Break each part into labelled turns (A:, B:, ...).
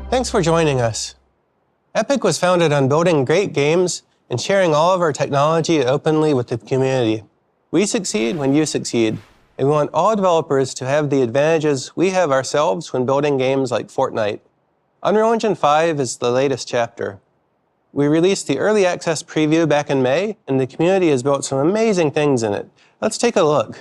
A: Thanks for joining us. Epic was founded on building great games and sharing all of our technology openly with the community. We succeed when you succeed, and we want all developers to have the advantages we have ourselves when building games like Fortnite. Unreal Engine 5 is the latest chapter. We released the early access preview back in May, and the community has built some amazing things in it. Let's take a look.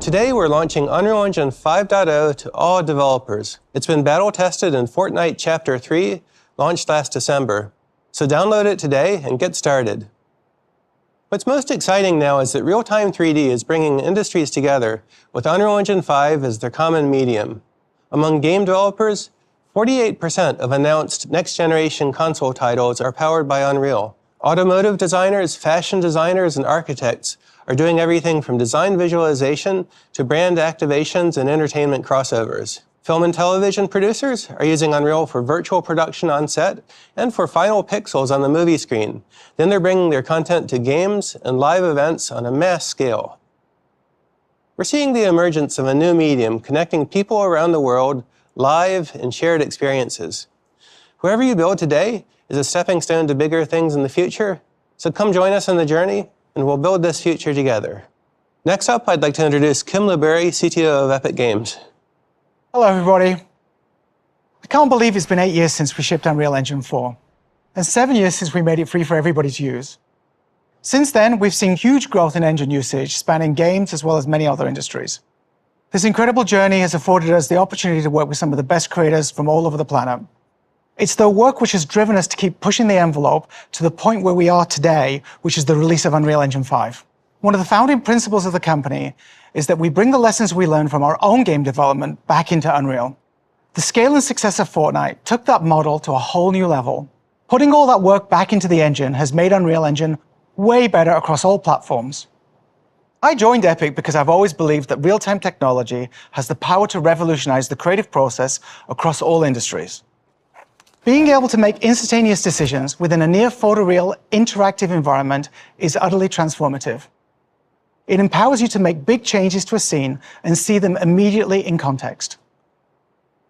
A: Today, we're launching Unreal Engine 5.0 to all developers. It's been battle tested in Fortnite Chapter 3, launched last December. So download it today and get started. What's most exciting now is that real-time 3D is bringing industries together with Unreal Engine 5 as their common medium. Among game developers, 48% of announced next-generation console titles are powered by Unreal. Automotive designers, fashion designers, and architects are doing everything from design visualization to brand activations and entertainment crossovers. Film and television producers are using Unreal for virtual production on set and for final pixels on the movie screen. Then they're bringing their content to games and live events on a mass scale. We're seeing the emergence of a new medium connecting people around the world, live and shared experiences. Whoever you build today is a stepping stone to bigger things in the future, so come join us on the journey and we'll build this future together. Next up, I'd like to introduce Kim LeBerry, CTO of Epic Games.
B: Hello, everybody. I can't believe it's been 8 years since we shipped Unreal Engine 4, and 7 years since we made it free for everybody to use. Since then, we've seen huge growth in engine usage, spanning games as well as many other industries. This incredible journey has afforded us the opportunity to work with some of the best creators from all over the planet. It's their work which has driven us to keep pushing the envelope to the point where we are today, which is the release of Unreal Engine 5. One of the founding principles of the company is that we bring the lessons we learn from our own game development back into Unreal. The scale and success of Fortnite took that model to a whole new level. Putting all that work back into the engine has made Unreal Engine way better across all platforms. I joined Epic because I've always believed that real-time technology has the power to revolutionize the creative process across all industries. Being able to make instantaneous decisions within a near photoreal interactive environment is utterly transformative. It empowers you to make big changes to a scene and see them immediately in context.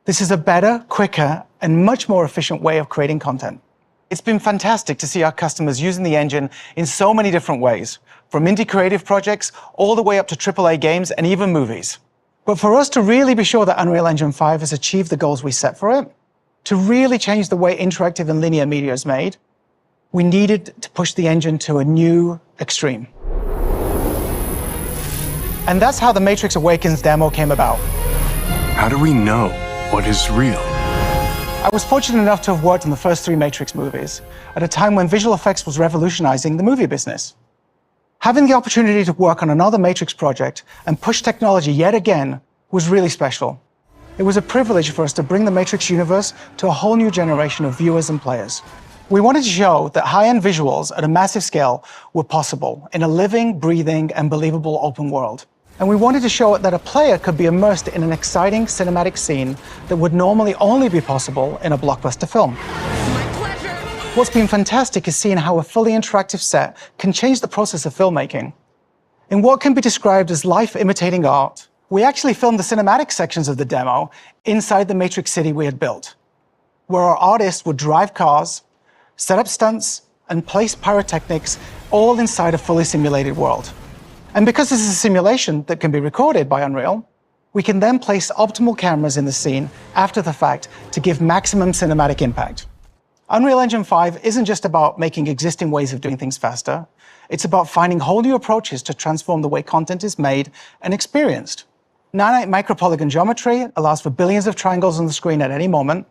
B: This is a better, quicker, and much more efficient way of creating content. It's been fantastic to see our customers using the engine in so many different ways, from indie creative projects all the way up to AAA games and even movies. But for us to really be sure that Unreal Engine 5 has achieved the goals we set for it, to really change the way interactive and linear media is made, we needed to push the engine to a new extreme. And that's how the Matrix Awakens demo came about.
C: How do we know what is real?
B: I was fortunate enough to have worked on the first 3 Matrix movies at a time when visual effects was revolutionizing the movie business. Having the opportunity to work on another Matrix project and push technology yet again was really special. It was a privilege for us to bring the Matrix universe to a whole new generation of viewers and players. We wanted to show that high-end visuals at a massive scale were possible in a living, breathing, and believable open world. And we wanted to show that a player could be immersed in an exciting cinematic scene that would normally only be possible in a blockbuster film.
D: My pleasure.
B: What's been fantastic is seeing how a fully interactive set can change the process of filmmaking. In what can be described as life imitating art, we actually filmed the cinematic sections of the demo inside the Matrix City we had built, where our artists would drive cars, set up stunts, and place pyrotechnics all inside a fully simulated world. And because this is a simulation that can be recorded by Unreal, we can then place optimal cameras in the scene after the fact to give maximum cinematic impact. Unreal Engine 5 isn't just about making existing ways of doing things faster, it's about finding whole new approaches to transform the way content is made and experienced. Nanite micropolygon geometry allows for billions of triangles on the screen at any moment,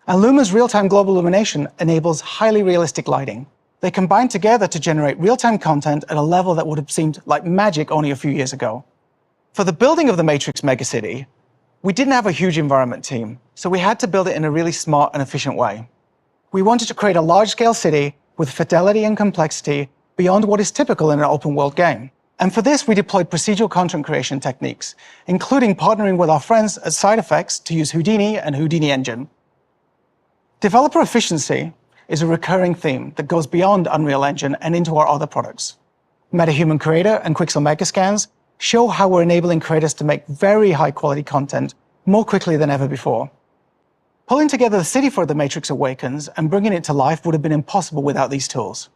B: and Lumen's real-time global illumination enables highly realistic lighting. They combine together to generate real-time content at a level that would have seemed like magic only a few years ago. For the building of the Matrix Megacity, we didn't have a huge environment team, so we had to build it in a really smart and efficient way. We wanted to create a large-scale city with fidelity and complexity beyond what is typical in an open-world game. And for this, we deployed procedural content creation techniques, including partnering with our friends at Side Effects to use Houdini and Houdini Engine. Developer efficiency is a recurring theme that goes beyond Unreal Engine and into our other products. MetaHuman Creator and Quixel Megascans show how we're enabling creators to make very high-quality content more quickly than ever before. Pulling together the city for the Matrix Awakens and bringing it to life would have been impossible without these tools.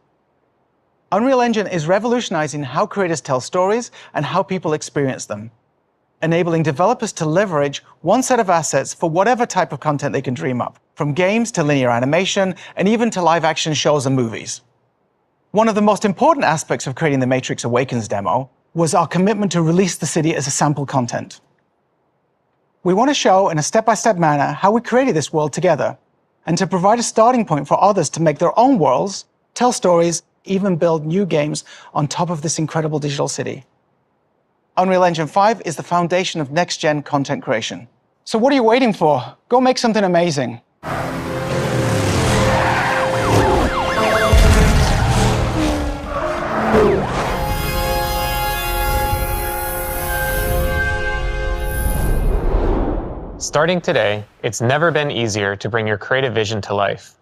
B: Unreal Engine is revolutionizing how creators tell stories and how people experience them, enabling developers to leverage one set of assets for whatever type of content they can dream up, from games to linear animation, and even to live-action shows and movies. One of the most important aspects of creating the Matrix Awakens demo was our commitment to release the city as a sample content. We want to show in a step-by-step manner how we created this world together, and to provide a starting point for others to make their own worlds, tell stories, even build new games on top of this incredible digital city. Unreal Engine 5 is the foundation of next-gen content creation. So what are you waiting for? Go make something amazing.
D: Starting today, it's never been easier to bring your creative vision to life.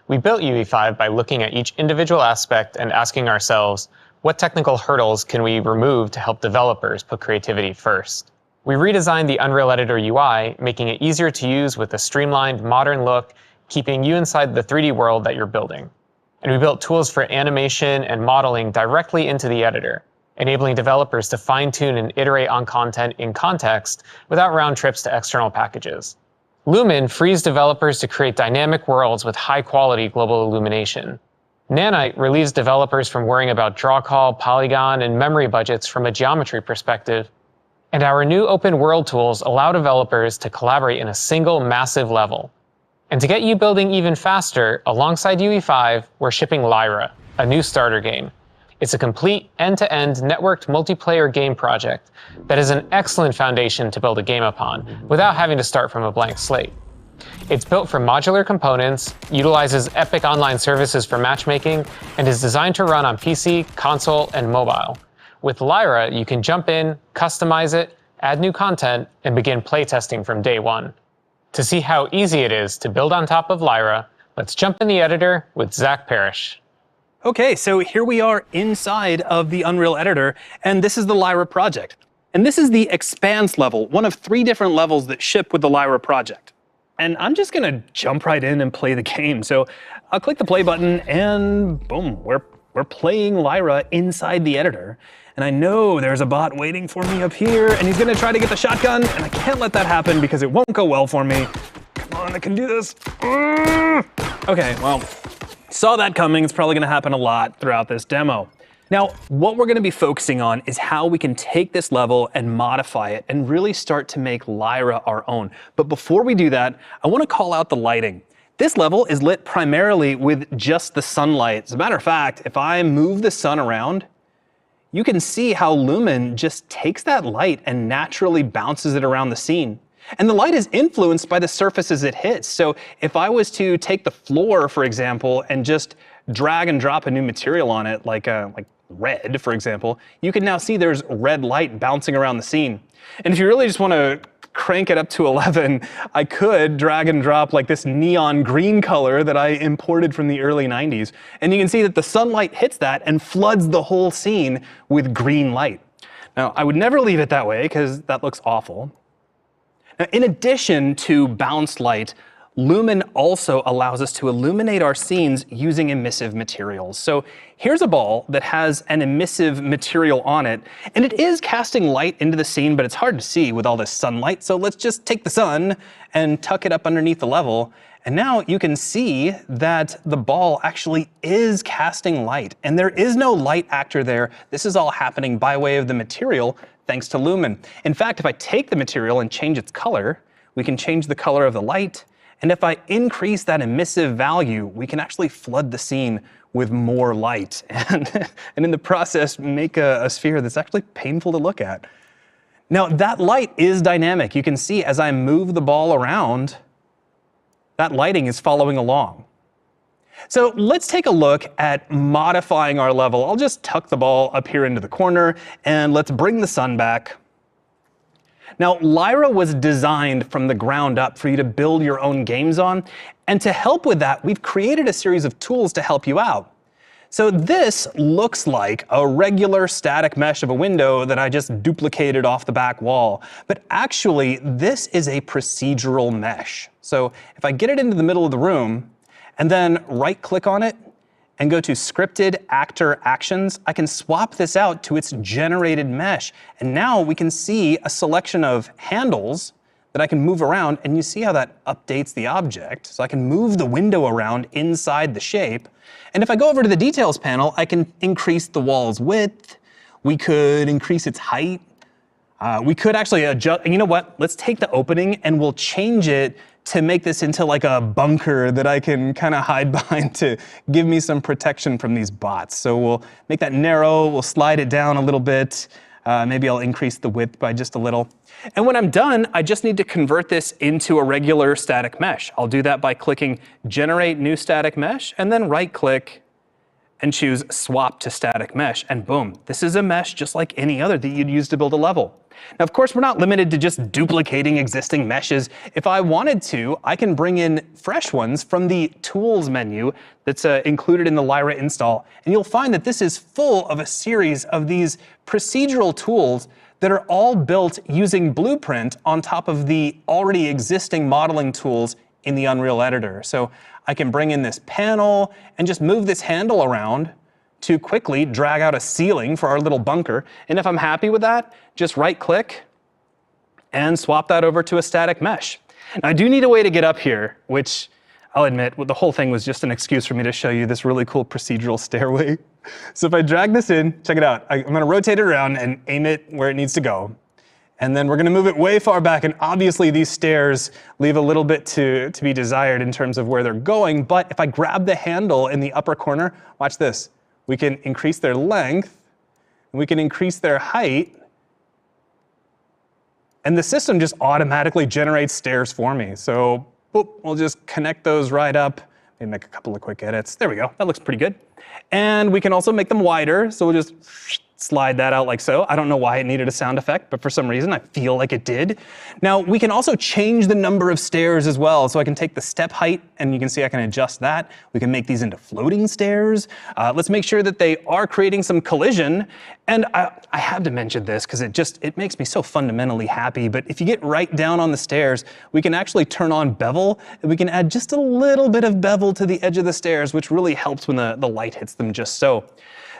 D: We built UE5 by looking at each individual aspect and asking ourselves, what technical hurdles can we remove to help developers put creativity first? We redesigned the Unreal Editor UI, making it easier to use with a streamlined, modern look, keeping you inside the 3D world that you're building. And we built tools for animation and modeling directly into the editor, enabling developers to fine-tune and iterate on content in context without round trips to external packages. Lumen frees developers to create dynamic worlds with high-quality global illumination. Nanite relieves developers from worrying about draw call, polygon, and memory budgets from a geometry perspective. And our new open world tools allow developers to collaborate in a single massive level. And to get you building even faster, alongside UE5, we're shipping Lyra, a new starter game. It's a complete end-to-end networked multiplayer game project that is an excellent foundation to build a game upon without having to start from a blank slate. It's built from modular components, utilizes Epic Online services for matchmaking, and is designed to run on PC, console, and mobile. With Lyra, you can jump in, customize it, add new content, and begin playtesting from day one. To see how easy it is to build on top of Lyra, let's jump in the editor with Zach Parrish.
E: Okay, so here we are inside of the Unreal Editor, and this is the Lyra project. And this is the Expanse level, one of 3 different levels that ship with the Lyra project. And I'm just gonna jump right in and play the game. So I'll click the play button and boom, we're playing Lyra inside the editor. And I know there's a bot waiting for me up here, and he's gonna try to get the shotgun, and I can't let that happen because it won't go well for me. Come on, I can do this. Okay, well, saw that coming. It's probably gonna happen a lot throughout this demo. Now, what we're gonna be focusing on is how we can take this level and modify it and really start to make Lyra our own. But before we do that, I wanna call out the lighting. This level is lit primarily with just the sunlight. As a matter of fact, if I move the sun around, you can see how Lumen just takes that light and naturally bounces it around the scene. And the light is influenced by the surfaces it hits. So if I was to take the floor, for example, and just drag and drop a new material on it, like red, for example, you can now see there's red light bouncing around the scene. And if you really just want to crank it up to 11, I could drag and drop like this neon green color that I imported from the early 90s. And you can see that the sunlight hits that and floods the whole scene with green light. Now, I would never leave it that way because that looks awful. Now, in addition to bounced light, Lumen also allows us to illuminate our scenes using emissive materials. So here's a ball that has an emissive material on it, and it is casting light into the scene, but it's hard to see with all this sunlight. So let's just take the sun and tuck it up underneath the level. And now you can see that the ball actually is casting light, and there is no light actor there. This is all happening by way of the material, thanks to Lumen. In fact, if I take the material and change its color, we can change the color of the light. And if I increase that emissive value, we can actually flood the scene with more light and in the process make a sphere that's actually painful to look at. Now that light is dynamic. You can see as I move the ball around, that lighting is following along. So let's take a look at modifying our level. I'll just tuck the ball up here into the corner and let's bring the sun back. Now, Lyra was designed from the ground up for you to build your own games on. And to help with that, we've created a series of tools to help you out. So this looks like a regular static mesh of a window that I just duplicated off the back wall. But actually, this is a procedural mesh. So if I get it into the middle of the room and then right-click on it and go to Scripted Actor Actions, I can swap this out to its generated mesh. And now we can see a selection of handles that I can move around, and you see how that updates the object. So I can move the window around inside the shape. And if I go over to the details panel, I can increase the wall's width. We could increase its height. We could actually adjust, and you know what? Let's take the opening and we'll change it to make this into like a bunker that I can kind of hide behind to give me some protection from these bots. So we'll make that narrow, we'll slide it down a little bit. Maybe I'll increase the width by just a little. And when I'm done, I just need to convert this into a regular static mesh. I'll do that by clicking Generate New Static Mesh, and then right-click and choose Swap to Static Mesh, and boom, this is a mesh just like any other that you'd use to build a level. Now, of course, we're not limited to just duplicating existing meshes. If I wanted to, I can bring in fresh ones from the Tools menu that's included in the Lyra install, and you'll find that this is full of a series of these procedural tools that are all built using Blueprint on top of the already existing modeling tools in the Unreal Editor. So I can bring in this panel and just move this handle around to quickly drag out a ceiling for our little bunker. And if I'm happy with that, just right-click and swap that over to a static mesh. Now, I do need a way to get up here, which I'll admit, the whole thing was just an excuse for me to show you this really cool procedural stairway. So if I drag this in, check it out. I'm gonna rotate it around and aim it where it needs to go. And then we're gonna move it way far back, and obviously these stairs leave a little bit to be desired in terms of where they're going, but if I grab the handle in the upper corner, watch this. We can increase their length, and we can increase their height, and the system just automatically generates stairs for me. So boop, we'll just connect those right up, maybe make a couple of quick edits. There we go, that looks pretty good. And we can also make them wider, so we'll just slide that out like so. I don't know why it needed a sound effect, but for some reason I feel like it did. Now we can also change the number of stairs as well. So I can take the step height, and you can see I can adjust that. We can make these into floating stairs. Let's make sure that they are creating some collision. And I have to mention this because it makes me so fundamentally happy. But if you get right down on the stairs, we can actually turn on bevel, and we can add just a little bit of bevel to the edge of the stairs, which really helps when the light hits them just so.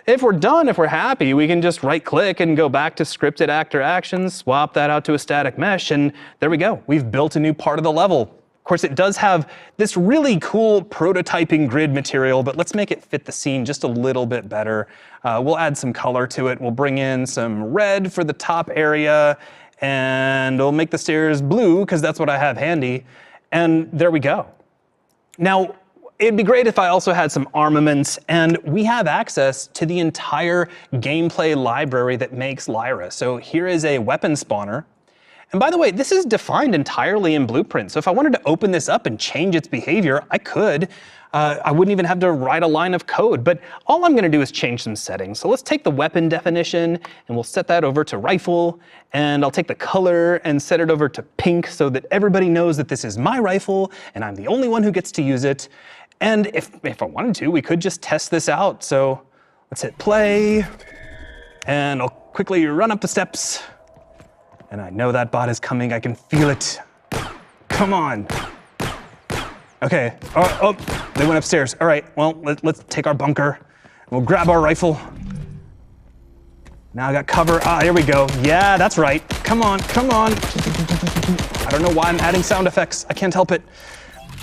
E: If we're done, if we're happy, we can just right-click and go back to Scripted Actor Actions, swap that out to a static mesh, and there we go. We've built a new part of the level. Of course, it does have this really cool prototyping grid material, but let's make it fit the scene just a little bit better. We'll add some color to it. We'll bring in some red for the top area, and we'll make the stairs blue, because that's what I have handy. And there we go. Now, it'd be great if I also had some armaments, and we have access to the entire gameplay library that makes Lyra. So here is a weapon spawner. And by the way, this is defined entirely in Blueprint. So if I wanted to open this up and change its behavior, I could. I wouldn't even have to write a line of code, but all I'm gonna do is change some settings. So let's take the weapon definition, and we'll set that over to rifle, and I'll take the color and set it over to pink so that everybody knows that this is my rifle, and I'm the only one who gets to use it. And if I wanted to, we could just test this out. So let's hit play, and I'll quickly run up the steps. And I know that bot is coming, I can feel it. Come on. Okay, oh, they went upstairs. All right, well, let's take our bunker. We'll grab our rifle. Now I got cover, here we go. Yeah, that's right, come on, come on. I don't know why I'm adding sound effects, I can't help it.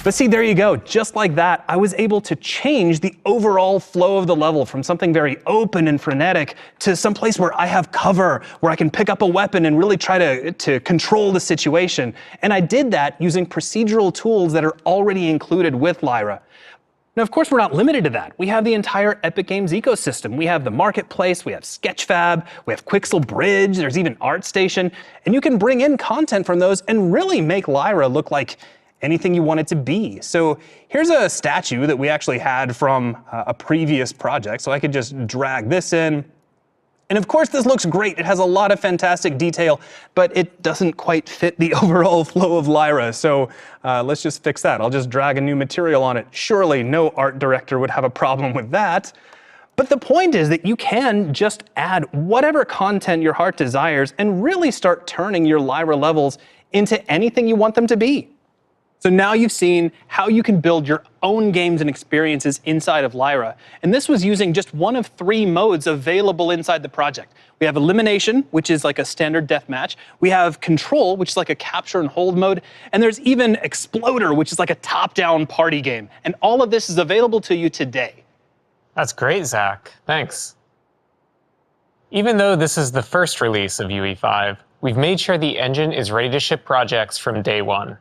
E: But see, there you go, just like that, I was able to change the overall flow of the level from something very open and frenetic to some place where I have cover, where I can pick up a weapon and really try to control the situation. And I did that using procedural tools that are already included with Lyra. Now, of course, we're not limited to that. We have the entire Epic Games ecosystem. We have the Marketplace, we have Sketchfab, we have Quixel Bridge, there's even ArtStation, and you can bring in content from those and really make Lyra look like anything you want it to be. So here's a statue that we actually had from a previous project, so I could just drag this in. And of course, this looks great. It has a lot of fantastic detail, but it doesn't quite fit the overall flow of Lyra. So let's just fix that. I'll just drag a new material on it. Surely no art director would have a problem with that. But the point is that you can just add whatever content your heart desires and really start turning your Lyra levels into anything you want them to be. So now you've seen how you can build your own games and experiences inside of Lyra. And this was using just one of 3 modes available inside the project. We have Illumination, which is like a standard deathmatch. We have Control, which is like a capture and hold mode. And there's even Exploder, which is like a top-down party game. And all of this is available to you today.
D: That's great, Zach. Thanks. Even though this is the first release of UE5, we've made sure the engine is ready to ship projects from day one.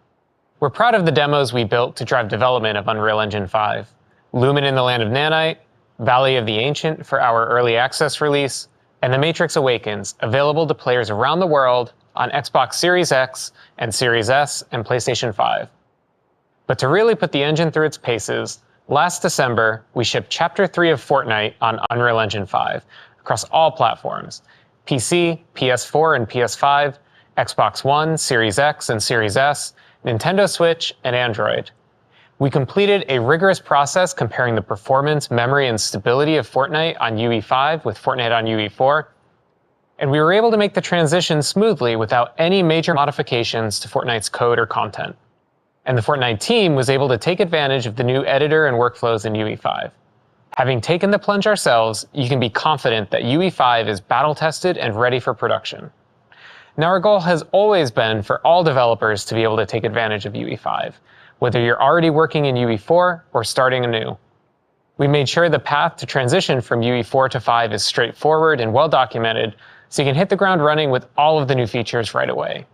D: We're proud of the demos we built to drive development of Unreal Engine 5, Lumen in the Land of Nanite, Valley of the Ancient for our early access release, and the Matrix Awakens, available to players around the world on Xbox Series X and Series S and PlayStation 5. But to really put the engine through its paces, last December, we shipped Chapter 3 of Fortnite on Unreal Engine 5 across all platforms: PC, PS4 and PS5, Xbox One, Series X and Series S, Nintendo Switch, and Android. We completed a rigorous process comparing the performance, memory, and stability of Fortnite on UE5 with Fortnite on UE4, and we were able to make the transition smoothly without any major modifications to Fortnite's code or content. And the Fortnite team was able to take advantage of the new editor and workflows in UE5. Having taken the plunge ourselves, you can be confident that UE5 is battle-tested and ready for production. Now, our goal has always been for all developers to be able to take advantage of UE5, whether you're already working in UE4 or starting anew. We made sure the path to transition from UE4 to 5 is straightforward and well-documented, so you can hit the ground running with all of the new features right away.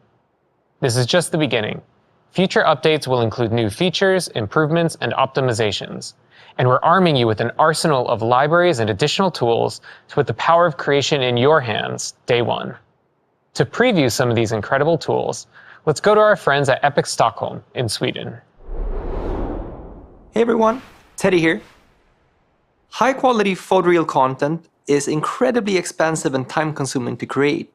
D: This is just the beginning. Future updates will include new features, improvements, and optimizations. And we're arming you with an arsenal of libraries and additional tools to put the power of creation in your hands day one. To preview some of these incredible tools, let's go to our friends at Epic Stockholm in Sweden.
F: Hey everyone, Teddy here. High-quality photoreal content is incredibly expensive and time-consuming to create.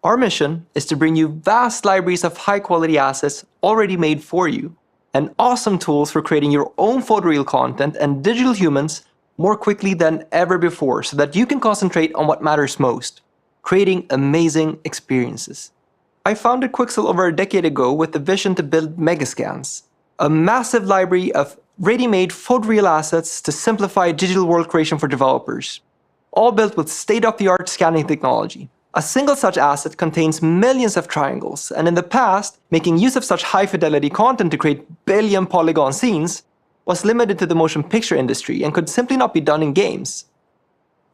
F: Our mission is to bring you vast libraries of high-quality assets already made for you, and awesome tools for creating your own photoreal content and digital humans more quickly than ever before, so that you can concentrate on what matters most: creating amazing experiences. I founded Quixel over a decade ago with the vision to build Megascans, a massive library of ready-made photoreal assets to simplify digital world creation for developers, all built with state-of-the-art scanning technology. A single such asset contains millions of triangles, and in the past, making use of such high-fidelity content to create billion-polygon scenes was limited to the motion picture industry and could simply not be done in games.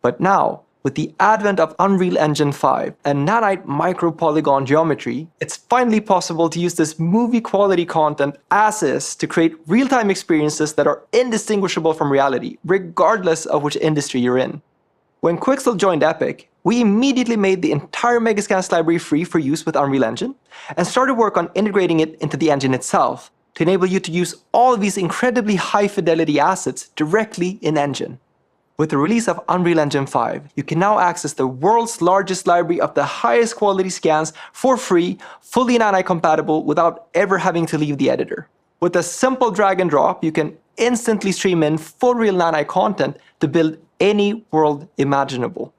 F: But now, with the advent of Unreal Engine 5 and nanite micro-polygon geometry, it's finally possible to use this movie-quality content as is to create real-time experiences that are indistinguishable from reality, regardless of which industry you're in. When Quixel joined Epic, we immediately made the entire Megascans library free for use with Unreal Engine and started work on integrating it into the engine itself to enable you to use all of these incredibly high-fidelity assets directly in Engine. With the release of Unreal Engine 5, you can now access the world's largest library of the highest quality scans for free, fully nanite compatible, without ever having to leave the editor. With a simple drag and drop, you can instantly stream in photoreal nanite content to build any world imaginable.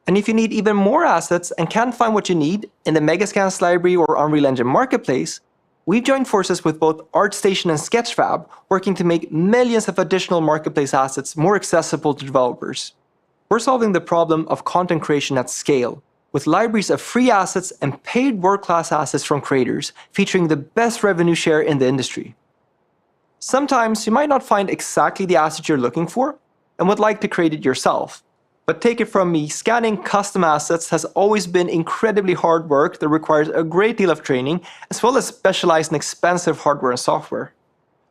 F: And if you need even more assets and can't find what you need in the Megascans library or Unreal Engine Marketplace, we've joined forces with both ArtStation and Sketchfab, working to make millions of additional marketplace assets more accessible to developers. We're solving the problem of content creation at scale, with libraries of free assets and paid world-class assets from creators, featuring the best revenue share in the industry. Sometimes you might not find exactly the asset you're looking for and would like to create it yourself. But take it from me, scanning custom assets has always been incredibly hard work that requires a great deal of training, as well as specialized and expensive hardware and software.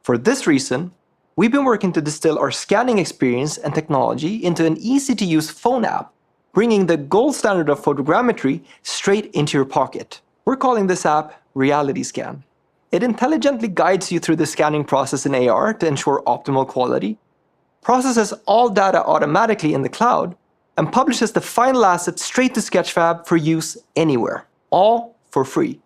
F: For this reason, we've been working to distill our scanning experience and technology into an easy-to-use phone app, bringing the gold standard of photogrammetry straight into your pocket. We're calling this app Reality Scan. It intelligently guides you through the scanning process in AR to ensure optimal quality, processes all data automatically in the cloud, and publishes the final asset straight to Sketchfab for use anywhere, all for free.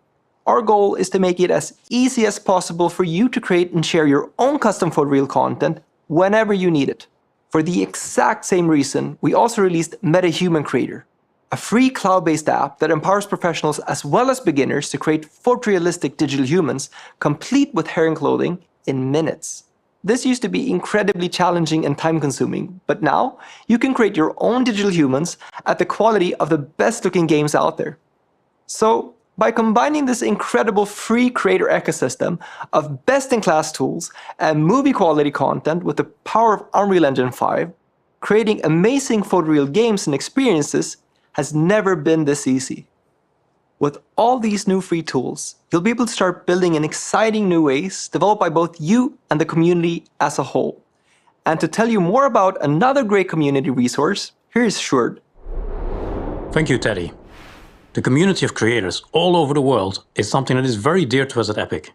F: Our goal is to make it as easy as possible for you to create and share your own custom photoreal content whenever you need it. For the exact same reason, we also released MetaHuman Creator, a free cloud-based app that empowers professionals as well as beginners to create photorealistic digital humans, complete with hair and clothing, in minutes. This used to be incredibly challenging and time-consuming, but now you can create your own digital humans at the quality of the best-looking games out there. So, by combining this incredible free creator ecosystem of best-in-class tools and movie-quality content with the power of Unreal Engine 5, creating amazing photoreal games and experiences has never been this easy. With all these new free tools, you'll be able to start building in exciting new ways developed by both you and the community as a whole. And to tell you more about another great community resource, here's Sjoerd.
G: Thank you, Teddy. The community of creators all over the world is something that is very dear to us at Epic.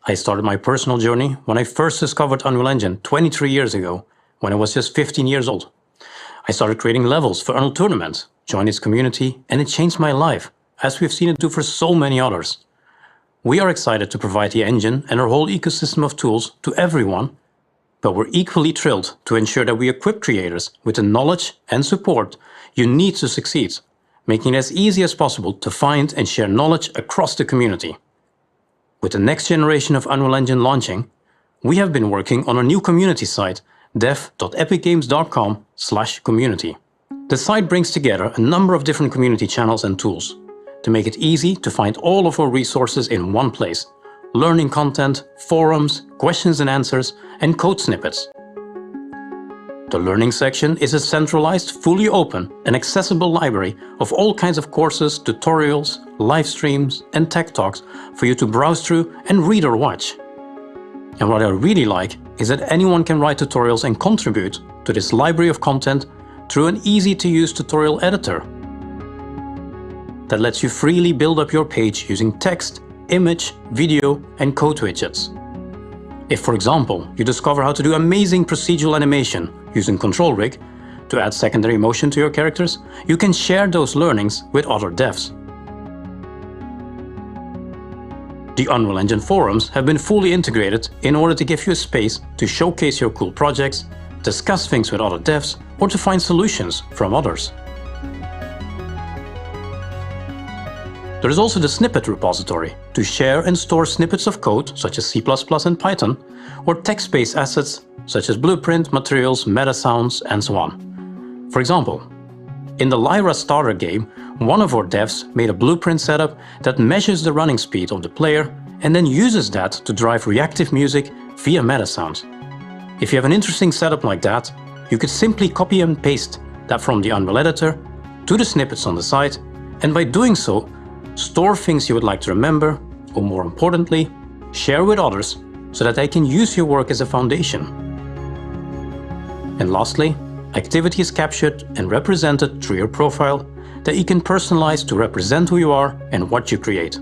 G: I started my personal journey when I first discovered Unreal Engine 23 years ago, when I was just 15 years old. I started creating levels for Unreal Tournament, joined its community, and it changed my life, as we've seen it do for so many others. We are excited to provide the engine and our whole ecosystem of tools to everyone, but we're equally thrilled to ensure that we equip creators with the knowledge and support you need to succeed, making it as easy as possible to find and share knowledge across the community. With the next generation of Unreal Engine launching, we have been working on a new community site, dev.epicgames.com/community. The site brings together a number of different community channels and tools to make it easy to find all of our resources in one place: learning content, forums, questions and answers, and code snippets. The Learning section is a centralized, fully open and accessible library of all kinds of courses, tutorials, live streams, and tech talks for you to browse through and read or watch. And what I really like is that anyone can write tutorials and contribute to this library of content through an easy-to-use tutorial editor that lets you freely build up your page using text, image, video, and code widgets. If, for example, you discover how to do amazing procedural animation using Control Rig to add secondary motion to your characters, you can share those learnings with other devs. The Unreal Engine forums have been fully integrated in order to give you a space to showcase your cool projects, discuss things with other devs, or to find solutions from others. There is also the snippet repository to share and store snippets of code such as C++ and Python, or text-based assets such as blueprint, materials, meta sounds, and so on. For example, in the Lyra starter game, one of our devs made a blueprint setup that measures the running speed of the player and then uses that to drive reactive music via meta sounds. If you have an interesting setup like that, you could simply copy and paste that from the Unreal editor to the snippets on the site, and by doing so, store things you would like to remember, or more importantly, share with others so that they can use your work as a foundation. And lastly, activity is captured and represented through your profile that you can personalize to represent who you are and what you create.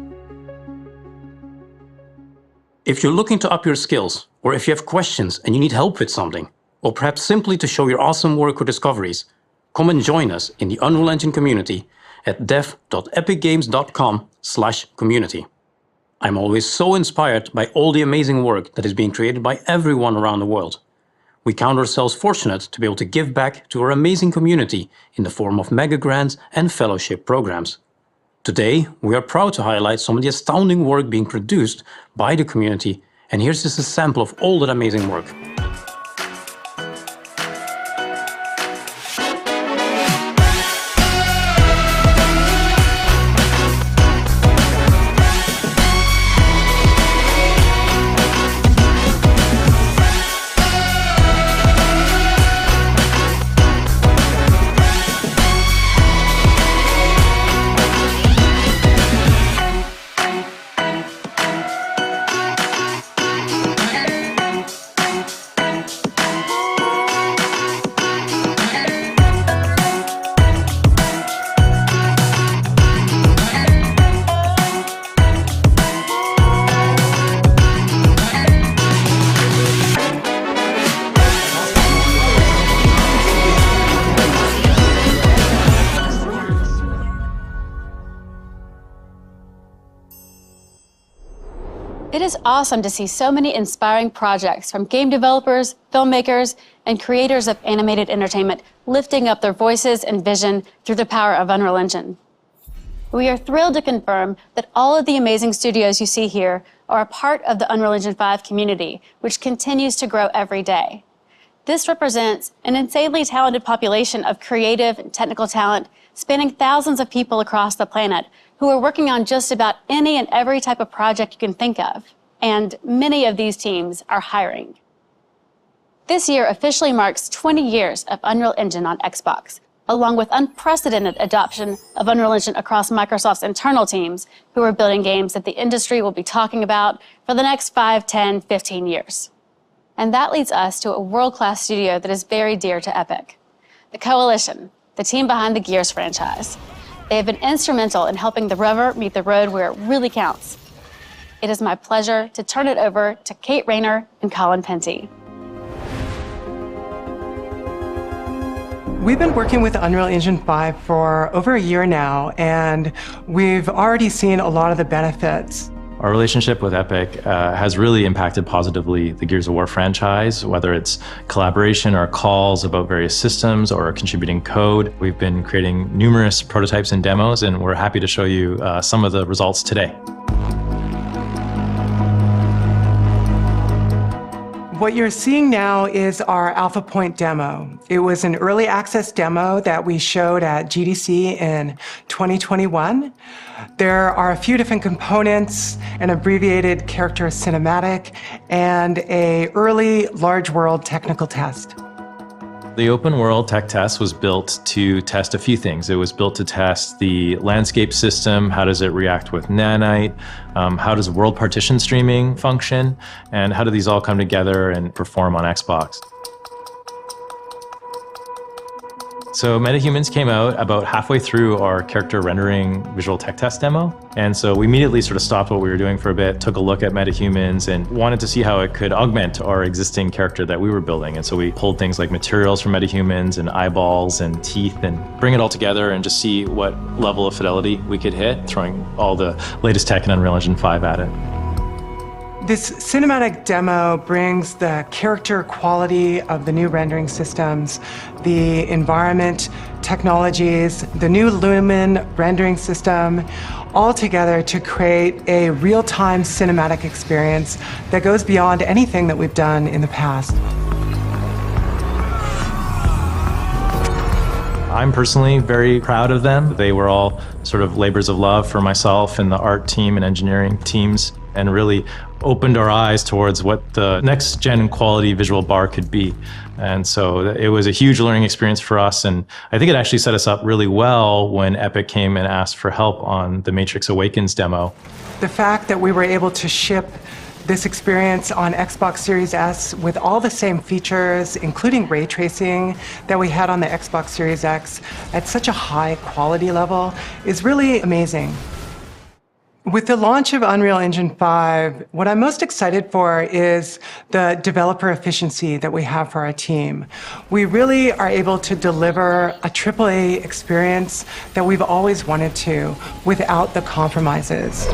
G: If you're looking to up your skills, or if you have questions and you need help with something, or perhaps simply to show your awesome work or discoveries, come and join us in the Unreal Engine community at dev.epicgames.com/community. I'm always so inspired by all the amazing work that is being created by everyone around the world. We count ourselves fortunate to be able to give back to our amazing community in the form of mega grants and fellowship programs. Today, we are proud to highlight some of the astounding work being produced by the community, and here's just a sample of all that amazing work.
H: It is awesome to see so many inspiring projects from game developers, filmmakers, and creators of animated entertainment lifting up their voices and vision through the power of Unreal Engine. We are thrilled to confirm that all of the amazing studios you see here are a part of the Unreal Engine 5 community, which continues to grow every day. This represents an insanely talented population of creative and technical talent spanning thousands of people across the planet who are working on just about any and every type of project you can think of. And many of these teams are hiring. This year officially marks 20 years of Unreal Engine on Xbox, along with unprecedented adoption of Unreal Engine across Microsoft's internal teams who are building games that the industry will be talking about for the next 5, 10, 15 years. And that leads us to a world-class studio that is very dear to Epic. The Coalition, the team behind the Gears franchise. They have been instrumental in helping the rubber meet the road where it really counts. It is my pleasure to turn it over to Kate Rayner and Colin Penty.
B: We've been working with Unreal Engine 5 for over a year now, and we've already seen a lot of the benefits.
I: Our relationship with Epic has really impacted positively the Gears of War franchise, whether it's collaboration or calls about various systems or contributing code. We've been creating numerous prototypes and demos, and we're happy to show you some of the results today.
B: What you're seeing now is our Alpha Point demo. It was an early access demo that we showed at GDC in 2021. There are a few different components, an abbreviated character cinematic, and an early large world technical test.
I: The open world tech test was built to test a few things. It was built to test the landscape system, how does it react with nanite, how does world partition streaming function, and how do these all come together and perform on Xbox. So MetaHumans came out about halfway through our character rendering visual tech test demo. And so we immediately sort of stopped what we were doing for a bit, took a look at MetaHumans and wanted to see how it could augment our existing character that we were building. And so we pulled things like materials from MetaHumans and eyeballs and teeth and bring it all together and just see what level of fidelity we could hit, throwing all the latest tech in Unreal Engine 5 at it.
B: This cinematic demo brings the character quality of the new rendering systems, the environment technologies, the new Lumen rendering system, all together to create a real-time cinematic experience that goes beyond anything that we've done in the past.
I: I'm personally very proud of them. They were all sort of labors of love for myself and the art team and engineering teams, and really opened our eyes towards what the next gen quality visual bar could be. And so it was a huge learning experience for us. And I think it actually set us up really well when Epic came and asked for help on the Matrix Awakens demo.
B: The fact that we were able to ship this experience on Xbox Series S with all the same features, including ray tracing, that we had on the Xbox Series X at such a high quality level is really amazing. With the launch of Unreal Engine 5, what I'm most excited for is the developer efficiency that we have for our team. We really are able to deliver a AAA experience that we've always wanted to without the compromises.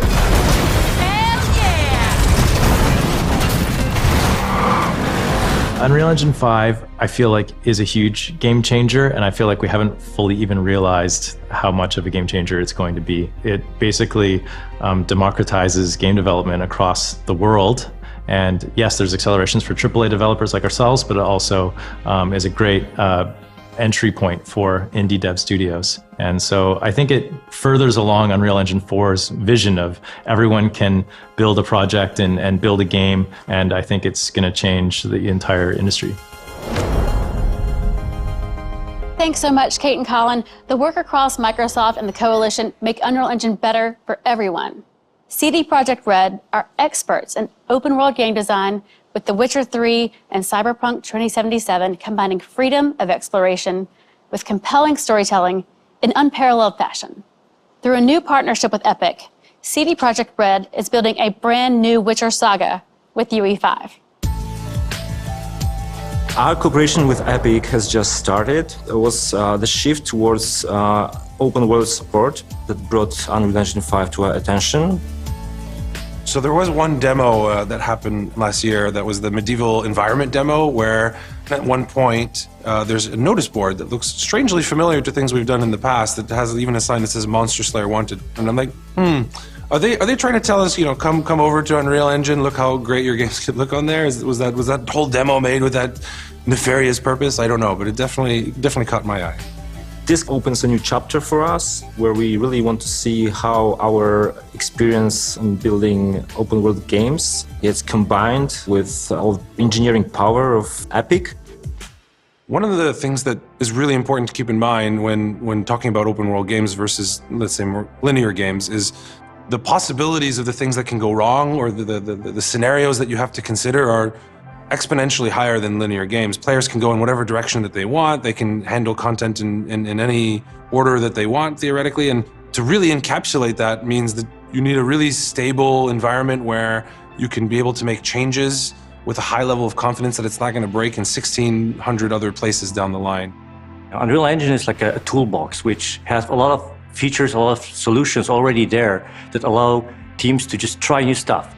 I: Unreal Engine 5, I feel like, is a huge game changer, and I feel like we haven't fully even realized how much of a game changer it's going to be. It basically democratizes game development across the world. And yes, there's accelerations for AAA developers like ourselves, but it also is a great entry point for indie dev studios. And so I think it furthers along Unreal Engine 4's vision of everyone can build a project and build a game, and I think it's going to change the entire industry.
H: Thanks so much, Kate and Colin. The work across Microsoft and the Coalition make Unreal Engine better for everyone. CD Projekt Red are experts in open world game design, with The Witcher 3 and Cyberpunk 2077 combining freedom of exploration with compelling storytelling in unparalleled fashion. Through a new partnership with Epic, CD Projekt Red is building a brand new Witcher saga with UE5.
J: Our cooperation with Epic has just started. It was the shift towards open world support that brought Unreal Engine 5 to our attention.
K: So there was one demo that happened last year that was the medieval environment demo, where at one point there's a notice board that looks strangely familiar to things we've done in the past that has even a sign that says Monster Slayer Wanted. And I'm like, are they trying to tell us, come over to Unreal Engine, look how great your games could look on there? Was that whole demo made with that nefarious purpose? I don't know, but it definitely caught my eye.
J: This opens a new chapter for us where we really want to see how our experience in building open world games gets combined with all the engineering power of Epic.
K: One of the things that is really important to keep in mind when talking about open world games versus, let's say, more linear games is the possibilities of the things that can go wrong, or the scenarios that you have to consider are exponentially higher than linear games. Players can go in whatever direction that they want. They can handle content in any order that they want, theoretically. And to really encapsulate that means that you need a really stable environment where you can be able to make changes with a high level of confidence that it's not going to break in 1,600 other places down the line.
L: Unreal Engine is like a toolbox which has a lot of features, a lot of solutions already there that allow teams to just try new stuff.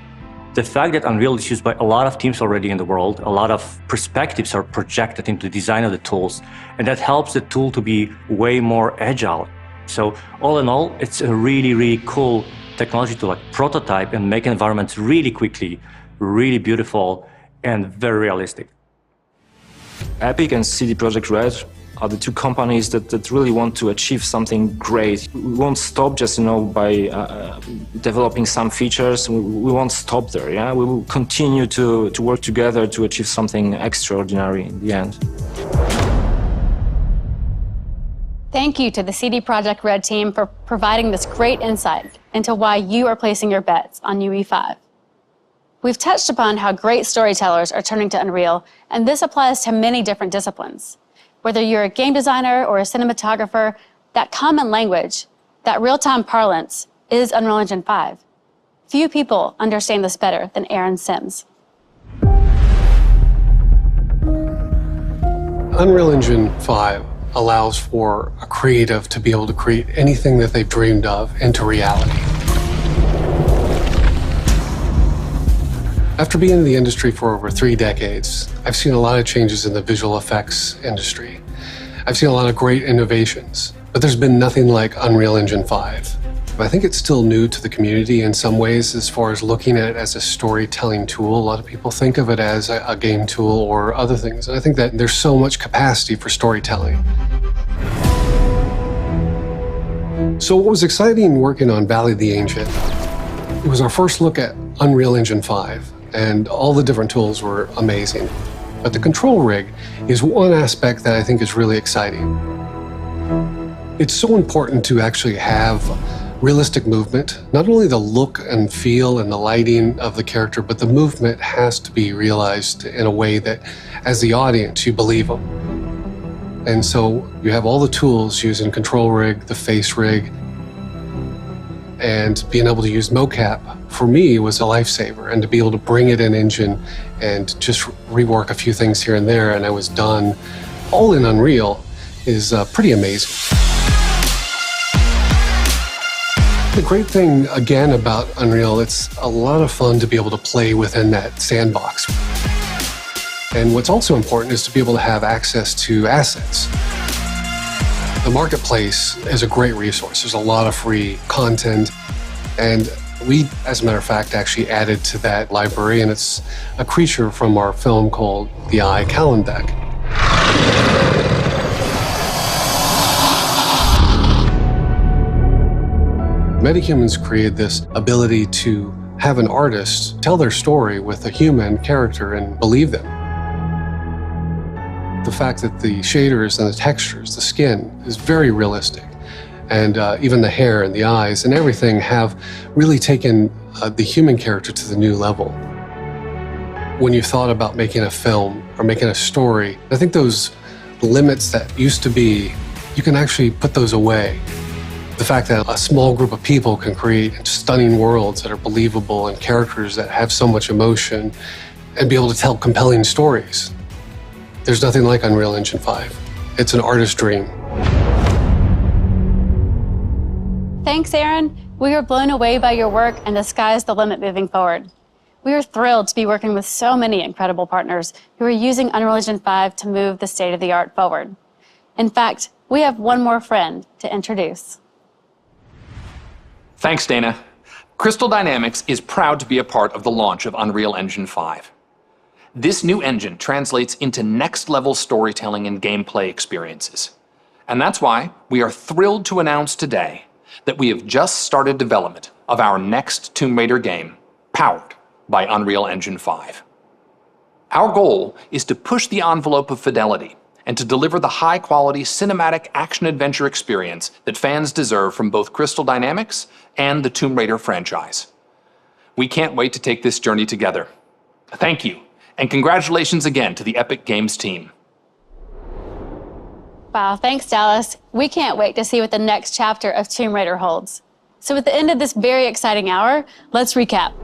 L: The fact that Unreal is used by a lot of teams already in the world, a lot of perspectives are projected into the design of the tools, and that helps the tool to be way more agile. So all in all, it's a really, really cool technology to prototype and make environments really quickly, really beautiful, and very realistic.
J: Epic and CD Projekt Red are the two companies that really want to achieve something great. We won't stop just by developing some features. We won't stop there. Yeah, we will continue to work together to achieve something extraordinary in the end.
H: Thank you to the CD Projekt Red team for providing this great insight into why you are placing your bets on UE5. We've touched upon how great storytellers are turning to Unreal, and this applies to many different disciplines. Whether you're a game designer or a cinematographer, that common language, that real-time parlance, is Unreal Engine 5. Few people understand this better than Aaron Sims.
M: Unreal Engine 5 allows for a creative to be able to create anything that they've dreamed of into reality. After being in the industry for over 3 decades, I've seen a lot of changes in the visual effects industry. I've seen a lot of great innovations, but there's been nothing like Unreal Engine 5. I think it's still new to the community in some ways as far as looking at it as a storytelling tool. A lot of people think of it as a game tool or other things, and I think that there's so much capacity for storytelling. So what was exciting working on Valley of the Ancient, it was our first look at Unreal Engine 5. And all the different tools were amazing. But the control rig is one aspect that I think is really exciting. It's so important to actually have realistic movement. Not only the look and feel and the lighting of the character, but the movement has to be realized in a way that, as the audience, you believe them. And so you have all the tools using control rig, the face rig, and being able to use mocap, for me, was a lifesaver. And to be able to bring it in Engine and just rework a few things here and there, and I was done, all in Unreal, is pretty amazing. The great thing, again, about Unreal, it's a lot of fun to be able to play within that sandbox. And what's also important is to be able to have access to assets. The marketplace is a great resource. There's a lot of free content, and we, as a matter of fact, actually added to that library, and it's a creature from our film called the Eye Calendek. Metahumans created this ability to have an artist tell their story with a human character and believe them. The fact that the shaders and the textures, the skin, is very realistic. And even the hair and the eyes and everything have really taken the human character to the new level. When you thought about making a film or making a story, I think those limits that used to be, you can actually put those away. The fact that a small group of people can create stunning worlds that are believable and characters that have so much emotion and be able to tell compelling stories. There's nothing like Unreal Engine 5. It's an artist's dream.
H: Thanks, Aaron. We are blown away by your work, and the sky is the limit moving forward. We are thrilled to be working with so many incredible partners who are using Unreal Engine 5 to move the state of the art forward. In fact, we have one more friend to introduce.
N: Thanks, Dana. Crystal Dynamics is proud to be a part of the launch of Unreal Engine 5. This new engine translates into next-level storytelling and gameplay experiences. And that's why we are thrilled to announce today that we have just started development of our next Tomb Raider game, powered by Unreal Engine 5. Our goal is to push the envelope of fidelity and to deliver the high-quality cinematic action-adventure experience that fans deserve from both Crystal Dynamics and the Tomb Raider franchise. We can't wait to take this journey together. Thank you, and congratulations again to the Epic Games team.
H: Wow, thanks, Dallas. We can't wait to see what the next chapter of Tomb Raider holds. So at the end of this very exciting hour, let's recap.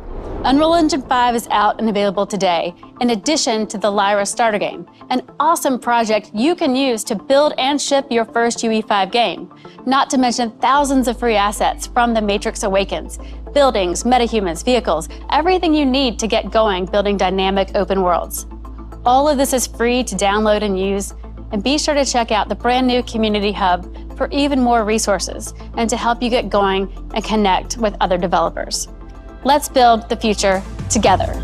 H: Unreal Engine 5 is out and available today, in addition to the Lyra starter game, an awesome project you can use to build and ship your first UE5 game, not to mention thousands of free assets from the Matrix Awakens, buildings, metahumans, vehicles, everything you need to get going building dynamic open worlds. All of this is free to download and use, and be sure to check out the brand new Community Hub for even more resources and to help you get going and connect with other developers. Let's build the future together.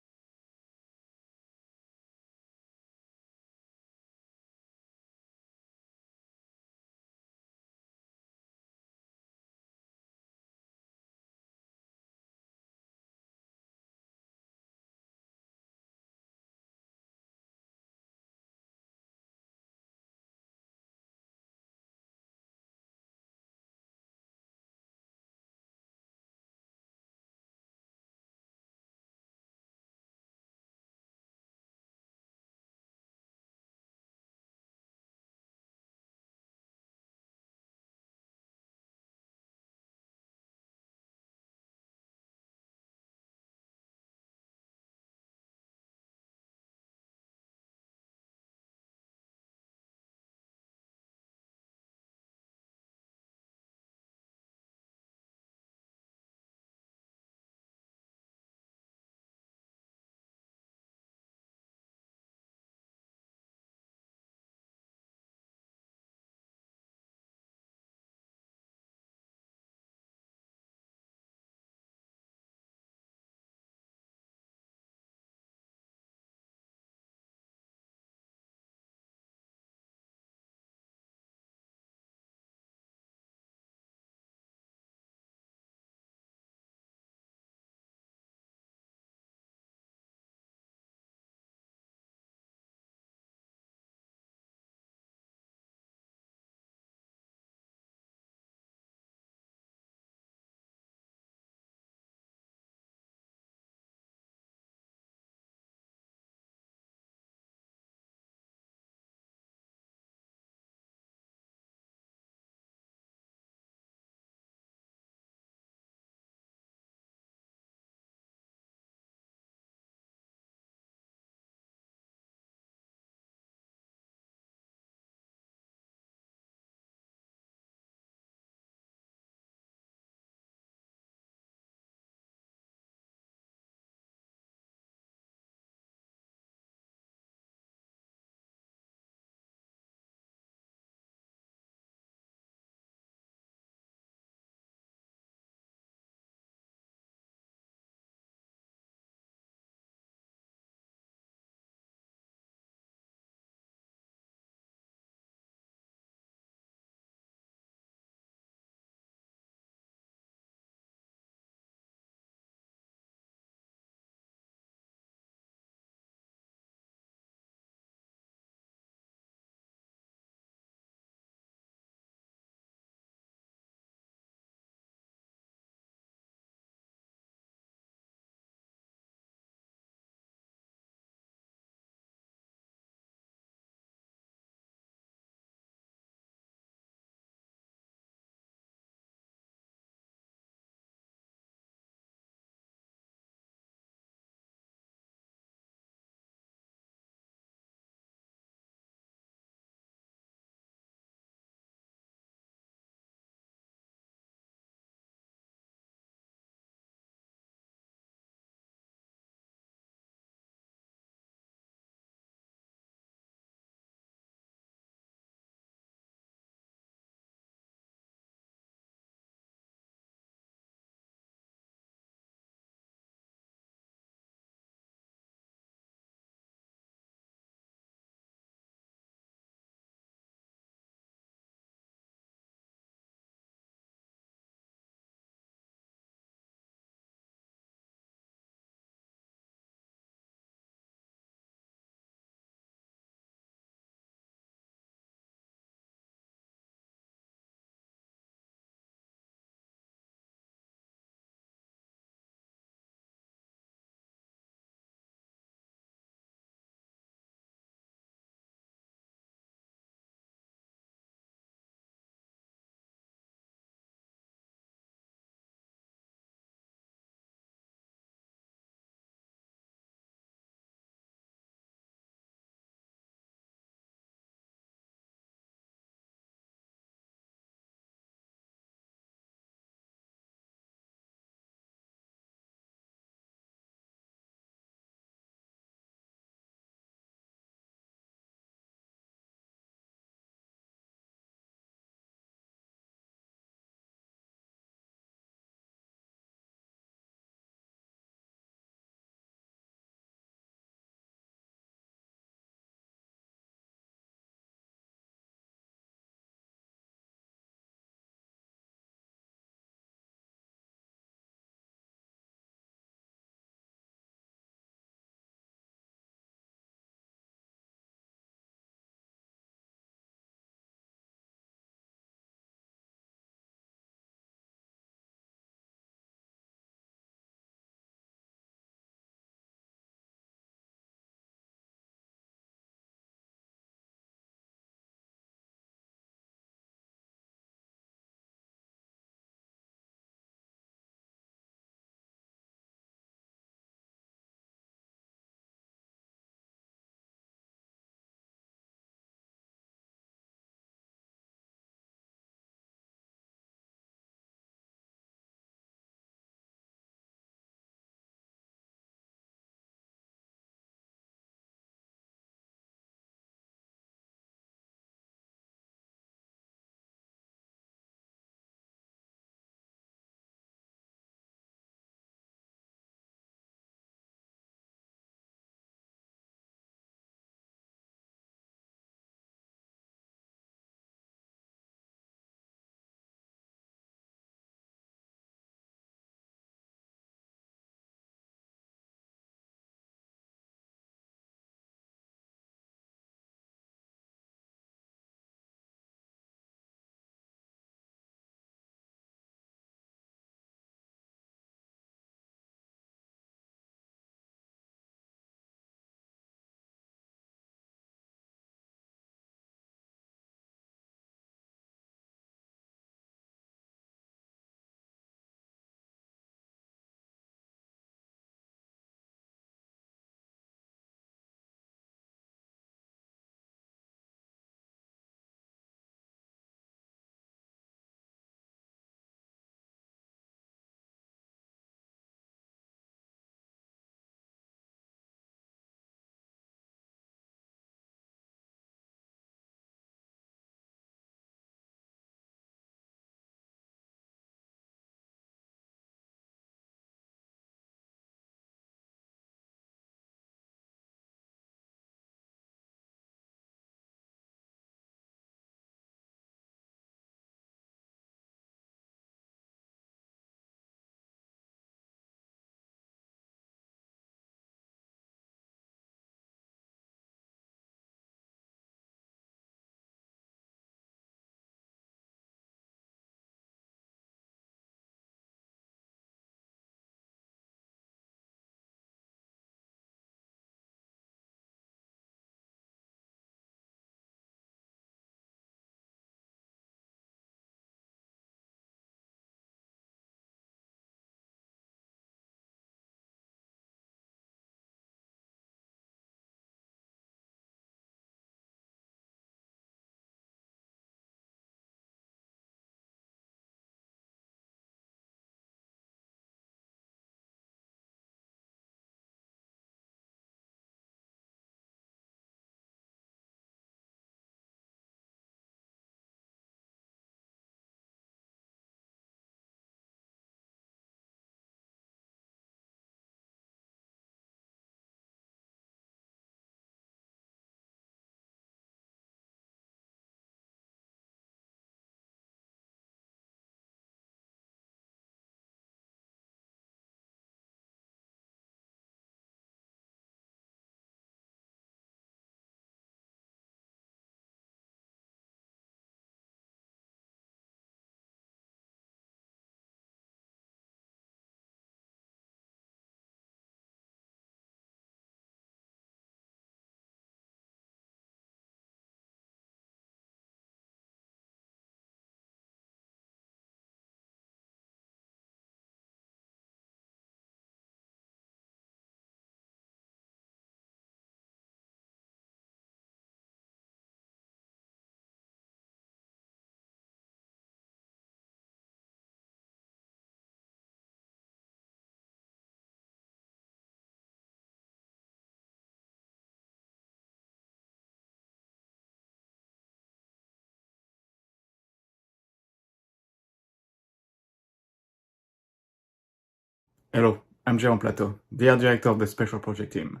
O: Hello, I'm Jérôme Plateau, the art director of the Special Project team.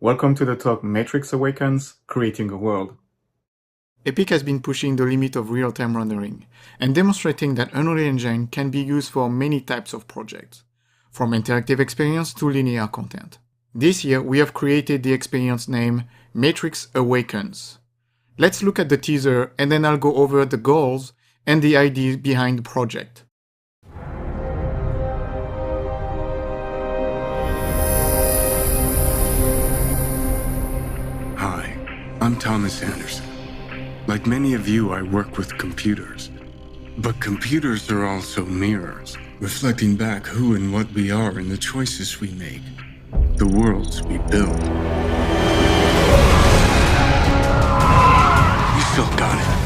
O: Welcome to the talk Matrix Awakens, Creating a World. Epic has been pushing the limit of real-time rendering and demonstrating that Unreal Engine can be used for many types of projects, from interactive experience to linear content. This year, we have created the experience named Matrix Awakens. Let's look at the teaser and then I'll go over the goals and the ideas behind the project.
C: Hi, I'm Thomas Anderson. Like many of you, I work with computers. But computers are also mirrors, reflecting back who and what we are in the choices we make, the worlds we build. You still got it.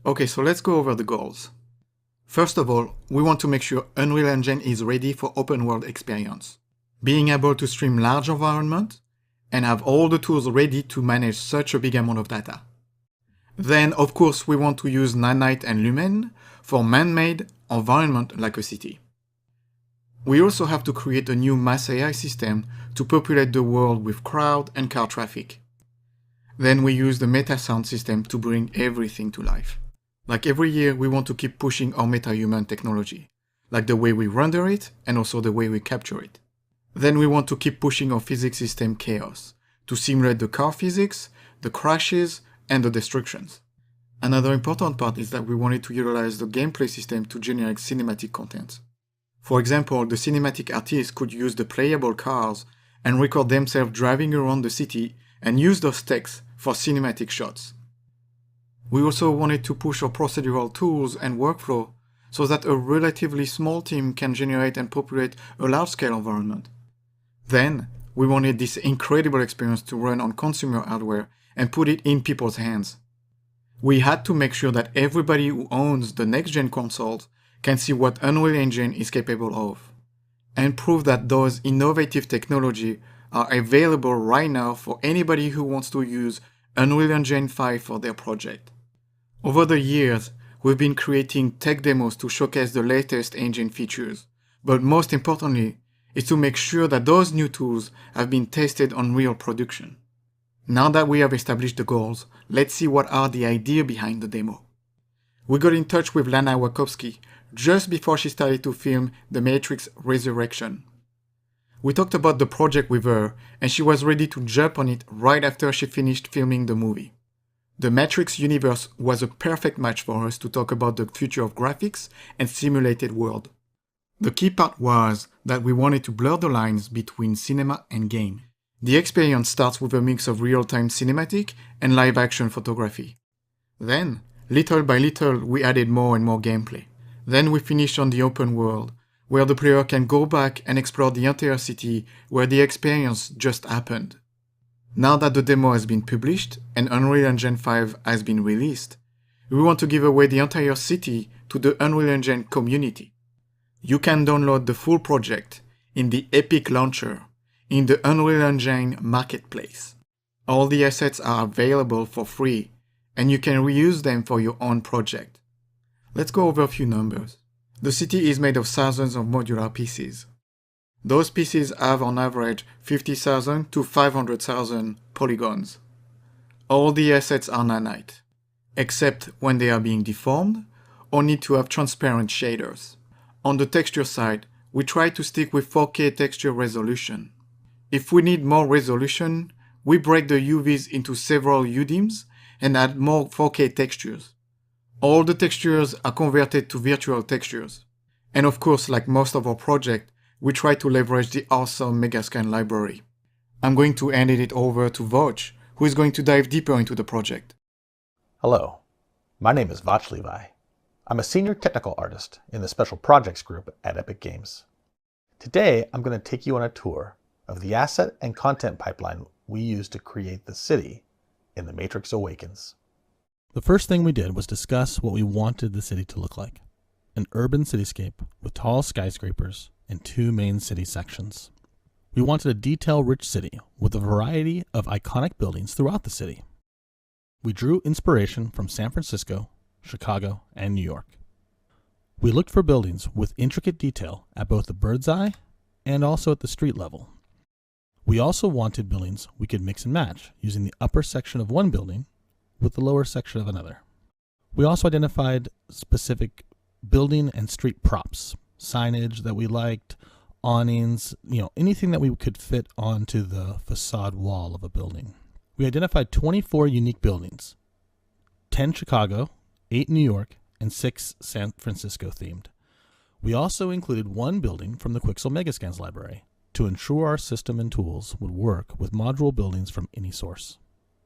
O: Okay, so let's go over the goals. First of all, we want to make sure Unreal Engine is ready for open world experience. Being able to stream large environments and have all the tools ready to manage such a big amount of data. Then, of course, we want to use Nanite and Lumen for man-made environment like a city. We also have to create a new mass AI system to populate the world with crowd and car traffic. Then we use the meta sound system to bring everything to life. Like every year, we want to keep pushing our meta-human technology, like the way we render it and also the way we capture it. Then we want to keep pushing our physics system Chaos to simulate the car physics, the crashes, and the destructions. Another important part is that we wanted to utilize the gameplay system to generate cinematic content. For example, the cinematic artists could use the playable cars and record themselves driving around the city and use those texts for cinematic shots. We also wanted to push our procedural tools and workflow so that a relatively small team can generate and populate a large-scale environment. Then, we wanted this incredible experience to run on consumer hardware and put it in people's hands. We had to make sure that everybody who owns the next-gen consoles can see what Unreal Engine is capable of, and prove that those innovative technologies are available right now for anybody who wants to use Unreal Engine 5 for their project. Over the years, we've been creating tech demos to showcase the latest engine features, but most importantly, is to make sure that those new tools have been tested on real production. Now that we have established the goals, let's see what are the ideas behind the demo. We got in touch with Lana Wachowski just before she started to film The Matrix Resurrection. We talked about the project with her, and she was ready to jump on it right after she finished filming the movie. The Matrix universe was a perfect match for us to talk about the future of graphics and simulated world. The key part was that we wanted to blur the lines between cinema and game. The experience starts with a mix of real-time cinematic and live-action photography. Then, little by little, we added more and more gameplay. Then we finished on the open world, where the player can go back and explore the entire city where the experience just happened. Now that the demo has been published and Unreal Engine 5 has been released, we want to give away the entire city to the Unreal Engine community. You can download the full project in the Epic Launcher in the Unreal Engine Marketplace. All the assets are available for free and you can reuse them for your own project. Let's go over a few numbers. The city is made of thousands of modular pieces. Those pieces have on average 50,000 to 500,000 polygons. All the assets are nanite, except when they are being deformed or need to have transparent shaders. On the texture side, we try to stick with 4K texture resolution. If we need more resolution, we break the UVs into several UDIMs and add more 4K textures. All the textures are converted to virtual textures. And of course, like most of our projects, we try to leverage the awesome Megascan library. I'm going to hand it over to Voj, who is going to dive deeper into the project.
P: Hello, my name is Vach Levi. I'm a senior technical artist in the Special Projects group at Epic Games. Today, I'm going to take you on a tour of the asset and content pipeline we used to create the city in The Matrix Awakens.
Q: The first thing we did was discuss what we wanted the city to look like.
P: an urban cityscape with tall skyscrapers and 2 main city sections. We wanted a detail-rich city with a variety of iconic buildings throughout the city. We drew inspiration from San Francisco, Chicago, and New York. We looked for buildings with intricate detail at both the bird's eye and also at the street level. We also wanted buildings we could mix and match using the upper section of one building with the lower section of another. We also identified specific building and street props, signage that we liked, awnings, anything that we could fit onto the facade wall of a building. We identified 24 unique buildings, 10 Chicago, 8 New York, and 6 San Francisco themed. We also included one building from the Quixel Megascans library to ensure our system and tools would work with module buildings from any source.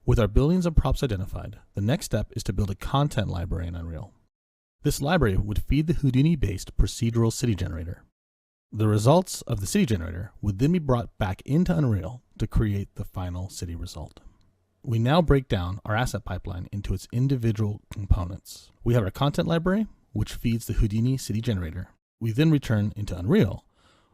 P: With our buildings and props identified, the next step is to build a content library in Unreal. This library would feed the Houdini-based procedural city generator. The results of the city generator would then be brought back into Unreal to create the final city result. We now break down our asset pipeline into its individual components. We have our content library, which feeds the Houdini city generator. We then return into Unreal,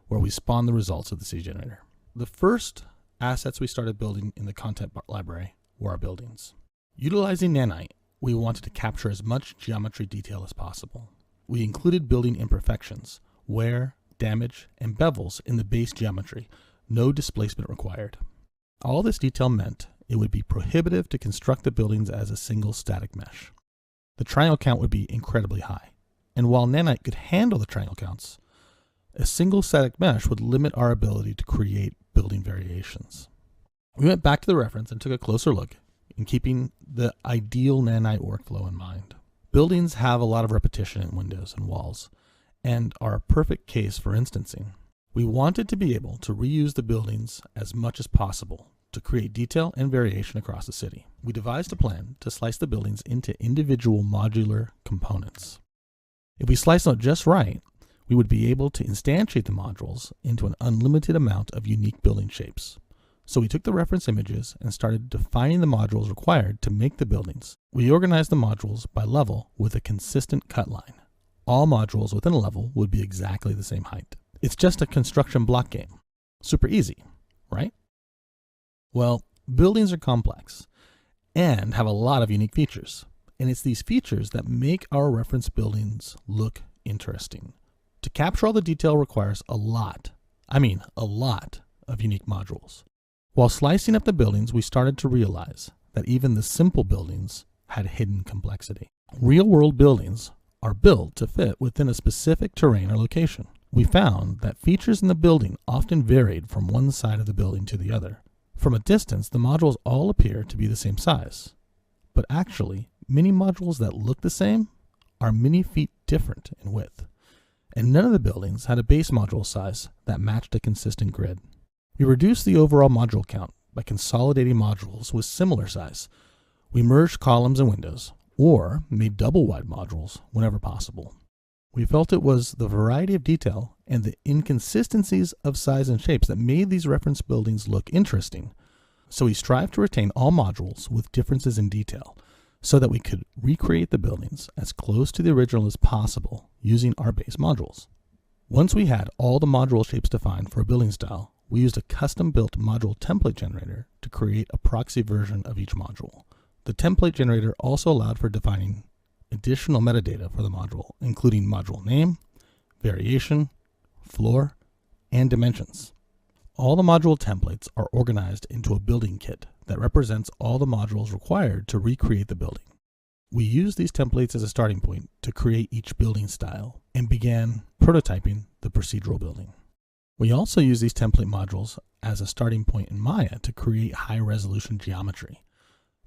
P: where we spawn the results of the city generator. The first assets we started building in the content library were our buildings. Utilizing Nanite, we wanted to capture as much geometry detail as possible. We included building imperfections, wear, damage, and bevels in the base geometry, no displacement required. All this detail meant it would be prohibitive to construct the buildings as a single static mesh. The triangle count would be incredibly high, and while Nanite could handle the triangle counts, a single static mesh would limit our ability to create building variations. We went back to the reference and took a closer look in keeping the ideal Nanite workflow in mind. Buildings have a lot of repetition in windows and walls and are a perfect case for instancing. We wanted to be able to reuse the buildings as much as possible to create detail and variation across the city. We devised a plan to slice the buildings into individual modular components. If we slice them just right, we would be able to instantiate the modules into an unlimited amount of unique building shapes. So we took the reference images and started defining the modules required to make the buildings. We organized the modules by level with a consistent cut line. All modules within a level would be exactly the same height. It's just a construction block game. Super easy, right? Well, buildings are complex and have a lot of unique features. And it's these features that make our reference buildings look interesting. To capture all the detail requires a lot of unique modules. While slicing up the buildings, we started to realize that even the simple buildings had hidden complexity. Real-world buildings are built to fit within a specific terrain or location. We found that features in the building often varied from one side of the building to the other. From a distance, the modules all appear to be the same size. But actually, many modules that look the same are many feet different in width. And none of the buildings had a base module size that matched a consistent grid. We reduced the overall module count by consolidating modules with similar size. We merged columns and windows, or made double-wide modules whenever possible. We felt it was the variety of detail and the inconsistencies of size and shapes that made these reference buildings look interesting. So we strived to retain all modules with differences in detail so that we could recreate the buildings as close to the original as possible using our base modules. Once we had all the module shapes defined for a building style, we used a custom-built module template generator to create a proxy version of each module. The template generator also allowed for defining additional metadata for the module, including module name, variation, floor, and dimensions. All the module templates are organized into a building kit that represents all the modules required to recreate the building. We used these templates as a starting point to create each building style and began prototyping the procedural building. We also use these template modules as a starting point in Maya to create high-resolution geometry.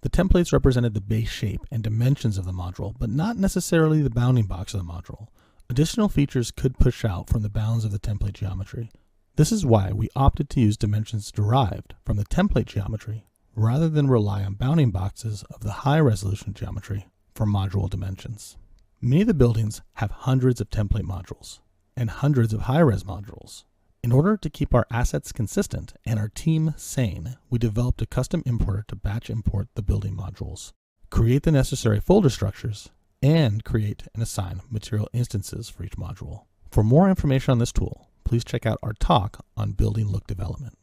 P: The templates represented the base shape and dimensions of the module, but not necessarily the bounding box of the module. Additional features could push out from the bounds of the template geometry. This is why we opted to use dimensions derived from the template geometry rather than rely on bounding boxes of the high-resolution geometry for module dimensions. Many of the buildings have hundreds of template modules and hundreds of high-res modules. In order to keep our assets consistent and our team sane, we developed a custom importer to batch import the building modules, create the necessary folder structures, and create and assign material instances for each module. For more information on this tool, please check out our talk on building look development.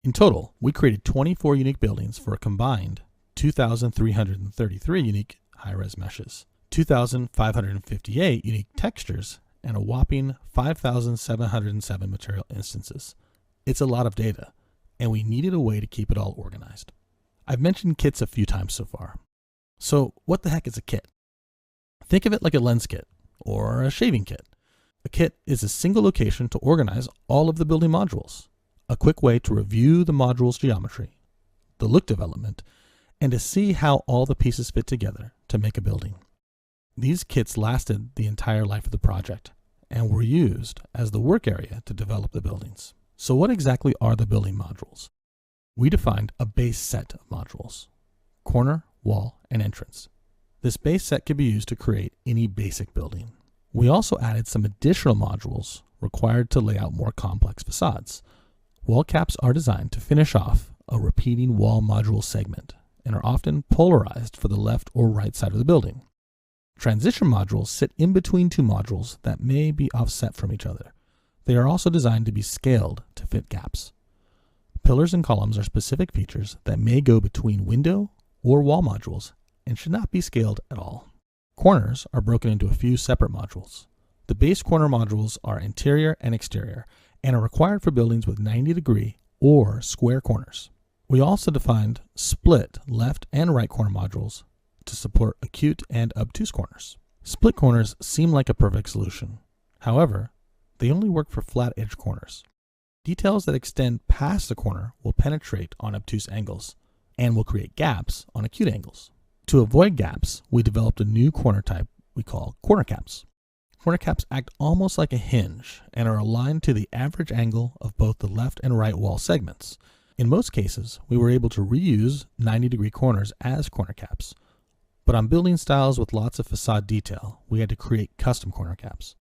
P: In total, we created 24 unique buildings for a combined 2,333 unique high-res meshes, 2,558 unique textures, and a whopping 5,707 material instances. It's a lot of data, and we needed a way to keep it all organized. I've mentioned kits a few times so far. So what the heck is a kit? Think of it like a lens kit or a shaving kit. A kit is a single location to organize all of the building modules, a quick way to review the module's geometry, the look development, and to see how all the pieces fit together to make a building. These kits lasted the entire life of the project and were used as the work area to develop the buildings. So what exactly are the building modules? We defined a base set of modules: corner, wall, and entrance. This base set can be used to create any basic building. We also added some additional modules required to lay out more complex facades. Wall caps are designed to finish off a repeating wall module segment and are often polarized for the left or right side of the building. Transition modules sit in between two modules that may be offset from each other. They are also designed to be scaled to fit gaps. Pillars and columns are specific features that may go between window or wall modules and should not be scaled at all. Corners are broken into a few separate modules. The base corner modules are interior and exterior and are required for buildings with 90-degree or square corners. We also defined split left and right corner modules to support acute and obtuse corners. Split corners seem like a perfect solution. However, they only work for flat edge corners. Details that extend past the corner will penetrate on obtuse angles and will create gaps on acute angles. To avoid gaps, we developed a new corner type we call corner caps. Corner caps act almost like a hinge and are aligned to the average angle of both the left and right wall segments. In most cases, we were able to reuse 90-degree corners as corner caps. But on building styles with lots of facade detail, we had to create custom corner caps.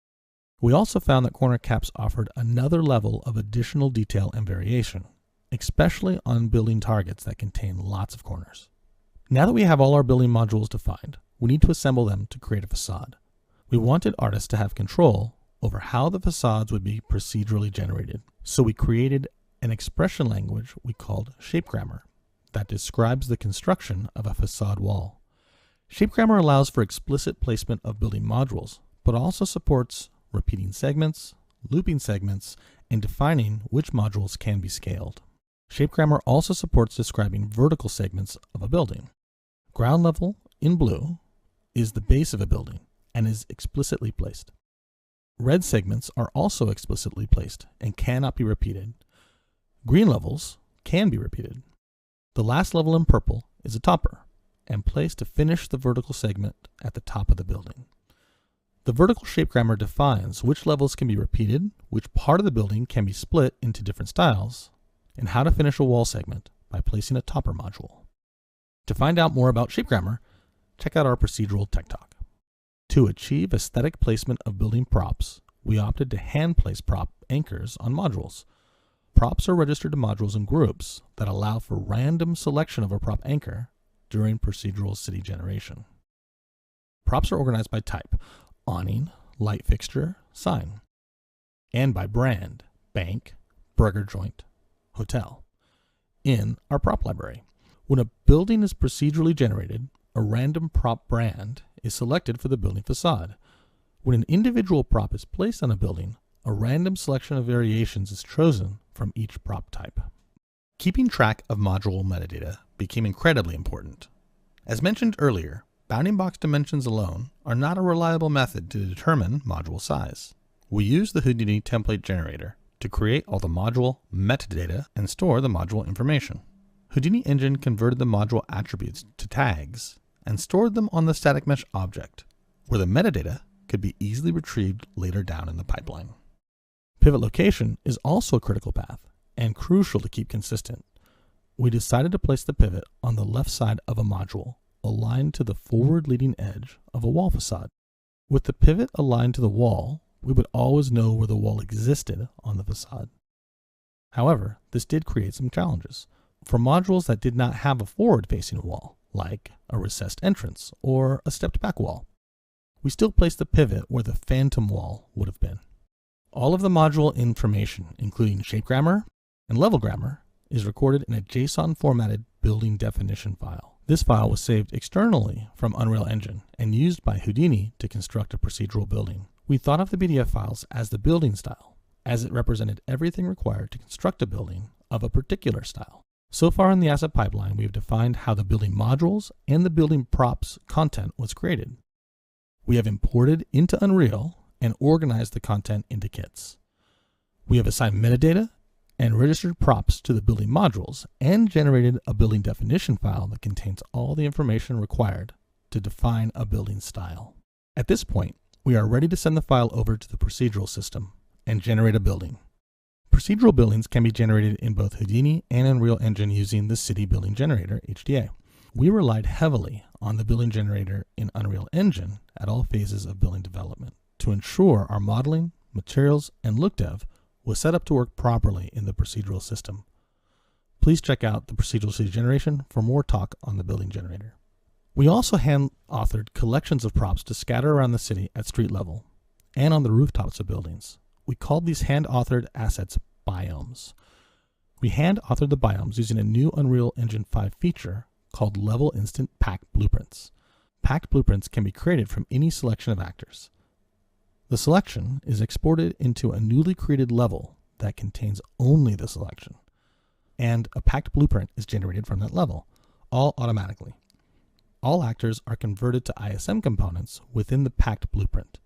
P: We also found that corner caps offered another level of additional detail and variation, especially on building targets that contain lots of corners. Now that we have all our building modules defined, we need to assemble them to create a facade. We wanted artists to have control over how the facades would be procedurally generated, so we created an expression language we called shape grammar that describes the construction of a facade wall. Shape grammar allows for explicit placement of building modules, but also supports repeating segments, looping segments, and defining which modules can be scaled. Shape grammar also supports describing vertical segments of a building. Ground level, in blue, is the base of a building and is explicitly placed. Red segments are also explicitly placed and cannot be repeated. Green levels can be repeated. The last level in purple is a topper and placed to finish the vertical segment at the top of the building. The vertical shape grammar defines which levels can be repeated, which part of the building can be split into different styles, and how to finish a wall segment by placing a topper module. To find out more about shape grammar, check out our procedural tech talk. To achieve aesthetic placement of building props, we opted to hand place prop anchors on modules. Props are registered to modules in groups that allow for random selection of a prop anchor during procedural city generation. Props are organized by type: awning, light fixture, sign, and by brand: bank, burger joint, hotel, in our prop library. When a building is procedurally generated, a random prop brand is selected for the building facade. When an individual prop is placed on a building, a random selection of variations is chosen from each prop type. Keeping track of module metadata became incredibly important. As mentioned earlier, bounding box dimensions alone are not a reliable method to determine module size. We use the Houdini template generator to create all the module metadata and store the module information. Houdini engine converted the module attributes to tags and stored them on the static mesh object, where the metadata could be easily retrieved later down in the pipeline. Pivot location is also a critical path and crucial to keep consistent. We decided to place the pivot on the left side of a module, aligned to the forward leading edge of a wall facade. With the pivot aligned to the wall, we would always know where the wall existed on the facade. However, this did create some challenges. For modules that did not have a forward-facing wall, like a recessed entrance or a stepped back wall, we still place the pivot where the phantom wall would have been. All of the module information, including shape grammar and level grammar, is recorded in a JSON formatted building definition file. This file was saved externally from Unreal Engine and used by Houdini to construct a procedural building. We thought of the PDF files as the building style, as it represented everything required to construct a building of a particular style. So far in the asset pipeline, we have defined how the building modules and the building props content was created. We have imported into Unreal and organized the content into kits. We have assigned metadata and registered props to the building modules and generated a building definition file that contains all the information required to define a building style. At this point, we are ready to send the file over to the procedural system and generate a building. Procedural buildings can be generated in both Houdini and Unreal Engine using the City Building Generator, HDA. We relied heavily on the building generator in Unreal Engine at all phases of building development to ensure our modeling, materials, and lookdev was set up to work properly in the procedural system. Please check out the Procedural City generation for more talk on the building generator. We also hand-authored collections of props to scatter around the city at street level and on the rooftops of buildings. We called these hand-authored assets biomes. We hand-authored the biomes using a new Unreal Engine 5 feature called Level Instant Packed Blueprints. Packed blueprints can be created from any selection of actors. The selection is exported into a newly created level that contains only the selection, and a packed blueprint is generated from that level, all automatically. All actors are converted to ISM components within the packed blueprint.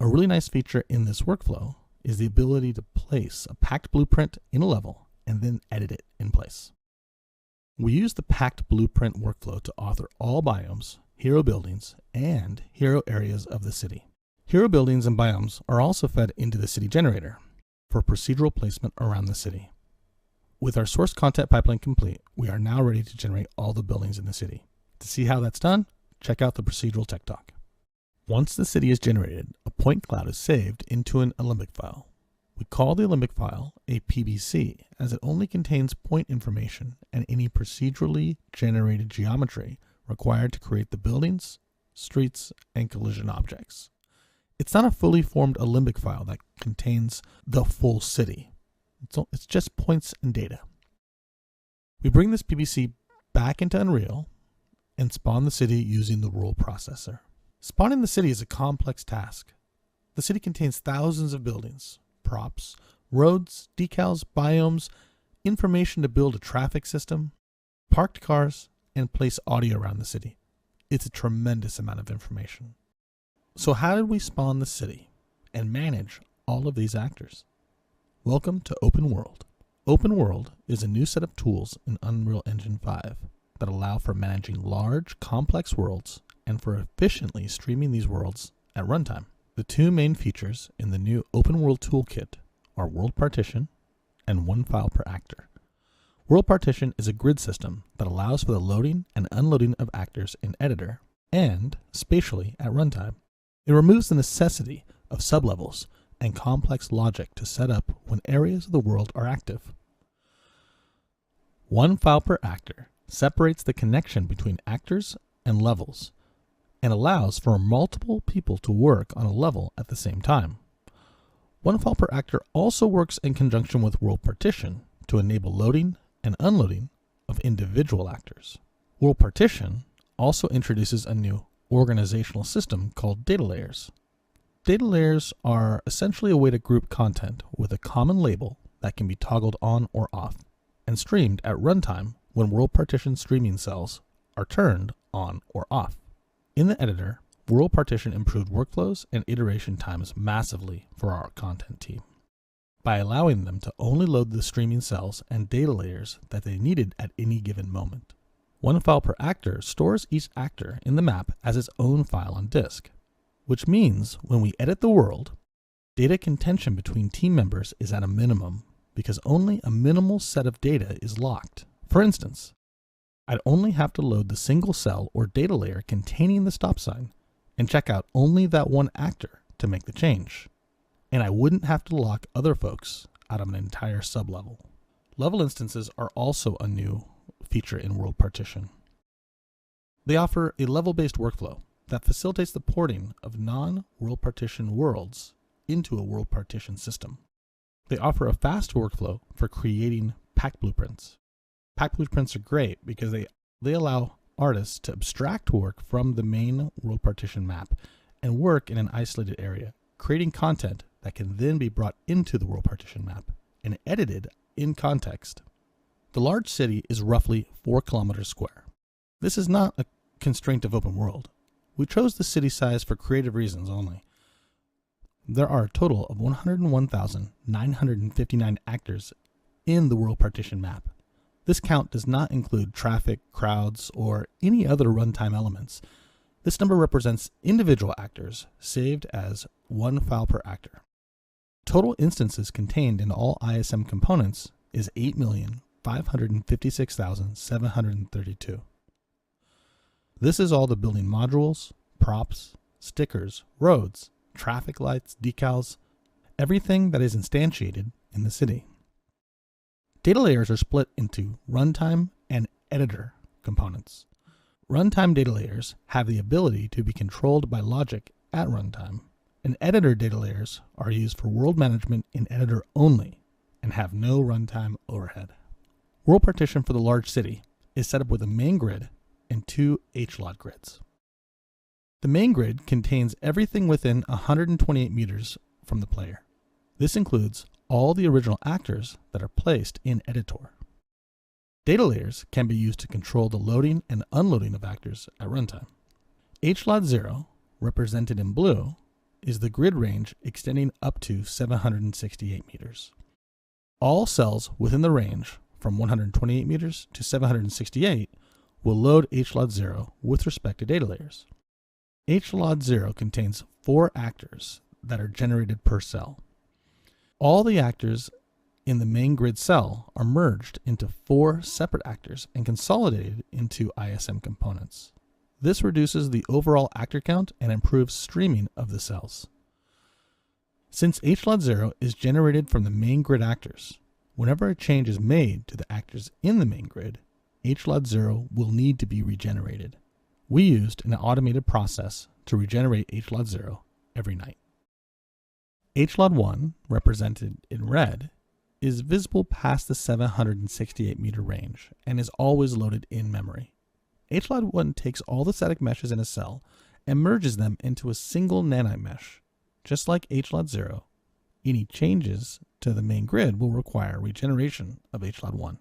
P: A really nice feature in this workflow is the ability to place a packed blueprint in a level and then edit it in place. We use the packed blueprint workflow to author all biomes, hero buildings, and hero areas of the city. Hero buildings and biomes are also fed into the city generator for procedural placement around the city. With our source content pipeline complete, we are now ready to generate all the buildings in the city. To see how that's done, check out the procedural tech talk. Once the city is generated, a point cloud is saved into an Alembic file. We call the Alembic file a PBC as it only contains point information and any procedurally generated geometry required to create the buildings, streets, and collision objects. It's not a fully formed Alembic file that contains the full city. It's just points and data. We bring this PBC back into Unreal and spawn the city using the rule processor. Spawning the city is a complex task. The city contains thousands of buildings, props, roads, decals, biomes, information to build a traffic system, parked cars, and place audio around the city. It's a tremendous amount of information. So how did we spawn the city and manage all of these actors? Welcome to Open World. Open World is a new set of tools in Unreal Engine 5 that allow for managing large, complex worlds and for efficiently streaming these worlds at runtime. The two main features in the new Open World Toolkit are World Partition and one file per actor. World Partition is a grid system that allows for the loading and unloading of actors in Editor and spatially at runtime. It removes the necessity of sublevels and complex logic to set up when areas of the world are active. One file per actor separates the connection between actors and levels and allows for multiple people to work on a level at the same time. One file per actor also works in conjunction with World Partition to enable loading and unloading of individual actors. World Partition also introduces a new organizational system called data layers. Data layers are essentially a way to group content with a common label that can be toggled on or off and streamed at runtime when World Partition streaming cells are turned on or off. In the editor, World Partition improved workflows and iteration times massively for our content team by allowing them to only load the streaming cells and data layers that they needed at any given moment. One file per actor stores each actor in the map as its own file on disk, which means when we edit the world, data contention between team members is at a minimum because only a minimal set of data is locked. For instance, I'd only have to load the single cell or data layer containing the stop sign and check out only that one actor to make the change. And I wouldn't have to lock other folks out of an entire sublevel. Level instances are also a new feature in World Partition. They offer a level-based workflow that facilitates the porting of non-world partition worlds into a world partition system. They offer a fast workflow for creating pack blueprints. Pack blueprints are great because they allow artists to abstract work from the main world partition map and work in an isolated area, creating content that can then be brought into the world partition map and edited in context. The large city is roughly 4 kilometers square. This is not a constraint of open world. We chose the city size for creative reasons only. There are a total of 101,959 actors in the world partition map. This count does not include traffic, crowds, or any other runtime elements. This number represents individual actors saved as 1 file per actor. Total instances contained in all ISM components is 8,556,732. This is all the building modules, props, stickers, roads, traffic lights, decals, everything that is instantiated in the city. Data layers are split into runtime and editor components. Runtime data layers have the ability to be controlled by logic at runtime, and editor data layers are used for world management in editor only and have no runtime overhead. World partition for the large city is set up with a main grid and 2 HLOD grids. The main grid contains everything within 128 meters from the player. This includes all the original actors that are placed in editor. Data layers can be used to control the loading and unloading of actors at runtime. HLOD 0, represented in blue, is the grid range extending up to 768 meters. All cells within the range from 128 meters to 768 will load HLOD 0 with respect to data layers. HLOD 0 contains 4 actors that are generated per cell. All the actors in the main grid cell are merged into 4 separate actors and consolidated into ISM components. This reduces the overall actor count and improves streaming of the cells. Since HLOD 0 is generated from the main grid actors, whenever a change is made to the actors in the main grid, HLOD 0 will need to be regenerated. We used an automated process to regenerate HLOD 0 every night. HLOD 1, represented in red, is visible past the 768 meter range and is always loaded in memory. HLOD 1 takes all the static meshes in a cell and merges them into a single nanite mesh. Just like HLOD 0, any changes to the main grid will require regeneration of HLOD 1.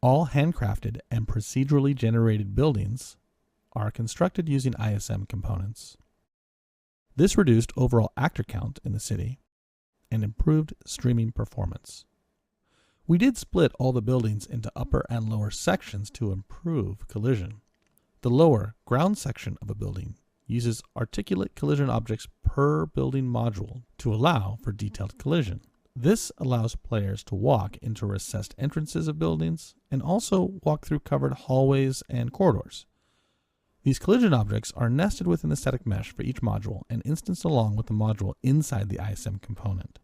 P: All handcrafted and procedurally generated buildings are constructed using ISM components. This reduced overall actor count in the city and improved streaming performance. We did split all the buildings into upper and lower sections to improve collision. The lower, ground section of a building uses articulate collision objects per building module to allow for detailed collision. This allows players to walk into recessed entrances of buildings and also walk through covered hallways and corridors. These collision objects are nested within the static mesh for each module and instanced along with the module inside the ISM component.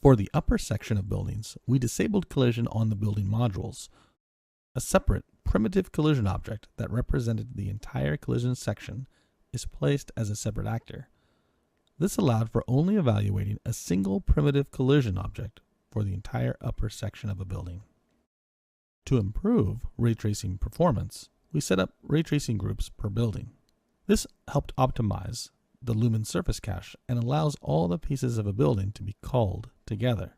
P: For the upper section of buildings, we disabled collision on the building modules. A separate primitive collision object that represented the entire collision section is placed as a separate actor. This allowed for only evaluating a single primitive collision object for the entire upper section of a building. To improve ray tracing performance, we set up ray tracing groups per building. This helped optimize the Lumen surface cache and allows all the pieces of a building to be called together.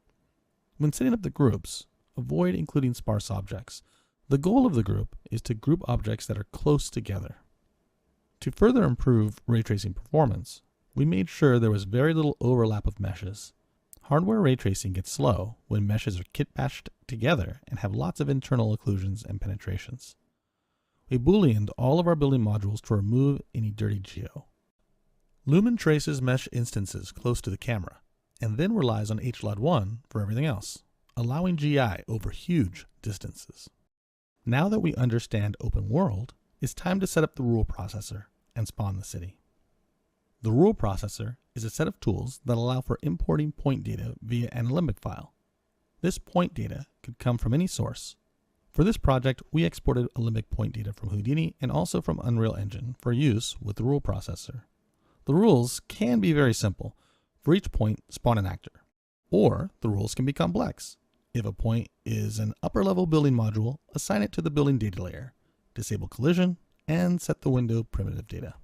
P: When setting up the groups, avoid including sparse objects. The goal of the group is to group objects that are close together. To further improve ray tracing performance, we made sure there was very little overlap of meshes. Hardware ray tracing gets slow when meshes are kit-bashed together and have lots of internal occlusions and penetrations. We booleaned all of our building modules to remove any dirty geo. Lumen traces mesh instances close to the camera, and then relies on HLOD 1 for everything else, allowing GI over huge distances. Now that we understand open world, it's time to set up the rule processor and spawn the city. The rule processor is a set of tools that allow for importing point data via an Alembic file. This point data could come from any source, For this project, we exported Alembic point data from Houdini and also from Unreal Engine for use with the rule processor. The rules can be very simple. For each point, spawn an actor. Or the rules can be complex. If a point is an upper-level building module, assign it to the building data layer, disable collision, and set the window primitive data.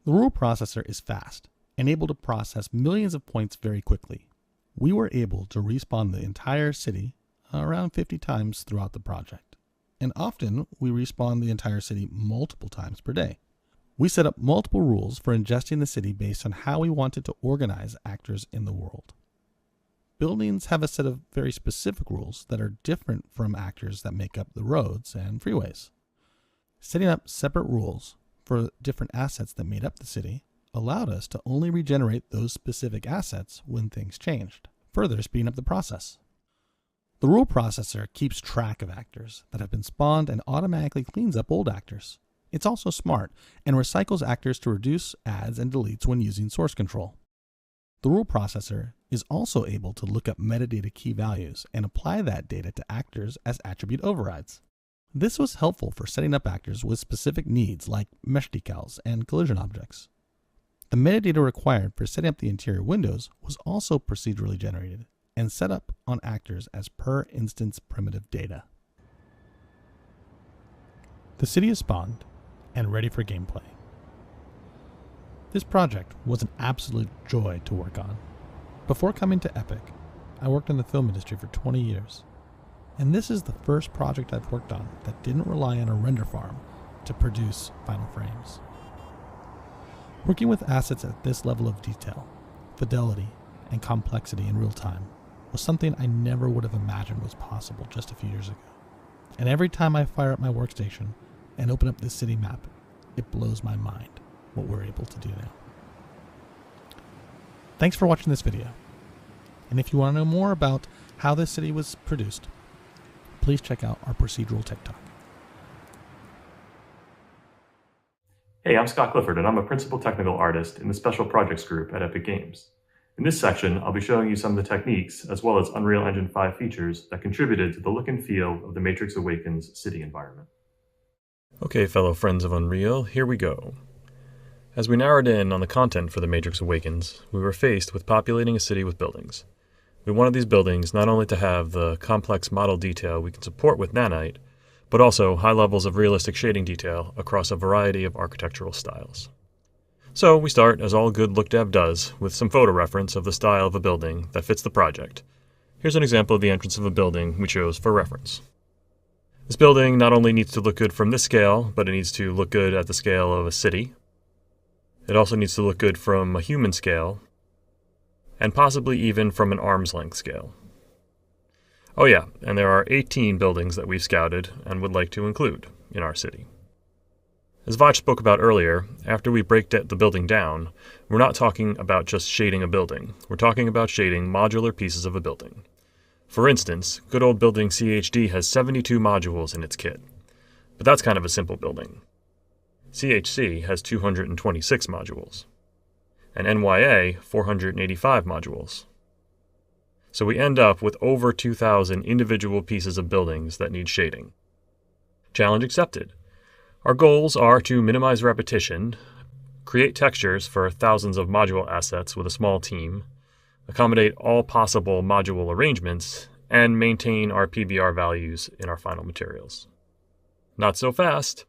P: The rule processor is fast and able to process millions of points very quickly. We were able to respawn the entire city around 50 times throughout the project. And often, we respawn the entire city multiple times per day. We set up multiple rules for ingesting the city based on how we wanted to organize actors in the world. Buildings have a set of very specific rules that are different from actors that make up the roads and freeways. Setting up separate rules for different assets that made up the city allowed us to only regenerate those specific assets when things changed, further speeding up the process. The rule processor keeps track of actors that have been spawned and automatically cleans up old actors. It's also smart and recycles actors to reduce adds and deletes when using source control. The rule processor is also able to look up metadata key values and apply that data to actors as attribute overrides. This was helpful for setting up actors with specific needs like mesh decals and collision objects. The metadata required for setting up the interior windows was also procedurally generated and set up on actors as per instance primitive data. The city is spawned and ready for gameplay. This project was an absolute joy to work on. Before coming to Epic, I worked in the film industry for 20 years, and this is the first project I've worked on that didn't rely on a render farm to produce final frames. Working with assets at this level of detail, fidelity, and complexity in real time was something I never would have imagined was possible just a few years ago. And every time I fire up my workstation and open up this city map, it blows my mind what we're able to do now. Thanks for watching this video. And if you want to know more about how this city was produced, please check out our procedural tech talk.
Q: Hey, I'm Scott Clifford, and I'm a principal technical artist in the Special Projects group at Epic Games. In this section, I'll be showing you some of the techniques as well as Unreal Engine 5 features that contributed to the look and feel of the Matrix Awakens city environment. Okay, fellow friends of Unreal, here we go. As we narrowed in on the content for the Matrix Awakens, we were faced with populating a city with buildings. We wanted these buildings not only to have the complex model detail we can support with Nanite, but also high levels of realistic shading detail across a variety of architectural styles. So we start, as all good lookdev does, with some photo reference of the style of a building that fits the project. Here's an example of the entrance of a building we chose for reference. This building not only needs to look good from this scale, but it needs to look good at the scale of a city. It also needs to look good from a human scale, and possibly even from an arm's length scale. Oh yeah, and there are 18 buildings that we've scouted and would like to include in our city. As Vach spoke about earlier, after we break the building down, we're not talking about just shading a building. We're talking about shading modular pieces of a building. For instance, good old building CHD has 72 modules in its kit. But that's kind of a simple building. CHC has 226 modules. And NYA, 485 modules. So we end up with over 2,000 individual pieces of buildings that need shading. Challenge accepted. Our goals are to minimize repetition, create textures for thousands of module assets with a small team, accommodate all possible module arrangements, and maintain our PBR values in our final materials. Not so fast.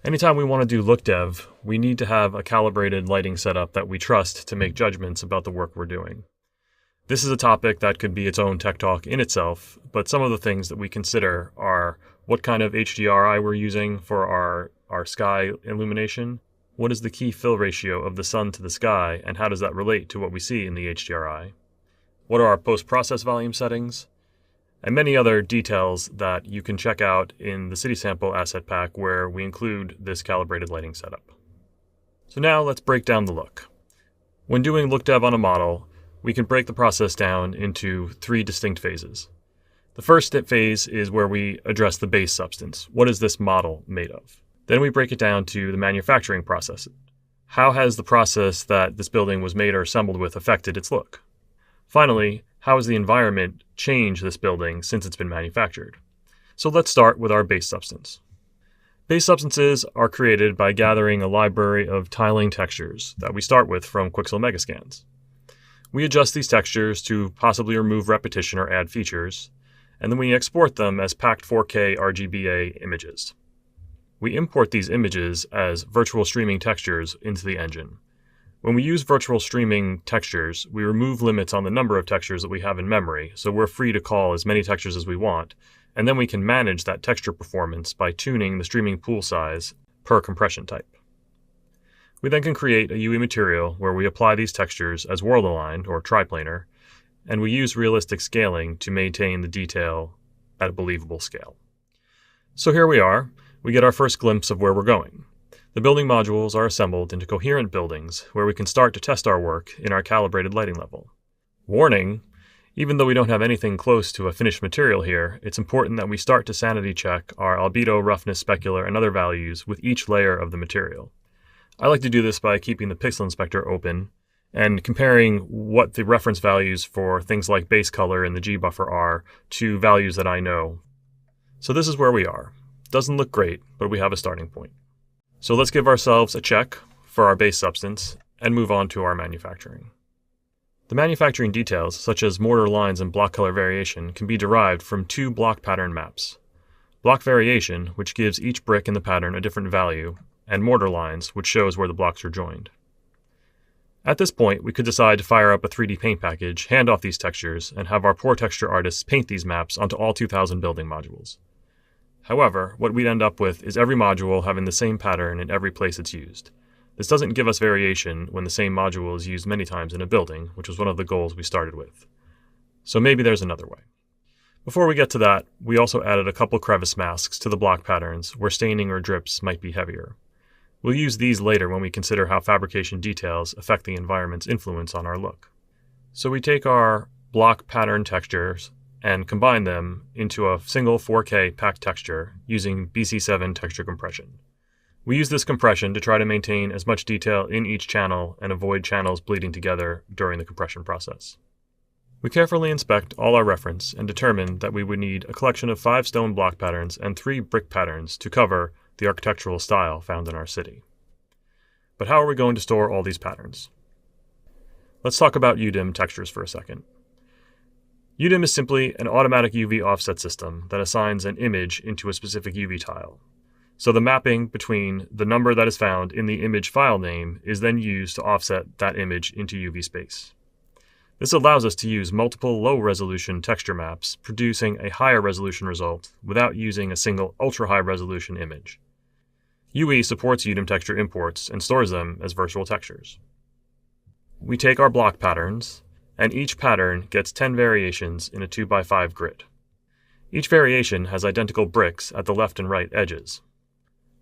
Q: Anytime we want to do look dev, we need to have a calibrated lighting setup that we trust to make judgments about the work we're doing. This is a topic that could be its own tech talk in itself, but some of the things that we consider are what kind of HDRI we're using for our sky illumination, what is the key fill ratio of the sun to the sky, and how does that relate to what we see in the HDRI, what are our post-process volume settings, and many other details that you can check out in the City Sample asset pack where we include this calibrated lighting setup. So now let's break down the look. When doing look dev on a model, we can break the process down into 3 distinct phases. The first phase is where we address the base substance. What is this model made of? Then we break it down to the manufacturing process. How has the process that this building was made or assembled with affected its look? Finally, how has the environment changed this building since it's been manufactured? So let's start with our base substance. Base substances are created by gathering a library of tiling textures that we start with from Quixel Megascans. We adjust these textures to possibly remove repetition or add features, and then we export them as packed 4K RGBA images. We import these images as virtual streaming textures into the engine. When we use virtual streaming textures, we remove limits on the number of textures that we have in memory, so we're free to call as many textures as we want, and then we can manage that texture performance by tuning the streaming pool size per compression type. We then can create a UE material where we apply these textures as world-aligned or triplanar, and we use realistic scaling to maintain the detail at a believable scale. So here we are. We get our first glimpse of where we're going. The building modules are assembled into coherent buildings where we can start to test our work in our calibrated lighting level. Warning! Even though we don't have anything close to a finished material here, it's important that we start to sanity check our albedo, roughness, specular, and other values with each layer of the material. I like to do this by keeping the pixel inspector open and comparing what the reference values for things like base color and the G buffer are to values that I know. So this is where we are. Doesn't look great, but we have a starting point. So let's give ourselves a check for our base substance and move on to our manufacturing. The manufacturing details, such as mortar lines and block color variation, can be derived from two block pattern maps. Block variation, which gives each brick in the pattern a different value, and mortar lines, which shows where the blocks are joined. At this point, we could decide to fire up a 3D paint package, hand off these textures, and have our poor texture artists paint these maps onto all 2,000 building modules. However, what we'd end up with is every module having the same pattern in every place it's used. This doesn't give us variation when the same module is used many times in a building, which was one of the goals we started with. So maybe there's another way. Before we get to that, we also added a couple crevice masks to the block patterns where staining or drips might be heavier. We'll use these later when we consider how fabrication details affect the environment's influence on our look. So we take our block pattern textures and combine them into a single 4K packed texture using BC7 texture compression. We use this compression to try to maintain as much detail in each channel and avoid channels bleeding together during the compression process. We carefully inspect all our reference and determine that we would need a collection of 5 stone block patterns and 3 brick patterns to cover the architectural style found in our city. But how are we going to store all these patterns? Let's talk about UDIM textures for a second. UDIM is simply an automatic UV offset system that assigns an image into a specific UV tile. So the mapping between the number that is found in the image file name is then used to offset that image into UV space. This allows us to use multiple low-resolution texture maps, producing a higher resolution result without using a single ultra-high resolution image. UE supports UDIM texture imports and stores them as virtual textures. We take our block patterns, and each pattern gets 10 variations in a 2x5 grid. Each variation has identical bricks at the left and right edges.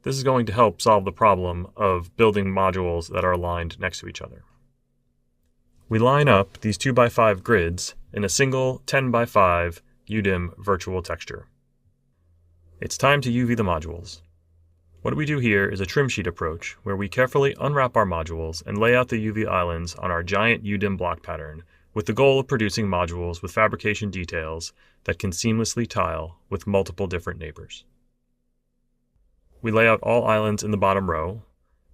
Q: This is going to help solve the problem of building modules that are aligned next to each other. We line up these 2x5 grids in a single 10x5 UDIM virtual texture. It's time to UV the modules. What we do here is a trim sheet approach where we carefully unwrap our modules and lay out the UV islands on our giant UDIM block pattern with the goal of producing modules with fabrication details that can seamlessly tile with multiple different neighbors. We lay out all islands in the bottom row.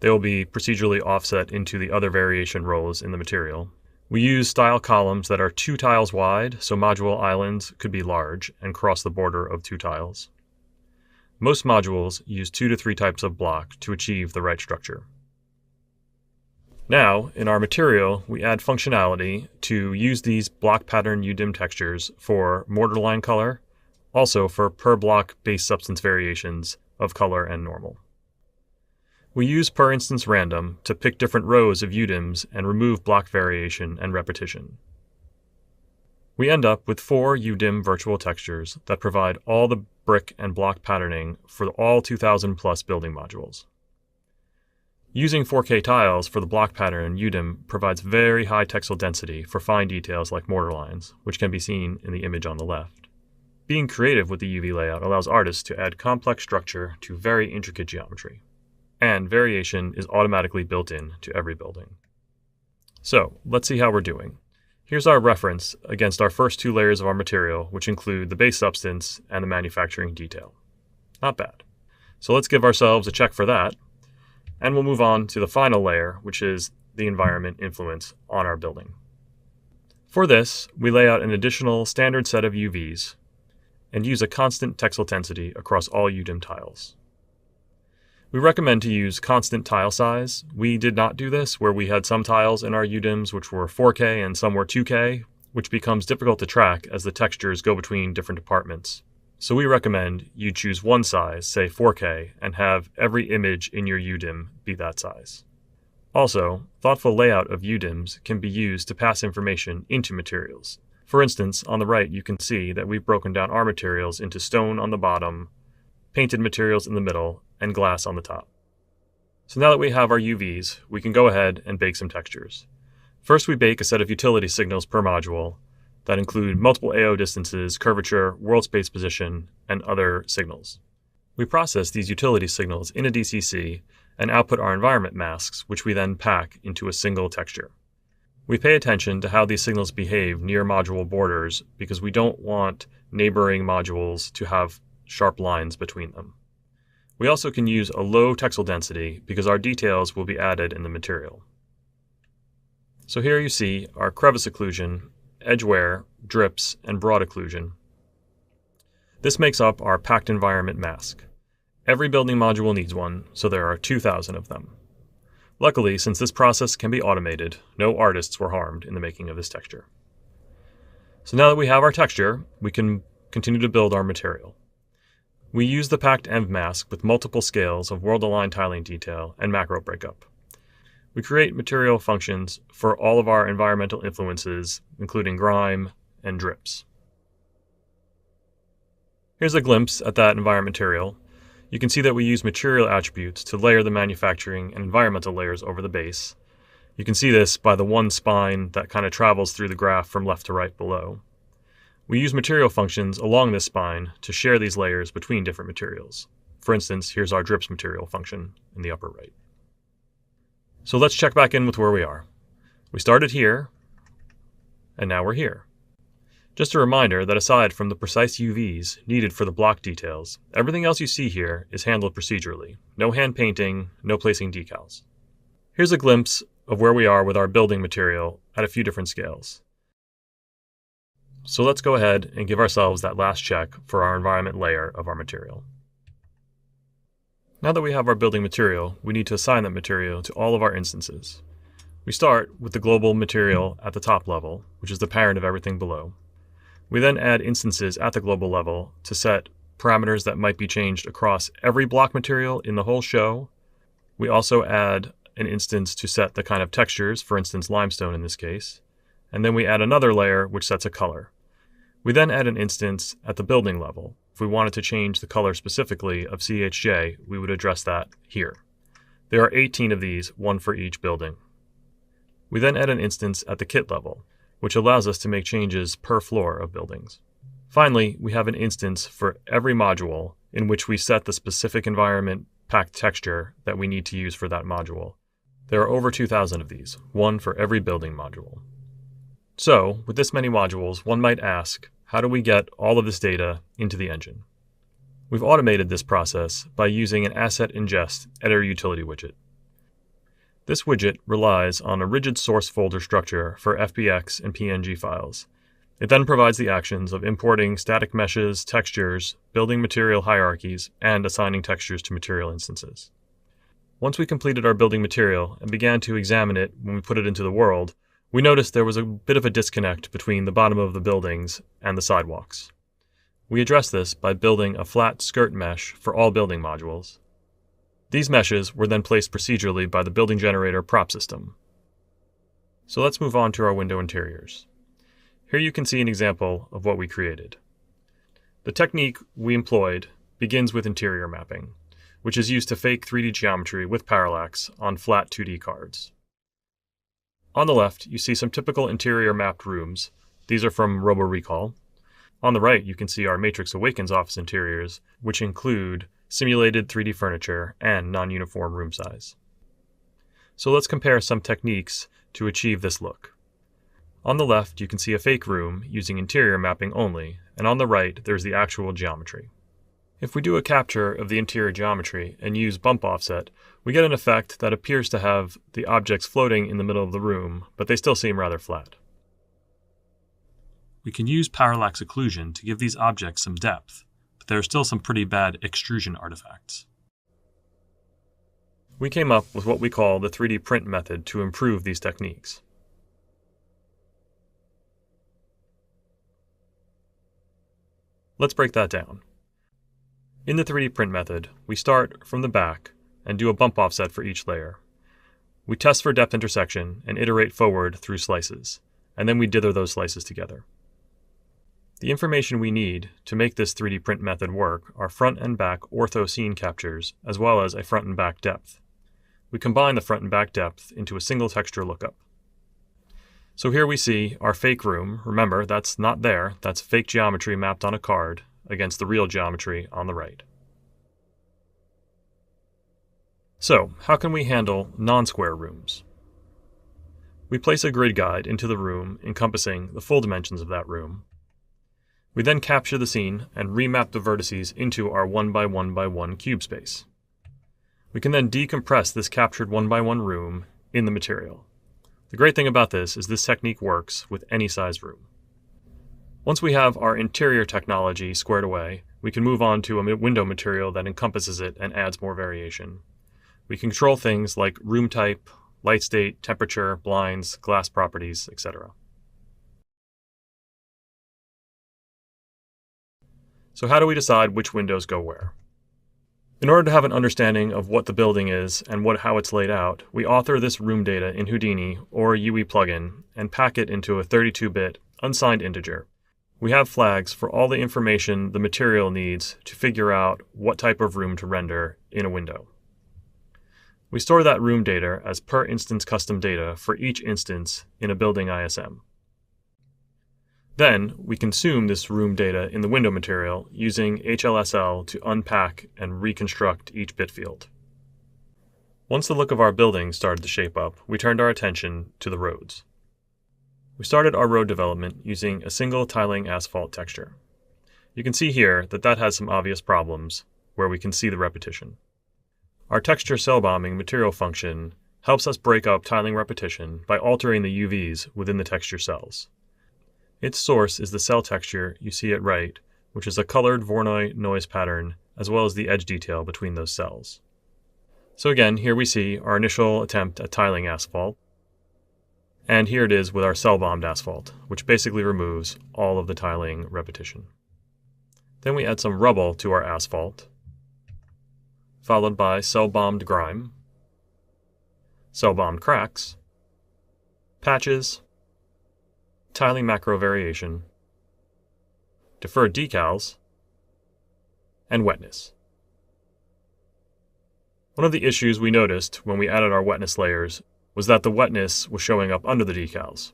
Q: They will be procedurally offset into the other variation rows in the material. We use style columns that are 2 tiles wide, so module islands could be large and cross the border of 2 tiles. Most modules use 2 to 3 types of block to achieve the right structure. Now, in our material, we add functionality to use these block pattern UDIM textures for mortar line color, also for per block base substance variations of color and normal. We use per instance random to pick different rows of UDIMs and remove block variation and repetition. We end up with 4 UDIM virtual textures that provide all the brick and block patterning for all 2,000 plus building modules. Using 4K tiles for the block pattern UDIM provides very high textile density for fine details like mortar lines, which can be seen in the image on the left. Being creative with the UV layout allows artists to add complex structure to very intricate geometry, and variation is automatically built in to every building. So, let's see how we're doing. Here's our reference against our first 2 layers of our material, which include the base substance and the manufacturing detail. Not bad. So let's give ourselves a check for that, and we'll move on to the final layer, which is the environment influence on our building. For this, we lay out an additional standard set of UVs and use a constant texel tensity across all UDIM tiles. We recommend to use constant tile size. We did not do this where we had some tiles in our UDIMs which were 4K and some were 2K, which becomes difficult to track as the textures go between different departments. So we recommend you choose one size, say 4K, and have every image in your UDIM be that size. Also, thoughtful layout of UDIMs can be used to pass information into materials. For instance, on the right you can see that we've broken down our materials into stone on the bottom, painted materials in the middle, and glass on the top. So now that we have our UVs, we can go ahead and bake some textures. First we bake a set of utility signals per module that include multiple AO distances, curvature, world space position, and other signals. We process these utility signals in a DCC and output our environment masks, which we then pack into a single texture. We pay attention to how these signals behave near module borders because we don't want neighboring modules to have sharp lines between them. We also can use a low texel density because our details will be added in the material. So here you see our crevice occlusion, edge wear, drips, and broad occlusion. This makes up our packed environment mask. Every building module needs one, so there are 2,000 of them. Luckily, since this process can be automated, no artists were harmed in the making of this texture. So now that we have our texture, we can continue to build our material. We use the packed env mask with multiple scales of world-aligned tiling detail and macro breakup. We create material functions for all of our environmental influences, including grime and drips. Here's a glimpse at that environment material. You can see that we use material attributes to layer the manufacturing and environmental layers over the base. You can see this by the one spine that kind of travels through the graph from left to right below. We use material functions along this spine to share these layers between different materials. For instance, here's our drips material function in the upper right. So let's check back in with where we are. We started here, and now we're here. Just a reminder that aside from the precise UVs needed for the block details, everything else you see here is handled procedurally. No hand painting, no placing decals. Here's a glimpse of where we are with our building material at a few different scales. So let's go ahead and give ourselves that last check for our environment layer of our material. Now that we have our building material, we need to assign that material to all of our instances. We start with the global material at the top level, which is the parent of everything below. We then add instances at the global level to set parameters that might be changed across every block material in the whole show. We also add an instance to set the kind of textures, for instance limestone in this case, and then we add another layer which sets a color. We then add an instance at the building level. If we wanted to change the color specifically of CHJ, we would address that here. There are 18 of these, one for each building. We then add an instance at the kit level, which allows us to make changes per floor of buildings. Finally, we have an instance for every module in which we set the specific environment packed texture that we need to use for that module. There are over 2,000 of these, one for every building module. So, with this many modules, one might ask, how do we get all of this data into the engine? We've automated this process by using an asset ingest editor utility widget. This widget relies on a rigid source folder structure for FBX and PNG files. It then provides the actions of importing static meshes, textures, building material hierarchies, and assigning textures to material instances. Once we completed our building material and began to examine it when we put it into the world, we noticed there was a bit of a disconnect between the bottom of the buildings and the sidewalks. We addressed this by building a flat skirt mesh for all building modules. These meshes were then placed procedurally by the building generator prop system. So let's move on to our window interiors. Here you can see an example of what we created. The technique we employed begins with interior mapping, which is used to fake 3D geometry with parallax on flat 2D cards. On the left, you see some typical interior mapped rooms. These are from RoboRecall. On the right, you can see our Matrix Awakens office interiors, which include simulated 3D furniture and non-uniform room size. So let's compare some techniques to achieve this look. On the left, you can see a fake room using interior mapping only, and on the right, there's the actual geometry. If we do a capture of the interior geometry and use bump offset, we get an effect that appears to have the objects floating in the middle of the room, but they still seem rather flat. We can use parallax occlusion to give these objects some depth, but there are still some pretty bad extrusion artifacts. We came up with what we call the 3D print method to improve these techniques. Let's break that down. In the 3D print method, we start from the back and do a bump offset for each layer. We test for depth intersection and iterate forward through slices, and then we dither those slices together. The information we need to make this 3D print method work are front and back ortho scene captures, as well as a front and back depth. We combine the front and back depth into a single texture lookup. So here we see our fake room. Remember, that's not there. That's fake geometry mapped on a card against the real geometry on the right. So, how can we handle non-square rooms? We place a grid guide into the room encompassing the full dimensions of that room. We then capture the scene and remap the vertices into our 1x1x1 cube space. We can then decompress this captured 1x1 room in the material. The great thing about this is this technique works with any size room. Once we have our interior technology squared away, we can move on to a window material that encompasses it and adds more variation. We can control things like room type, light state, temperature, blinds, glass properties, etc. So how do we decide which windows go where? In order to have an understanding of what the building is and how it's laid out, we author this room data in Houdini or a UE plugin and pack it into a 32-bit unsigned integer. We have flags for all the information the material needs to figure out what type of room to render in a window. We store that room data as per instance custom data for each instance in a building ISM. Then, we consume this room data in the window material using HLSL to unpack and reconstruct each bit field. Once the look of our building started to shape up, we turned our attention to the roads. We started our road development using a single tiling asphalt texture. You can see here that has some obvious problems where we can see the repetition. Our texture cell bombing material function helps us break up tiling repetition by altering the UVs within the texture cells. Its source is the cell texture you see at right, which is a colored Voronoi noise pattern, as well as the edge detail between those cells. So again, here we see our initial attempt at tiling asphalt, and here it is with our cell-bombed asphalt, which basically removes all of the tiling repetition. Then we add some rubble to our asphalt, followed by cell-bombed grime, cell-bombed cracks, patches, tiling macro variation, deferred decals, and wetness. One of the issues we noticed when we added our wetness layers was that the wetness was showing up under the decals.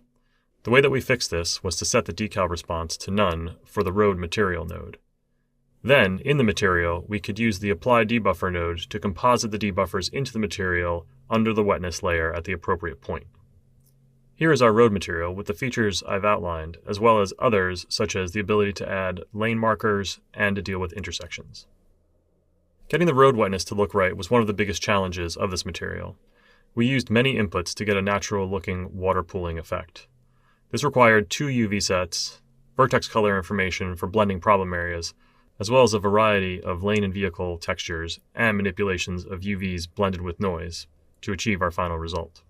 Q: The way that we fixed this was to set the decal response to none for the road material node. Then, in the material, we could use the apply debuffer node to composite the debuffers into the material under the wetness layer at the appropriate point. Here is our road material with the features I've outlined, as well as others such as the ability to add lane markers and to deal with intersections. Getting the road wetness to look right was one of the biggest challenges of this material. We used many inputs to get a natural-looking water pooling effect. This required 2 UV sets, vertex color information for blending problem areas, as well as a variety of lane and vehicle textures and manipulations of UVs blended with noise to achieve our final result.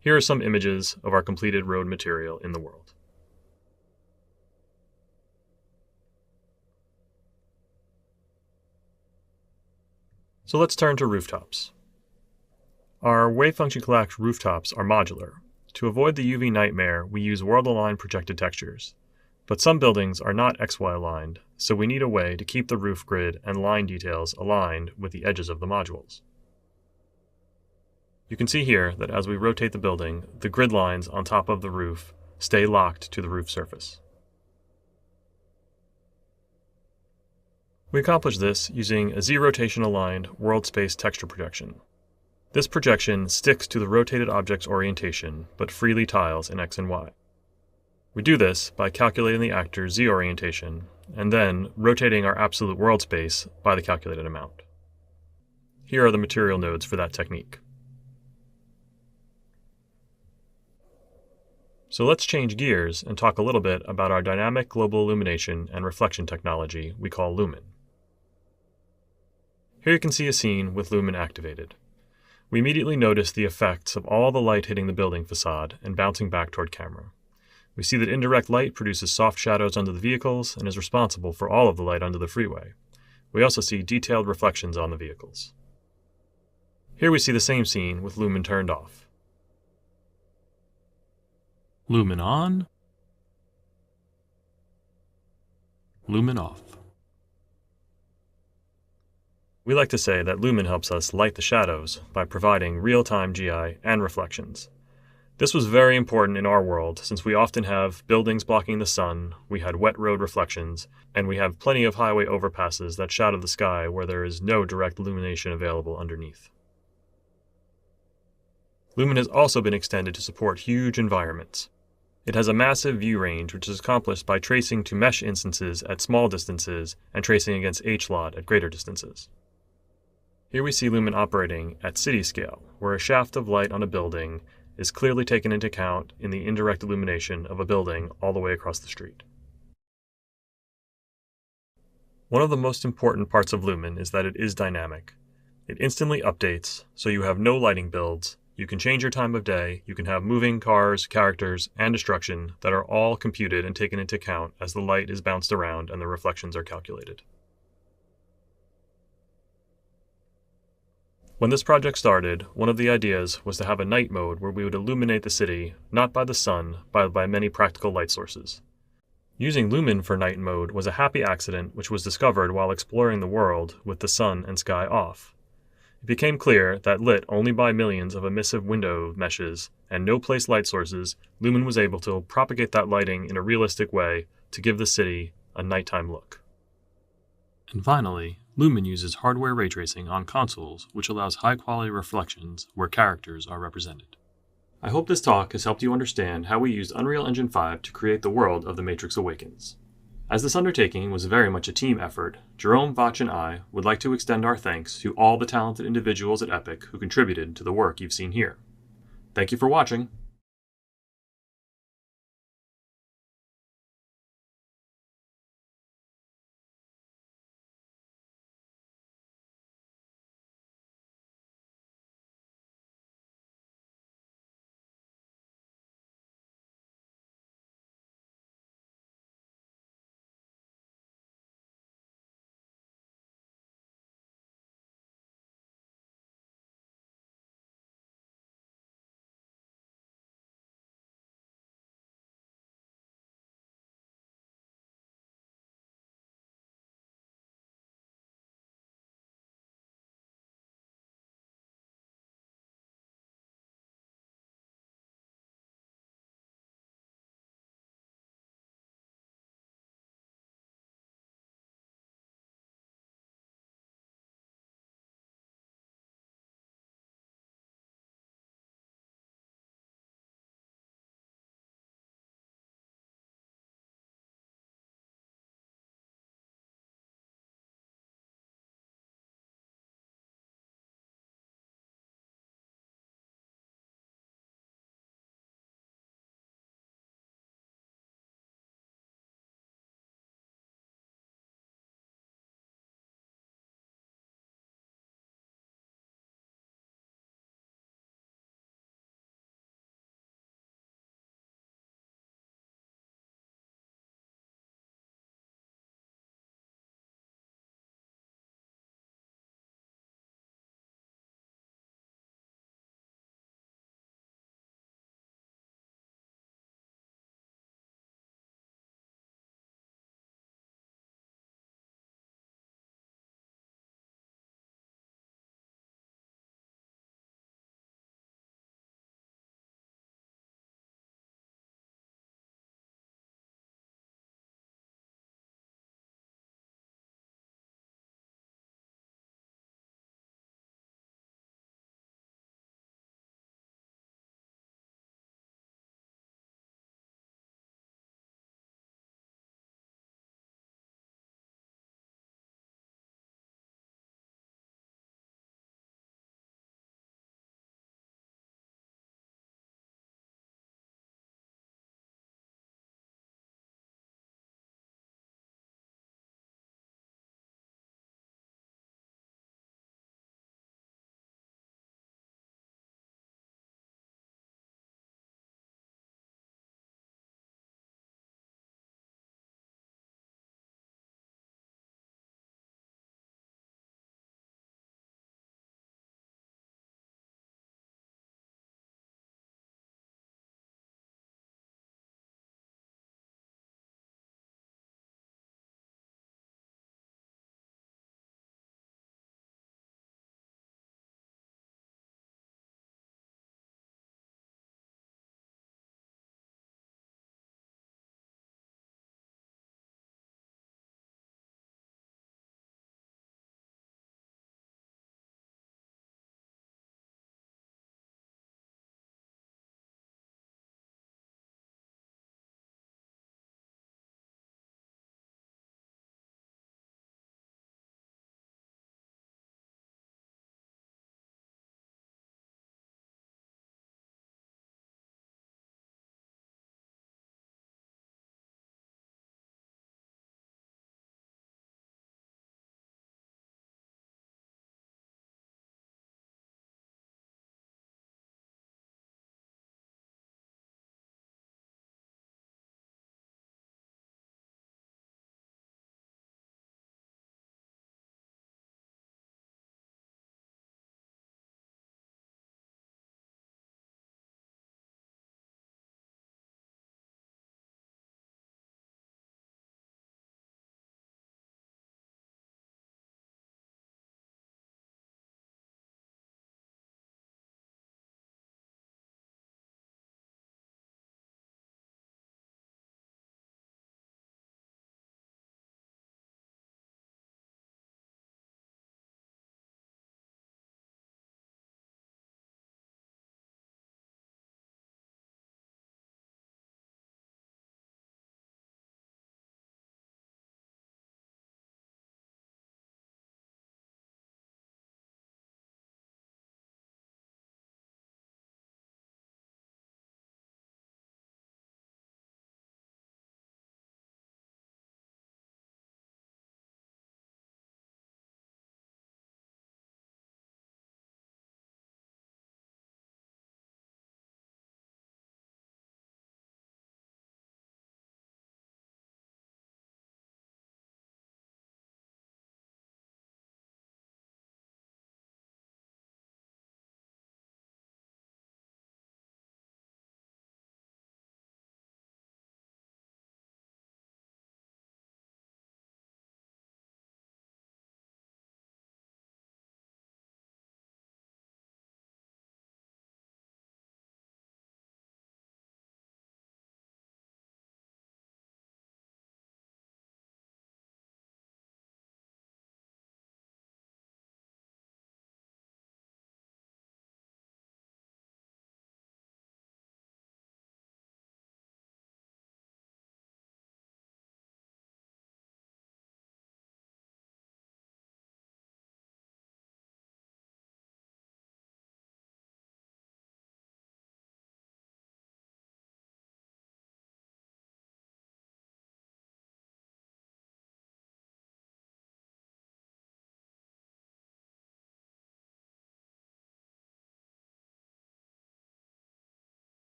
Q: Here are some images of our completed road material in the world. So let's turn to rooftops. Our wave function collapse rooftops are modular. To avoid the UV nightmare, we use world-aligned projected textures. But some buildings are not XY aligned, so we need a way to keep the roof grid and line details aligned with the edges of the modules. You can see here that as we rotate the building, the grid lines on top of the roof stay locked to the roof surface. We accomplish this using a Z-rotation aligned world space texture projection. This projection sticks to the rotated object's orientation, but freely tiles in X and Y. We do this by calculating the actor's Z orientation, and then rotating our absolute world space by the calculated amount. Here are the material nodes for that technique. So let's change gears and talk a little bit about our dynamic global illumination and reflection technology we call Lumen. Here you can see a scene with Lumen activated. We immediately notice the effects of all the light hitting the building facade and bouncing back toward camera. We see that indirect light produces soft shadows under the vehicles and is responsible for all of the light under the freeway. We also see detailed reflections on the vehicles. Here we see the same scene with Lumen turned off. Lumen on, Lumen off. We like to say that Lumen helps us light the shadows by providing real-time GI and reflections. This was very important in our world since we often have buildings blocking the sun, we had wet road reflections, and we have plenty of highway overpasses that shadow the sky where there is no direct illumination available underneath. Lumen has also been extended to support huge environments. It has a massive view range which is accomplished by tracing to mesh instances at small distances and tracing against HLOD at greater distances. Here we see Lumen operating at city scale, where a shaft of light on a building is clearly taken into account in the indirect illumination of a building all the way across the street. One of the most important parts of Lumen is that it is dynamic. It instantly updates, so you have no lighting builds, you can change your time of day, you can have moving cars, characters, and destruction that are all computed and taken into account as the light is bounced around and the reflections are calculated. When this project started, one of the ideas was to have a night mode where we would illuminate the city, not by the sun, but by many practical light sources. Using Lumen for night mode was a happy accident which was discovered while exploring the world with the sun and sky off. It became clear that lit only by millions of emissive window meshes and no place light sources, Lumen was able to propagate that lighting in a realistic way to give the city a nighttime look. And finally, Lumen uses hardware ray tracing on consoles, which allows high-quality reflections where characters are represented. I hope this talk has helped you understand how we used Unreal Engine 5 to create the world of The Matrix Awakens. As this undertaking was very much a team effort, Jerome, Vach, and I would like to extend our thanks to all the talented individuals at Epic who contributed to the work you've seen here. Thank you for watching.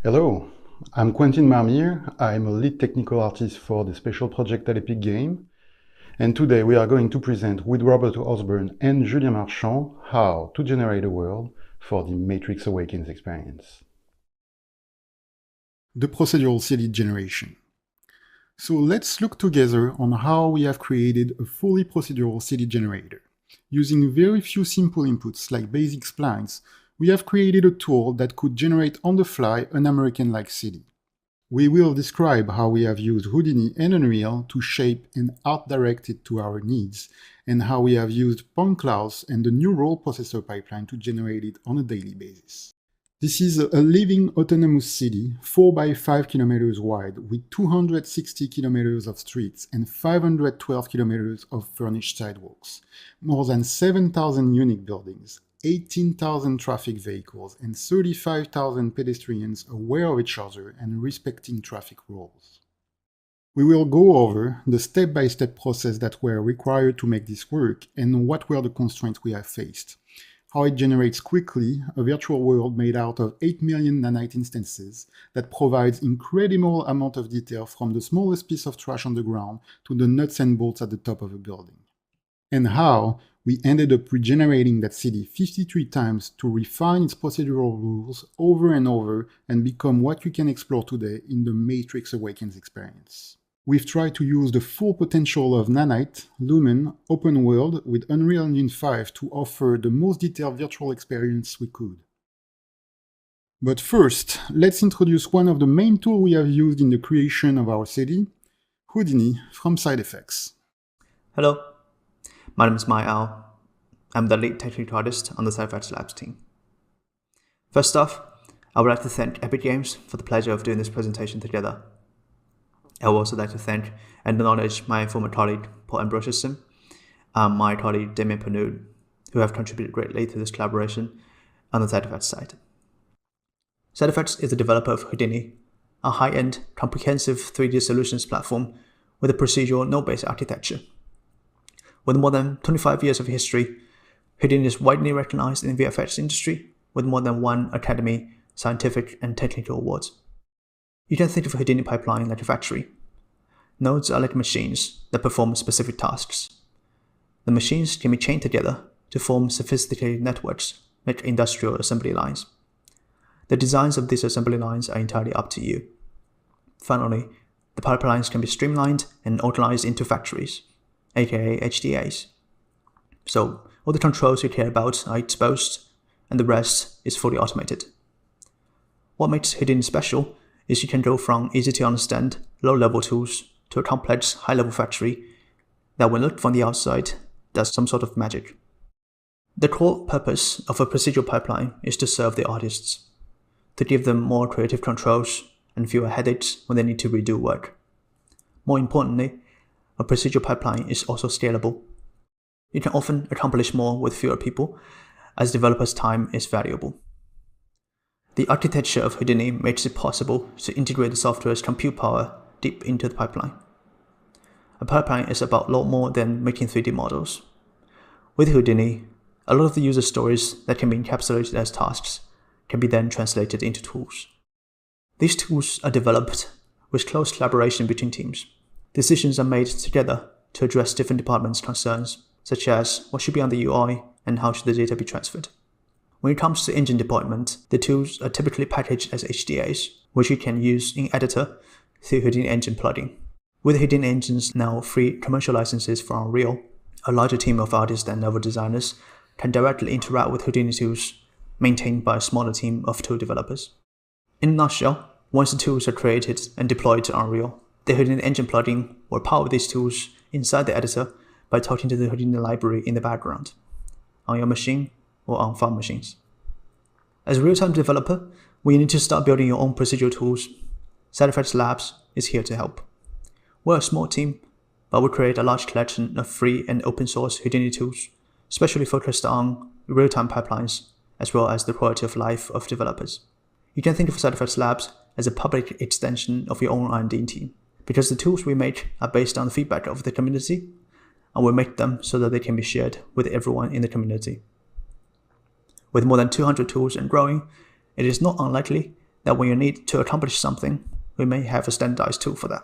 R: Hello, I'm Quentin Marmire. I'm a lead technical artist for the special project at Epic Games. And today we are going to present with Robert Osborne and Julien Marchand how to generate a world for the Matrix Awakens experience.
O: The procedural city generation. So let's look together on how we have created a fully procedural city generator. Using very few simple inputs like basic splines, we have created a tool that could generate on the fly an American-like city. We will describe how we have used Houdini and Unreal to shape and art-direct it to our needs, and how we have used point clouds and the neural processor pipeline to generate it on a daily basis. This is a living autonomous city, 4 by 5 kilometers wide, with 260 kilometers of streets and 512 kilometers of furnished sidewalks, more than 7,000 unique buildings, 18,000 traffic vehicles, and 35,000 pedestrians aware of each other and respecting traffic rules. We will go over the step-by-step process that were required to make this work and what were the constraints we have faced. How it generates quickly a virtual world made out of 8 million nanite instances that provides incredible amount of detail from the smallest piece of trash on the ground to the nuts and bolts at the top of a building. And how we ended up regenerating that city 53 times to refine its procedural rules over and over and become what you can explore today in the Matrix Awakens experience. We've tried to use the full potential of Nanite, Lumen, Open World with Unreal Engine 5 to offer the most detailed virtual experience we could. But first, let's introduce one of the main tools we have used in the creation of our city, Houdini from Side Effects.
S: Hello, my name is Mai Ao. I'm the lead technical artist on the Side Effects Labs team. First off, I would like to thank Epic Games for the pleasure of doing this presentation together. I would also like to thank and acknowledge my former colleague Paul Ambrosiuson and my colleague Damien Panud, who have contributed greatly to this collaboration on the Side Effects side. Side Effects is the developer of Houdini, a high-end, comprehensive 3D solutions platform with a procedural node-based architecture. With more than 25 years of history, Houdini is widely recognized in the VFX industry with more than one Academy, Scientific, and Technical awards. You can think of a Houdini pipeline like a factory. Nodes are like machines that perform specific tasks. The machines can be chained together to form sophisticated networks, like industrial assembly lines. The designs of these assembly lines are entirely up to you. Finally, the pipelines can be streamlined and organized into factories, aka HDAs. So all the controls you care about are exposed, and the rest is fully automated. What makes Houdini special is you can go from easy-to-understand, low-level tools to a complex, high-level factory that, when looked from the outside, does some sort of magic. The core purpose of a procedural pipeline is to serve the artists, to give them more creative controls and fewer headaches when they need to redo work. More importantly, a procedural pipeline is also scalable. You can often accomplish more with fewer people, as developers' time is valuable. The architecture of Houdini makes it possible to integrate the software's compute power deep into the pipeline. A pipeline is about a lot more than making 3D models. With Houdini, a lot of the user stories that can be encapsulated as tasks can be then translated into tools. These tools are developed with close collaboration between teams. Decisions are made together to address different departments' concerns, such as what should be on the UI and how should the data be transferred. When it comes to engine deployment, the tools are typically packaged as HDAs, which you can use in Editor through Houdini Engine plugin. With Houdini Engine's now free commercial licenses for Unreal, a larger team of artists and level designers can directly interact with Houdini tools maintained by a smaller team of tool developers. In a nutshell, once the tools are created and deployed to Unreal, the Houdini Engine plugin will power these tools inside the editor by talking to the Houdini library in the background, on your machine or on farm machines. As a real-time developer, when you need to start building your own procedural tools, Side Effects Labs is here to help. We're a small team, but we create a large collection of free and open source Houdini tools, especially focused on real-time pipelines, as well as the quality of life of developers. You can think of Side Effects Labs as a public extension of your own R&D team, because the tools we make are based on the feedback of the community, and we make them so that they can be shared with everyone in the community. With more than 200 tools and growing, it is not unlikely that when you need to accomplish something, we may have a standardized tool for that.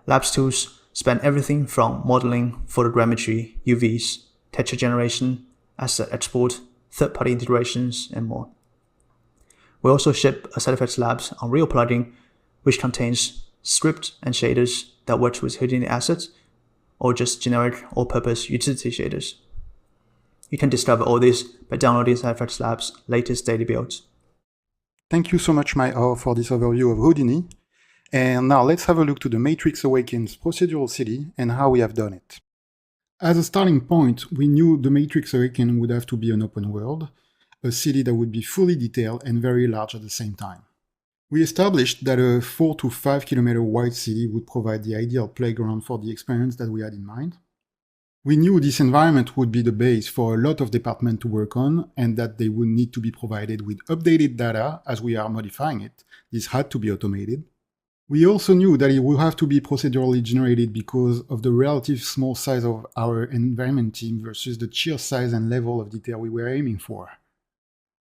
S: Labs tools span everything from modeling, photogrammetry, UVs, texture generation, asset export, third-party integrations, and more. We also ship a set of Edge Labs Unreal plugin, which contains script and shaders that works with Houdini assets, or just generic all-purpose utility shaders. You can discover all this by downloading Cypherx Labs' latest daily builds.
R: Thank you so much, Mao, for this overview of Houdini. And now let's have a look to the Matrix Awakens Procedural City and how we have done it. As a starting point, we knew the Matrix Awakens would have to be an open world, a city that would be fully detailed and very large at the same time. We established that a 4 to 5 kilometer wide city would provide the ideal playground for the experience that we had in mind. We knew this environment would be the base for a lot of departments to work on and that they would need to be provided with updated data as we are modifying it. This had to be automated. We also knew that it would have to be procedurally generated because of the relative small size of our environment team versus the sheer size and level of detail we were aiming for.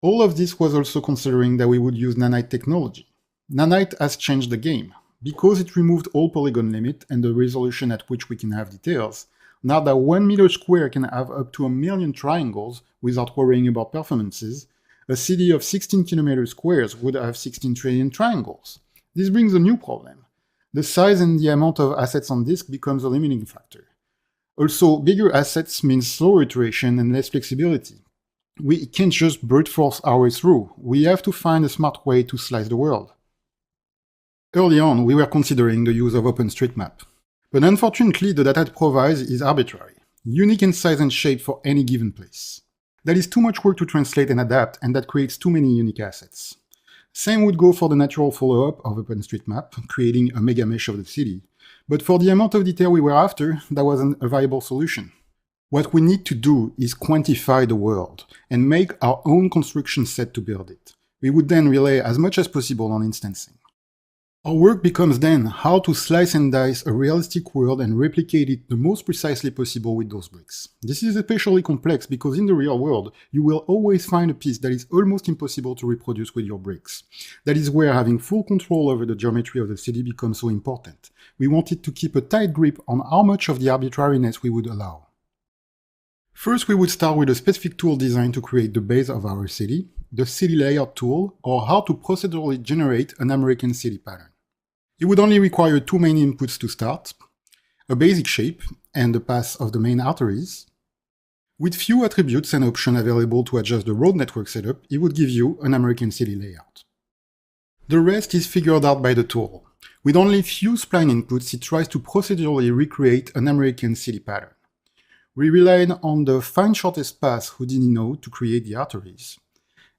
R: All of this was also considering that we would use Nanite technology. Nanite has changed the game. Because it removed all polygon limit and the resolution at which we can have details, now that 1 meter square can have up to 1 million triangles without worrying about performances, a city of 16 kilometer squares would have 16 trillion triangles. This brings a new problem. The size and the amount of assets on disk becomes a limiting factor. Also, bigger assets means slower iteration and less flexibility. We can't just brute force our way through. We have to find a smart way to slice the world. Early on, we were considering the use of OpenStreetMap. But unfortunately, the data it provides is arbitrary, unique in size and shape for any given place. That is too much work to translate and adapt, and that creates too many unique assets. Same would go for the natural follow-up of OpenStreetMap, creating a mega mesh of the city. But for the amount of detail we were after, that wasn't a viable solution. What we need to do is quantify the world, and make our own construction set to build it. We would then rely as much as possible on instancing. Our work becomes then how to slice and dice a realistic world and replicate it the most precisely possible with those bricks. This is especially complex because in the real world, you will always find a piece that is almost impossible to reproduce with your bricks. That is where having full control over the geometry of the city becomes so important. We wanted to keep a tight grip on how much of the arbitrariness we would allow. First, we would start with a specific tool designed to create the base of our city, the city layout tool, or how to procedurally generate an American city pattern. It would only require two main inputs to start, a basic shape and the path of the main arteries. With few attributes and options available to adjust the road network setup, it would give you an American city layout. The rest is figured out by the tool. With only few spline inputs, it tries to procedurally recreate an American city pattern. We relied on the find shortest path Houdini node to create the arteries.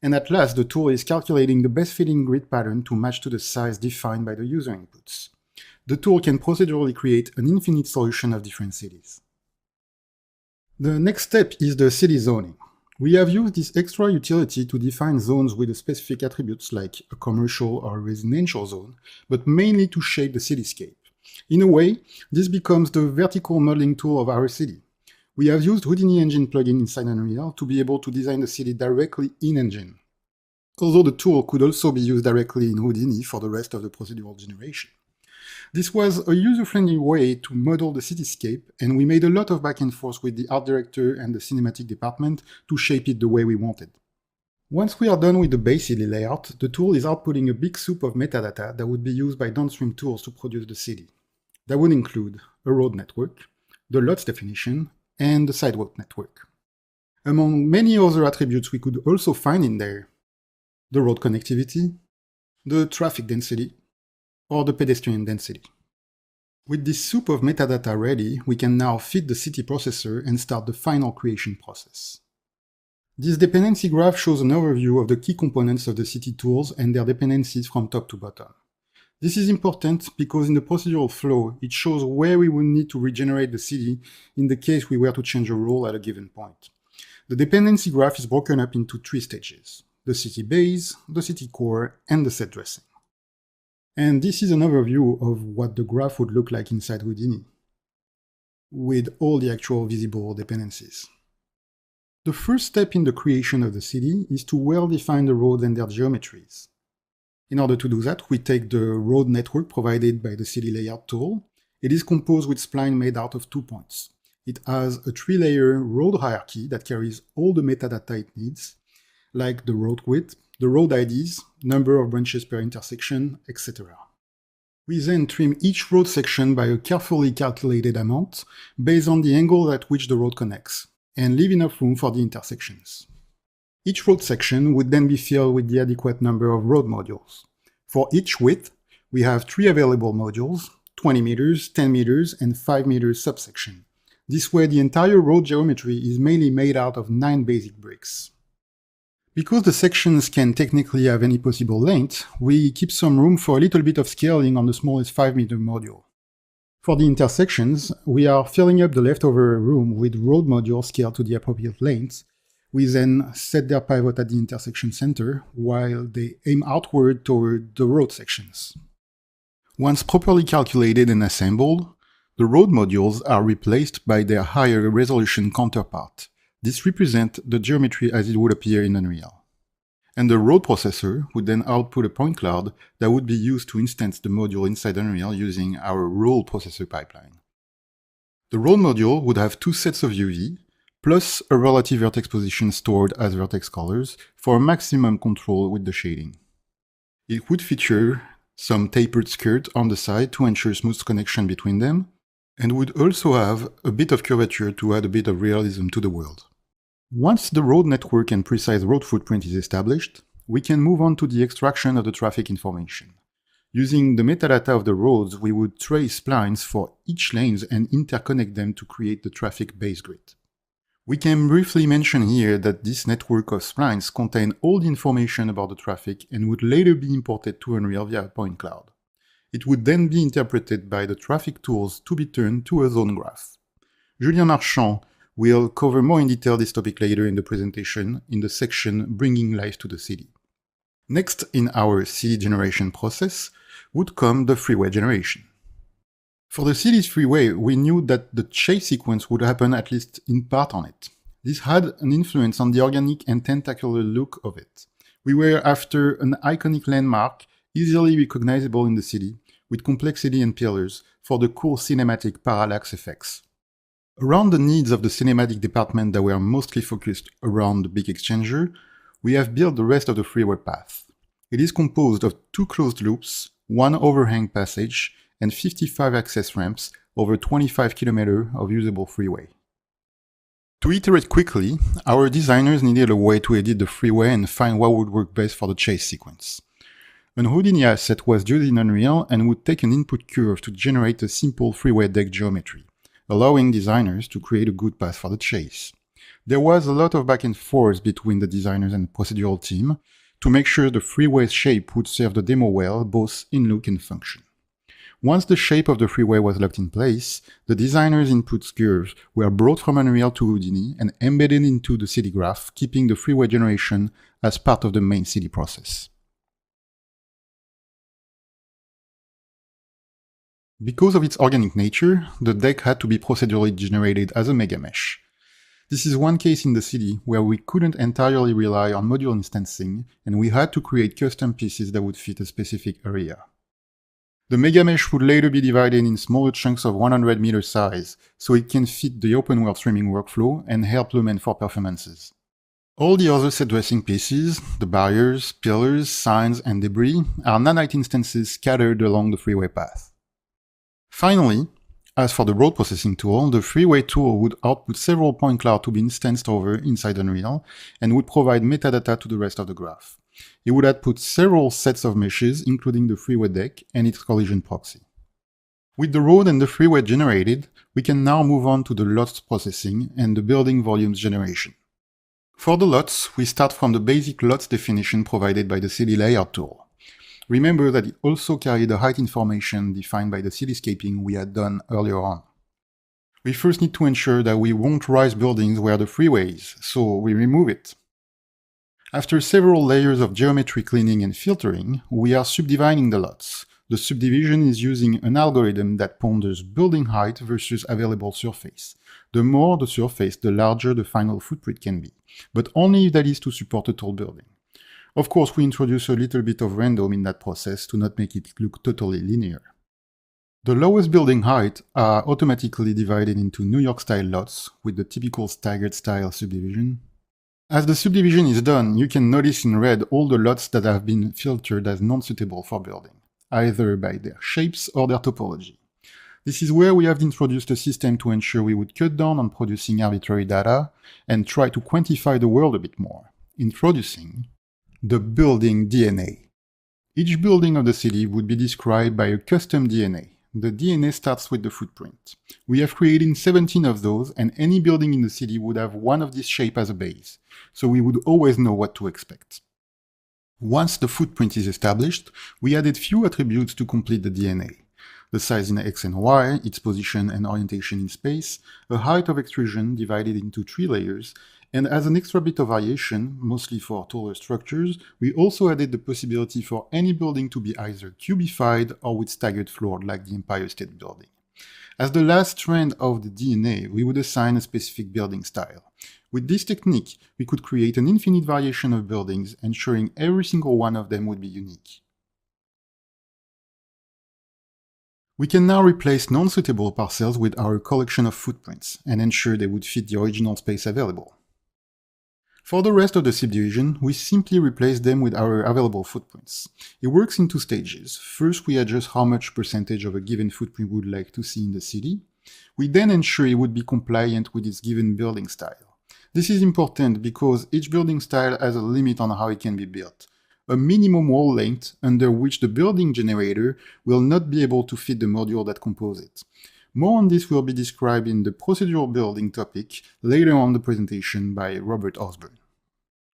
R: And at last, the tool is calculating the best fitting grid pattern to match to the size defined by the user inputs. The tool can procedurally create an infinite solution of different cities. The next step is the city zoning. We have used this extra utility to define zones with specific attributes like a commercial or residential zone, but mainly to shape the cityscape. In a way, this becomes the vertical modeling tool of our city. We have used Houdini engine plugin inside Unreal to be able to design the city directly in engine, although the tool could also be used directly in Houdini for the rest of the procedural generation. This was a user-friendly way to model the cityscape, and we made a lot of back and forth with the art director and the cinematic department to shape it the way we wanted. Once we are done with the base city layout, the tool is outputting a big soup of metadata that would be used by downstream tools to produce the city. That would include a road network, the LODs definition, and the sidewalk network. Among many other attributes we could also find in there, the road connectivity, the traffic density, or the pedestrian density. With this soup of metadata ready, we can now feed the city processor and start the final creation process. This dependency graph shows an overview of the key components of the city tools and their dependencies from top to bottom. This is important because in the procedural flow, it shows where we will need to regenerate the city in the case we were to change a role at a given point. The dependency graph is broken up into three stages: the city base, the city core, and the set dressing. And this is an overview of what the graph would look like inside Houdini, with all the actual visible dependencies. The first step in the creation of the city is to well define the roads and their geometries. In order to do that, we take the road network provided by the city layout tool. It is composed with spline made out of 2 points. It has a 3-layer road hierarchy that carries all the metadata it needs, like the road width, the road IDs, number of branches per intersection, etc. We then trim each road section by a carefully calculated amount based on the angle at which the road connects, and leave enough room for the intersections. Each road section would then be filled with the adequate number of road modules. For each width, we have 3 available modules, 20 meters, 10 meters, and 5 meters subsection. This way, the entire road geometry is mainly made out of 9 basic bricks. Because the sections can technically have any possible length, we keep some room for a little bit of scaling on the smallest 5-meter module. For the intersections, we are filling up the leftover room with road modules scaled to the appropriate length. We then set their pivot at the intersection center, while they aim outward toward the road sections. Once properly calculated and assembled, the road modules are replaced by their higher resolution counterpart. This represents the geometry as it would appear in Unreal. And the road processor would then output a point cloud that would be used to instance the module inside Unreal using our road processor pipeline. The road module would have 2 sets of UV, plus a relative vertex position stored as vertex colors for maximum control with the shading. It would feature some tapered skirt on the side to ensure smooth connection between them, and would also have a bit of curvature to add a bit of realism to the world. Once the road network and precise road footprint is established, we can move on to the extraction of the traffic information. Using the metadata of the roads, we would trace splines for each lanes and interconnect them to create the traffic base grid. We can briefly mention here that this network of splines contain all the information about the traffic and would later be imported to Unreal via a point cloud. It would then be interpreted by the traffic tools to be turned to a zone graph. Julien Marchand will cover more in detail this topic later in the presentation in the section Bringing Life to the City. Next in our city generation process would come the freeway generation. For the city's freeway, we knew that the chase sequence would happen at least in part on it. This had an influence on the organic and tentacular look of it. We were after an iconic landmark, easily recognizable in the city, with complexity and pillars for the cool cinematic parallax effects. Around the needs of the cinematic department that were mostly focused around the big exchanger, we have built the rest of the freeway path. It is composed of 2 closed loops, 1 overhang passage, and 55 access ramps over 25 km of usable freeway. To iterate quickly, our designers needed a way to edit the freeway and find what would work best for the chase sequence. An Houdini asset was used in Unreal and would take an input curve to generate a simple freeway deck geometry, allowing designers to create a good path for the chase. There was a lot of back and forth between the designers and the procedural team to make sure the freeway shape would serve the demo well, both in look and function. Once the shape of the freeway was locked in place, the designer's input curves were brought from Unreal to Houdini and embedded into the city graph, keeping the freeway generation as part of the main city process. Because of its organic nature, the deck had to be procedurally generated as a mega mesh. This is one case in the city where we couldn't entirely rely on module instancing, and we had to create custom pieces that would fit a specific area. The mega mesh would later be divided in smaller chunks of 100 meter size, so it can fit the open world streaming workflow and help Lumen for performances. All the other set dressing pieces, the barriers, pillars, signs, and debris, are nanite instances scattered along the freeway path. Finally, as for the road processing tool, the freeway tool would output several point clouds to be instanced over inside Unreal and would provide metadata to the rest of the graph. It would output several sets of meshes, including the freeway deck and its collision proxy. With the road and the freeway generated, we can now move on to the lots processing and the building volumes generation. For the lots, we start from the basic lots definition provided by the city layout tool. Remember that it also carried the height information defined by the cityscaping we had done earlier on. We first need to ensure that we won't rise buildings where the freeway is, so we remove it. After several layers of geometry cleaning and filtering, we are subdividing the lots. The subdivision is using an algorithm that ponders building height versus available surface. The more the surface, the larger the final footprint can be, but only if that is to support a tall building. Of course, we introduce a little bit of random in that process to not make it look totally linear. The lowest building height are automatically divided into New York-style lots with the typical staggered style subdivision. As the subdivision is done, you can notice in red all the lots that have been filtered as non-suitable for building, either by their shapes or their topology. This is where we have introduced a system to ensure we would cut down on producing arbitrary data and try to quantify the world a bit more, introducing the building DNA. Each building of the city would be described by a custom DNA. The DNA starts with the footprint. We have created 17 of those, and any building in the city would have one of this shape as a base, so we would always know what to expect. Once the footprint is established, we added few attributes to complete the DNA. The size in X and Y, its position and orientation in space, a height of extrusion divided into 3 layers, and as an extra bit of variation, mostly for taller structures, we also added the possibility for any building to be either cubified or with staggered floor like the Empire State Building. As the last strand of the DNA, we would assign a specific building style. With this technique, we could create an infinite variation of buildings, ensuring every single one of them would be unique. We can now replace non-suitable parcels with our collection of footprints and ensure they would fit the original space available. For the rest of the subdivision, we simply replace them with our available footprints. It works in 2 stages. First, we adjust how much percentage of a given footprint we would like to see in the city. We then ensure it would be compliant with its given building style. This is important because each building style has a limit on how it can be built. A minimum wall length under which the building generator will not be able to fit the module that composes it. More on this will be described in the procedural building topic later on the presentation by Robert Osborne.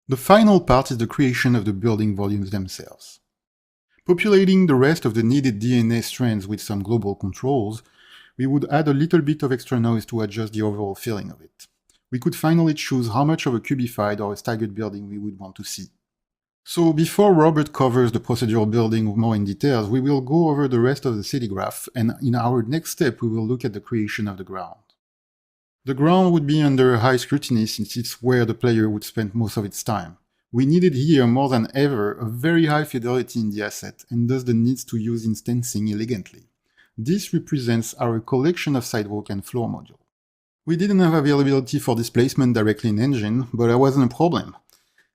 R: The final part is the creation of the building volumes themselves. Populating the rest of the needed DNA strands with some global controls, we would add a little bit of extra noise to adjust the overall feeling of it. We could finally choose how much of a cubified or a staggered building we would want to see. So before Robert covers the procedural building more in details, we will go over the rest of the city graph, and in our next step we will look at the creation of the ground. The ground would be under high scrutiny since it's where the player would spend most of its time. We needed here more than ever a very high fidelity in the asset and thus the needs to use instancing elegantly. This represents our collection of sidewalk and floor modules. We didn't have availability for displacement directly in engine, but that wasn't a problem.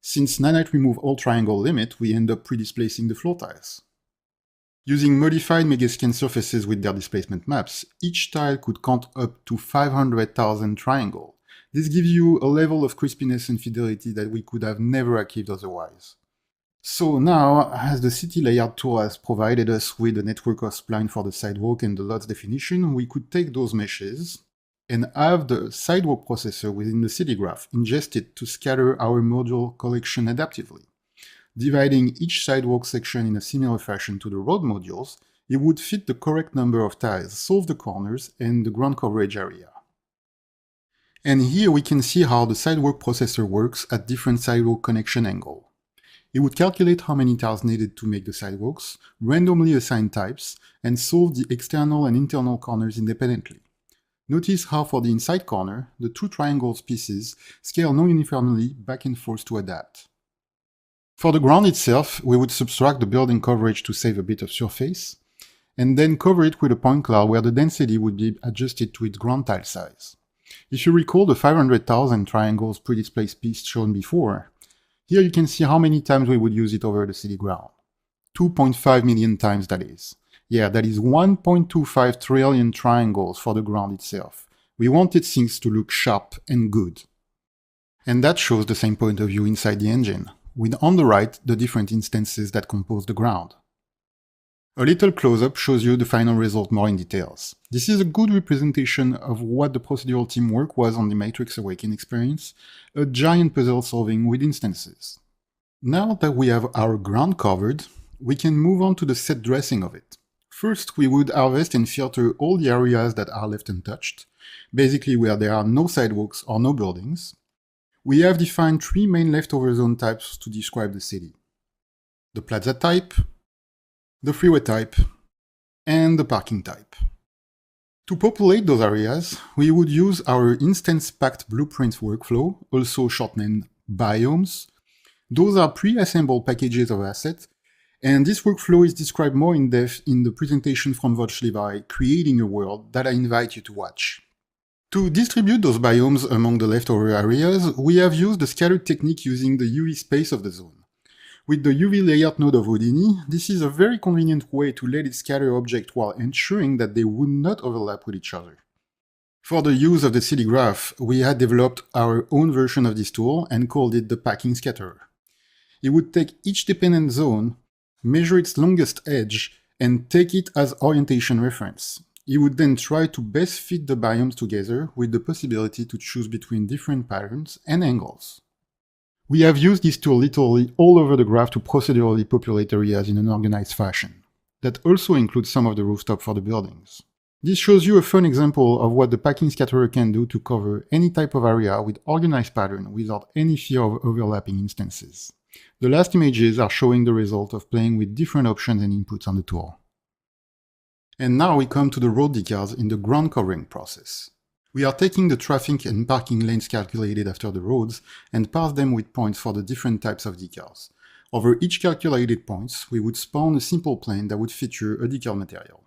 R: Since Nanite remove all triangle limit, we end up pre-displacing the floor tiles. Using modified Megascan surfaces with their displacement maps, each tile could count up to 500,000 triangles. This gives you a level of crispiness and fidelity that we could have never achieved otherwise. So now, as the city layout tool has provided us with a network of spline for the sidewalk and the lots definition, we could take those meshes and have the sidewalk processor within the city graph ingested to scatter our module collection adaptively. Dividing each sidewalk section in a similar fashion to the road modules, it would fit the correct number of tiles, solve the corners, and the ground coverage area. And here we can see how the sidewalk processor works at different sidewalk connection angles. It would calculate how many tiles needed to make the sidewalks, randomly assign types, and solve the external and internal corners independently. Notice how for the inside corner, the 2 triangles pieces scale non-uniformly back and forth to adapt. For the ground itself, we would subtract the building coverage to save a bit of surface, and then cover it with a point cloud where the density would be adjusted to its ground tile size. If you recall the 500,000 triangles pre-displaced piece shown before, here you can see how many times we would use it over the city ground. 2.5 million times, that is. Yeah, that is 1.25 trillion triangles for the ground itself. We wanted things to look sharp and good. And that shows the same point of view inside the engine, with on the right the different instances that compose the ground. A little close-up shows you the final result more in details. This is a good representation of what the procedural teamwork was on the Matrix Awakens experience, a giant puzzle solving with instances. Now that we have our ground covered, we can move on to the set dressing of it. First, we would harvest and filter all the areas that are left untouched, basically where there are no sidewalks or no buildings. We have defined 3 main leftover zone types to describe the city: the plaza type, the freeway type, and the parking type. To populate those areas, we would use our instance-packed blueprints workflow, also shortened biomes, Those are pre-assembled packages of assets, and this workflow is described more in depth in the presentation from Levi, Creating a World, that I invite you to watch. To distribute those biomes among the leftover areas, we have used the scatter technique using the UV space of the zone. With the UV layout node of Houdini, this is a very convenient way to let it scatter objects while ensuring that they would not overlap with each other. For the use of the city graph, we had developed our own version of this tool and called it the packing scatterer. It would take each dependent zone, measure its longest edge, and take it as orientation reference. It would then try to best fit the biomes together with the possibility to choose between different patterns and angles. We have used this tool literally all over the graph to procedurally populate areas in an organized fashion. That also includes some of the rooftop for the buildings. This shows you a fun example of what the packing scatterer can do to cover any type of area with organized pattern without any fear of overlapping instances. The last images are showing the result of playing with different options and inputs on the tool. And now we come to the road decals in the ground covering process. We are taking the traffic and parking lanes calculated after the roads and parse them with points for the different types of decals. Over each calculated points, we would spawn a simple plane that would feature a decal material.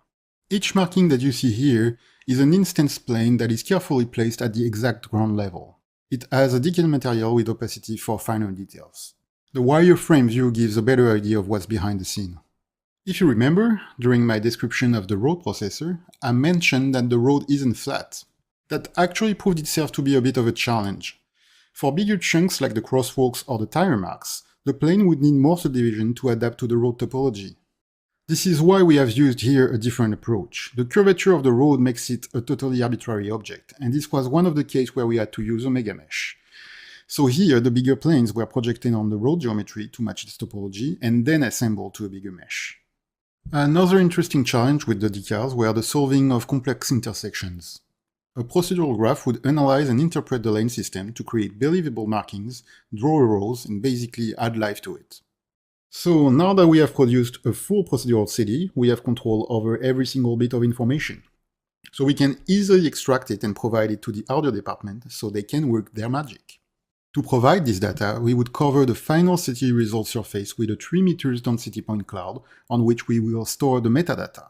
R: Each marking that you see here is an instance plane that is carefully placed at the exact ground level. It has a decal material with opacity for finer details. The wireframe view gives a better idea of what's behind the scene. If you remember, during my description of the road processor, I mentioned that the road isn't flat. That actually proved itself to be a bit of a challenge. For bigger chunks like the crosswalks or the tire marks, the plane would need more subdivision to adapt to the road topology. This is why we have used here a different approach. The curvature of the road makes it a totally arbitrary object, and this was one of the cases where we had to use a mega mesh. So here, the bigger planes were projected on the road geometry to match its topology, and then assembled to a bigger mesh. Another interesting challenge with the decals were the solving of complex intersections. A procedural graph would analyze and interpret the lane system to create believable markings, draw rows, and basically add life to it. So now that we have produced a full procedural city, we have control over every single bit of information. So we can easily extract it and provide it to the audio department so they can work their magic. To provide this data, we would cover the final city result surface with a 3 meters density point cloud on which we will store the metadata.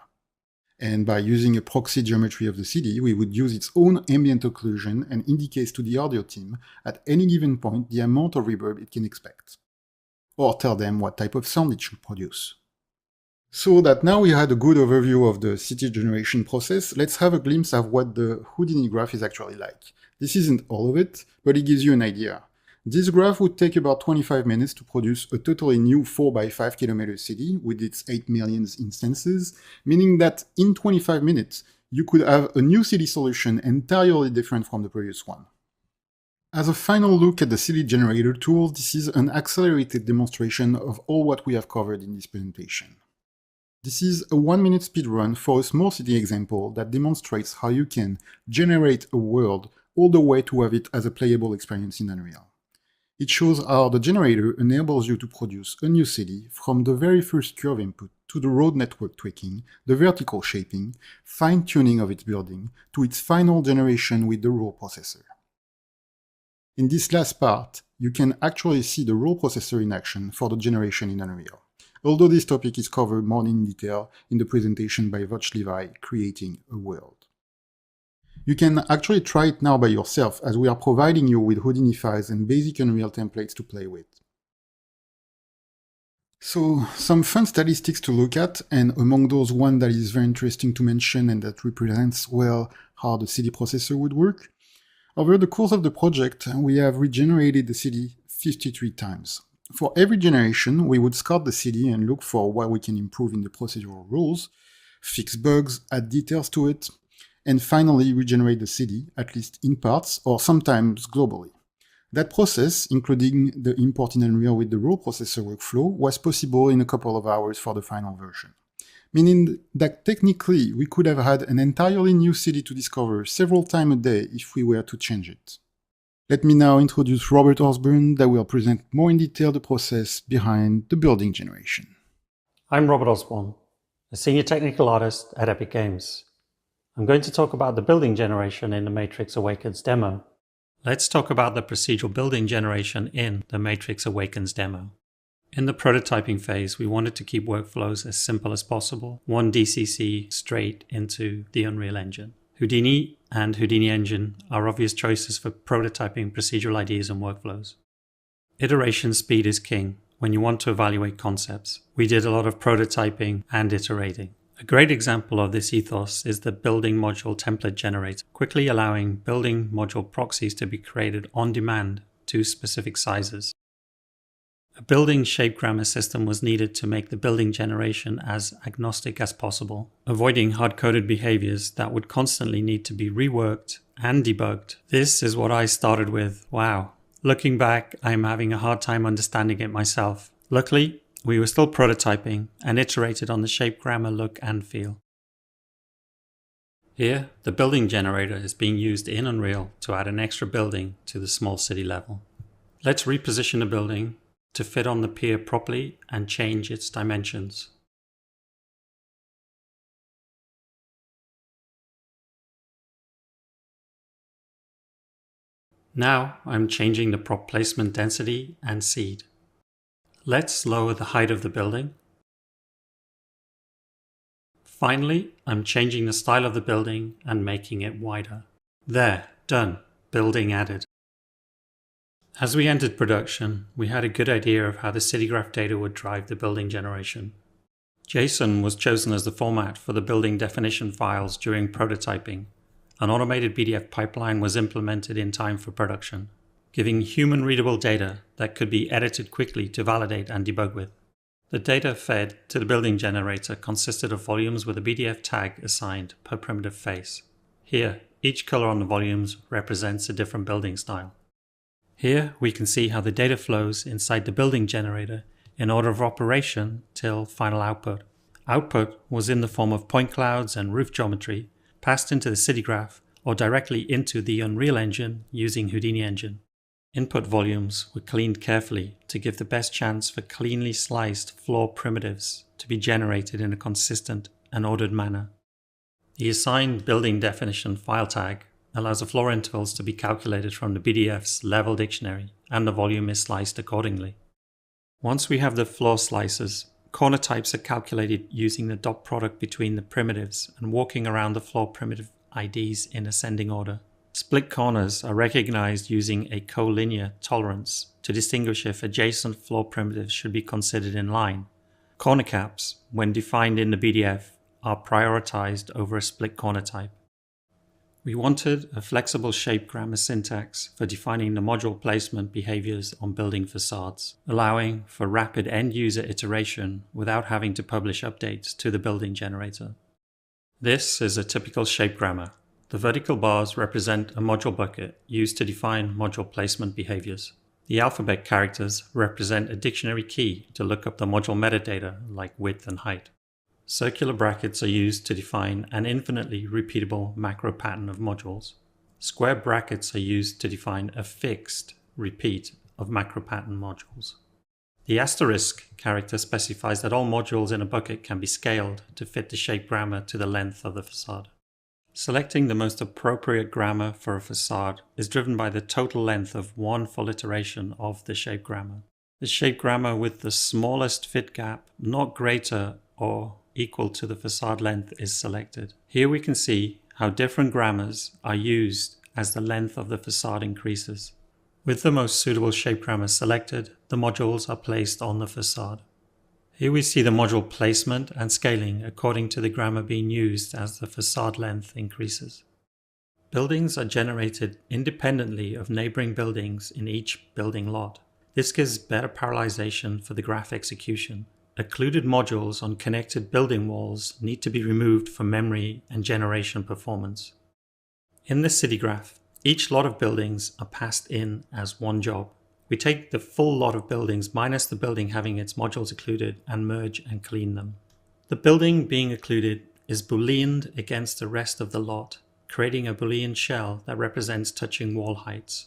R: And by using a proxy geometry of the city, we would use its own ambient occlusion and indicates to the audio team at any given point the amount of reverb it can expect. Or tell them what type of sound it should produce. So that now we had a good overview of the city generation process, let's have a glimpse of what the Houdini graph is actually like. This isn't all of it, but it gives you an idea. This graph would take about 25 minutes to produce a totally new 4x5 km city with its 8 million instances, meaning that in 25 minutes, you could have a new city solution entirely different from the previous one. As a final look at the city generator tool, this is an accelerated demonstration of all what we have covered in this presentation. This is a 1-minute speedrun for a small city example that demonstrates how you can generate a world all the way to have it as a playable experience in Unreal. It shows how the generator enables you to produce a new city from the very first curve input to the road network tweaking, the vertical shaping, fine-tuning of its building, to its final generation with the road processor. In this last part, you can actually see the road processor in action for the generation in Unreal, although this topic is covered more in detail in the presentation by Levi, Creating a World. You can actually try it now by yourself, as we are providing you with Houdini files and basic Unreal templates to play with. So, some fun statistics to look at, and among those one that is very interesting to mention and that represents well how the city processor would work. Over the course of the project, we have regenerated the city 53 times. For every generation, we would scout the city and look for what we can improve in the procedural rules, fix bugs, add details to it, and finally regenerate the city, at least in parts or sometimes globally. That process, including the import in Unreal with the road processor workflow, was possible in a couple of hours for the final version. Meaning that technically we could have had an entirely new city to discover several times a day if we were to change it. Let me now introduce Robert Osborne that will present more in detail the process behind the building generation.
T: I'm Robert Osborne, a senior technical artist at Epic Games. I'm going to talk about the building generation in the Matrix Awakens demo. Let's talk about the procedural building generation in the Matrix Awakens demo. In the prototyping phase, we wanted to keep workflows as simple as possible, one DCC straight into the Unreal Engine. Houdini and Houdini Engine are obvious choices for prototyping procedural ideas and workflows. Iteration speed is king when you want to evaluate concepts. We did a lot of prototyping and iterating. A great example of this ethos is the building module template generator, quickly allowing building module proxies to be created on demand to specific sizes. A building shape grammar system was needed to make the building generation as agnostic as possible, avoiding hard-coded behaviors that would constantly need to be reworked and debugged. This is what I started with. Wow. Looking back, I'm having a hard time understanding it myself. Luckily, we were still prototyping and iterated on the shape grammar look and feel. Here, the building generator is being used in Unreal to add an extra building to the small city level. Let's reposition the building to fit on the pier properly and change its dimensions. Now I'm changing the prop placement density and seed. Let's lower the height of the building. Finally, I'm changing the style of the building and making it wider. There, done. Building added. As we entered production, we had a good idea of how the city graph data would drive the building generation. JSON was chosen as the format for the building definition files during prototyping. An automated BDF pipeline was implemented in time for production, giving human-readable data that could be edited quickly to validate and debug with. The data fed to the building generator consisted of volumes with a BDF tag assigned per primitive face. Here, each color on the volumes represents a different building style. Here, we can see how the data flows inside the building generator in order of operation till final output. Output was in the form of point clouds and roof geometry, passed into the city graph or directly into the Unreal Engine using Houdini Engine. Input volumes were cleaned carefully to give the best chance for cleanly sliced floor primitives to be generated in a consistent and ordered manner. The assigned building definition file tag allows the floor intervals to be calculated from the BDF's level dictionary, and the volume is sliced accordingly. Once we have the floor slices, corner types are calculated using the dot product between the primitives and walking around the floor primitive IDs in ascending order. Split corners are recognized using a collinear tolerance to distinguish if adjacent floor primitives should be considered in line. Corner caps, when defined in the BDF, are prioritized over a split corner type. We wanted a flexible shape grammar syntax for defining the module placement behaviors on building facades, allowing for rapid end-user iteration without having to publish updates to the building generator. This is a typical shape grammar. The vertical bars represent a module bucket used to define module placement behaviors. The alphabet characters represent a dictionary key to look up the module metadata like width and height. Circular brackets are used to define an infinitely repeatable macro pattern of modules. Square brackets are used to define a fixed repeat of macro pattern modules. The asterisk character specifies that all modules in a bucket can be scaled to fit the shape grammar to the length of the facade. Selecting the most appropriate grammar for a facade is driven by the total length of one full iteration of the shape grammar. The shape grammar with the smallest fit gap, not greater or equal to the facade length, is selected. Here we can see how different grammars are used as the length of the facade increases. With the most suitable shape grammar selected, the modules are placed on the facade. Here we see the module placement and scaling according to the grammar being used as the facade length increases. Buildings are generated independently of neighboring buildings in each building lot. This gives better parallelization for the graph execution. Occluded modules on connected building walls need to be removed for memory and generation performance. In the city graph, each lot of buildings are passed in as one job. We take the full lot of buildings minus the building having its modules occluded and merge and clean them. The building being occluded is booleaned against the rest of the lot, creating a Boolean shell that represents touching wall heights.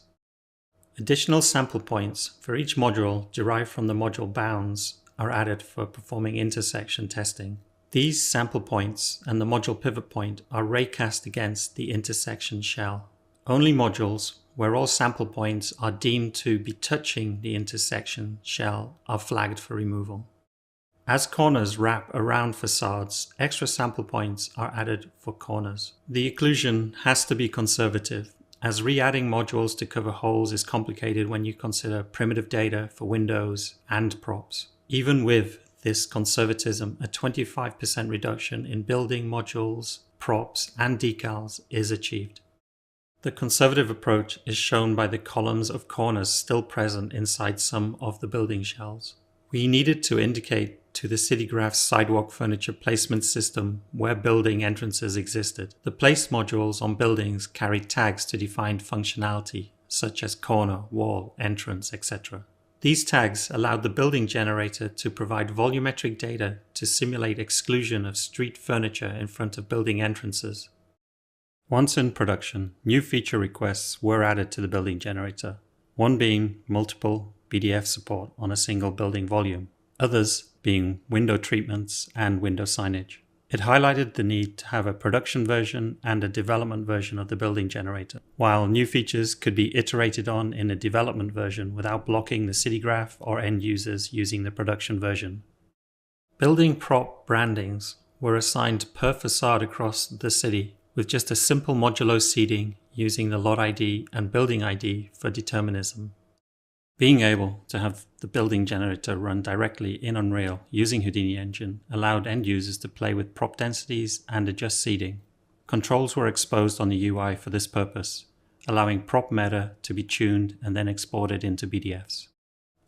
T: Additional sample points for each module derived from the module bounds are added for performing intersection testing. These sample points and the module pivot point are raycast against the intersection shell. Only modules where all sample points are deemed to be touching the intersection shell are flagged for removal. As corners wrap around facades, extra sample points are added for corners. The occlusion has to be conservative, as re-adding modules to cover holes is complicated when you consider primitive data for windows and props. Even with this conservatism, a 25% reduction in building modules, props, and decals is achieved. The conservative approach is shown by the columns of corners still present inside some of the building shells. We needed to indicate to the CityGraph's sidewalk furniture placement system where building entrances existed. The place modules on buildings carried tags to define functionality, such as corner, wall, entrance, etc. These tags allowed the building generator to provide volumetric data to simulate exclusion of street furniture in front of building entrances. Once in production, new feature requests were added to the building generator, one being multiple BDF support on a single building volume, others being window treatments and window signage. It highlighted the need to have a production version and a development version of the building generator, while new features could be iterated on in a development version without blocking the CityGraph or end users using the production version. Building prop brandings were assigned per facade across the city, with just a simple modulo seeding using the lot ID and building ID for determinism. Being able to have the building generator run directly in Unreal using Houdini engine allowed end users to play with prop densities and adjust seeding. Controls were exposed on the UI for this purpose, allowing prop meta to be tuned and then exported into BDFs.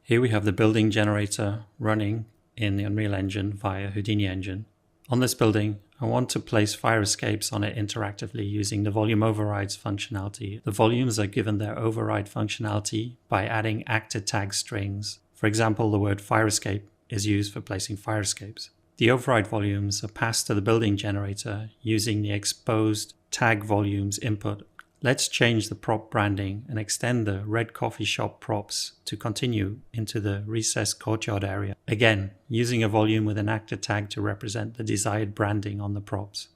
T: Here we have the building generator running in the Unreal Engine via Houdini engine. On this building, I want to place fire escapes on it interactively using the volume overrides functionality. The volumes are given their override functionality by adding actor tag strings. For example, the word fire escape is used for placing fire escapes. The override volumes are passed to the building generator using the exposed tag volumes input. Let's change the prop branding and extend the red coffee shop props to continue into the recessed courtyard area. Again, using a volume with an actor tag to represent the desired branding on the props.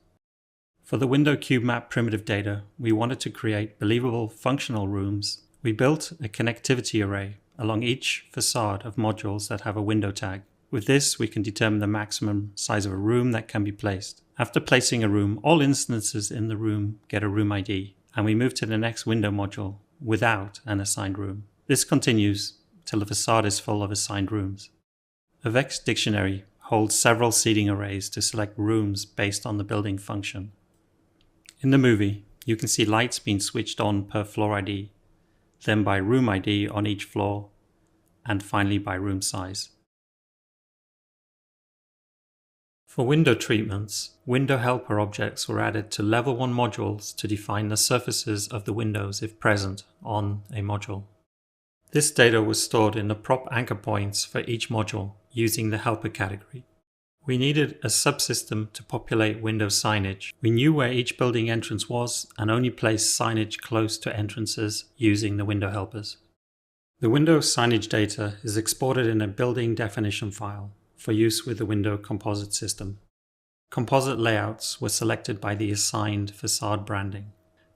T: For the window cube map primitive data, we wanted to create believable functional rooms. We built a connectivity array along each facade of modules that have a window tag. With this, we can determine the maximum size of a room that can be placed. After placing a room, all instances in the room get a room ID, and we move to the next window module without an assigned room. This continues till the facade is full of assigned rooms. A Vex dictionary holds several seeding arrays to select rooms based on the building function. In the movie, you can see lights being switched on per floor ID, then by room ID on each floor, and finally by room size. For window treatments, window helper objects were added to level 1 modules to define the surfaces of the windows if present on a module. This data was stored in the prop anchor points for each module using the helper category. We needed a subsystem to populate window signage. We knew where each building entrance was and only placed signage close to entrances using the window helpers. The window signage data is exported in a building definition file for use with the window composite system. Composite layouts were selected by the assigned facade branding.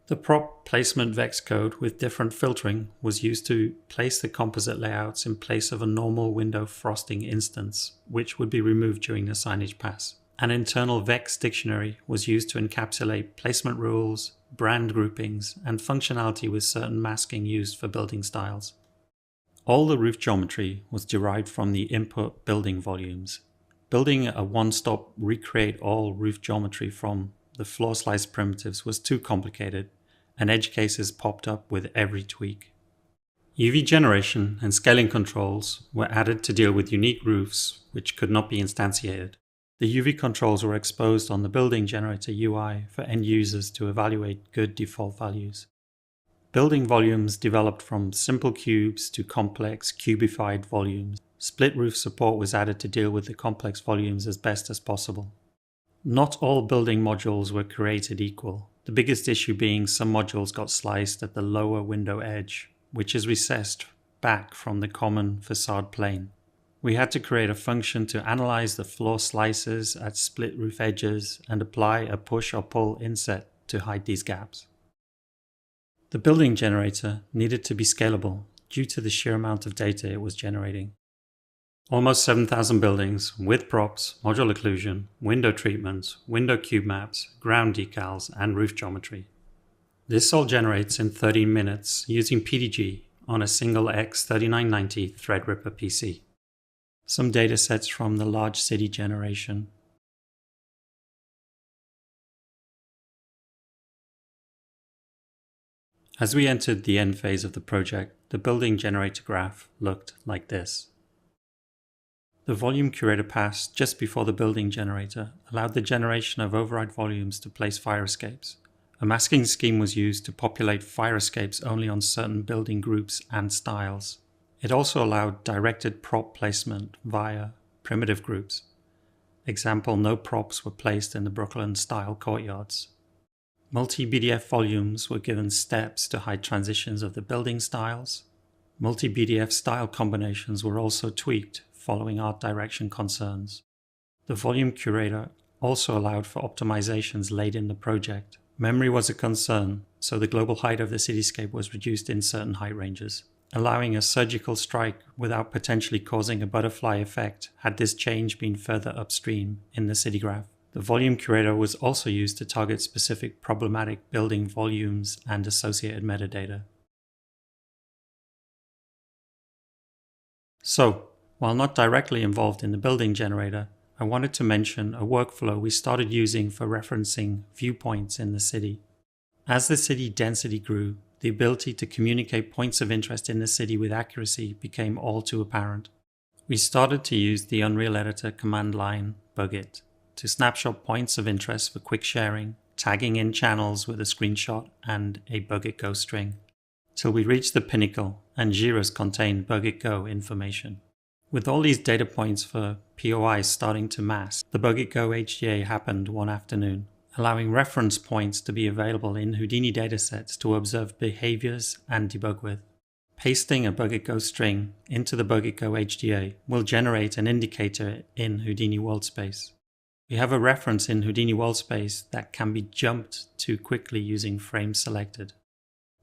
T: The prop placement vex code with different filtering was used to place the composite layouts in place of a normal window frosting instance, which would be removed during the signage pass. An internal vex dictionary was used to encapsulate placement rules, brand groupings, and functionality with certain masking used for building styles. All the roof geometry was derived from the input building volumes. Building a one-stop recreate all roof geometry from the floor slice primitives was too complicated, and edge cases popped up with every tweak. UV generation and scaling controls were added to deal with unique roofs which could not be instantiated. The UV controls were exposed on the building generator UI for end users to evaluate good default values. Building volumes developed from simple cubes to complex cubified volumes. Split roof support was added to deal with the complex volumes as best as possible. Not all building modules were created equal, the biggest issue being some modules got sliced at the lower window edge, which is recessed back from the common facade plane. We had to create a function to analyze the floor slices at split roof edges and apply a push or pull inset to hide these gaps. The building generator needed to be scalable due to the sheer amount of data it was generating. Almost 7,000 buildings with props, modular occlusion, window treatments, window cube maps, ground decals, and roof geometry. This all generates in 13 minutes using PDG on a single X3990 Threadripper PC. Some datasets from the large city generation. As we entered the end phase of the project, the building generator graph looked like this. The volume curator pass just before the building generator allowed the generation of override volumes to place fire escapes. A masking scheme was used to populate fire escapes only on certain building groups and styles. It also allowed directed prop placement via primitive groups. Example, no props were placed in the Brooklyn-style courtyards. Multi-BDF volumes were given steps to hide transitions of the building styles. Multi-BDF style combinations were also tweaked following art direction concerns. The volume curator also allowed for optimizations late in the project. Memory was a concern, so the global height of the cityscape was reduced in certain height ranges, allowing a surgical strike without potentially causing a butterfly effect had this change been further upstream in the city graph. The volume curator was also used to target specific problematic building volumes and associated metadata. So, while not directly involved in the building generator, I wanted to mention a workflow we started using for referencing viewpoints in the city. As the city density grew, the ability to communicate points of interest in the city with accuracy became all too apparent. We started to use the Unreal Editor command line bugit to snapshot points of interest for quick sharing, tagging in channels with a screenshot and a bugit go string, till we reached the pinnacle and Jira's contained bugit go information. With all these data points for POIs starting to mass, the bugit go HDA happened one afternoon, allowing reference points to be available in Houdini datasets to observe behaviors and debug with. Pasting a bugit go string into the bugit go HDA will generate an indicator in Houdini worldspace. We have a reference in Houdini worldspace that can be jumped to quickly using frame selected.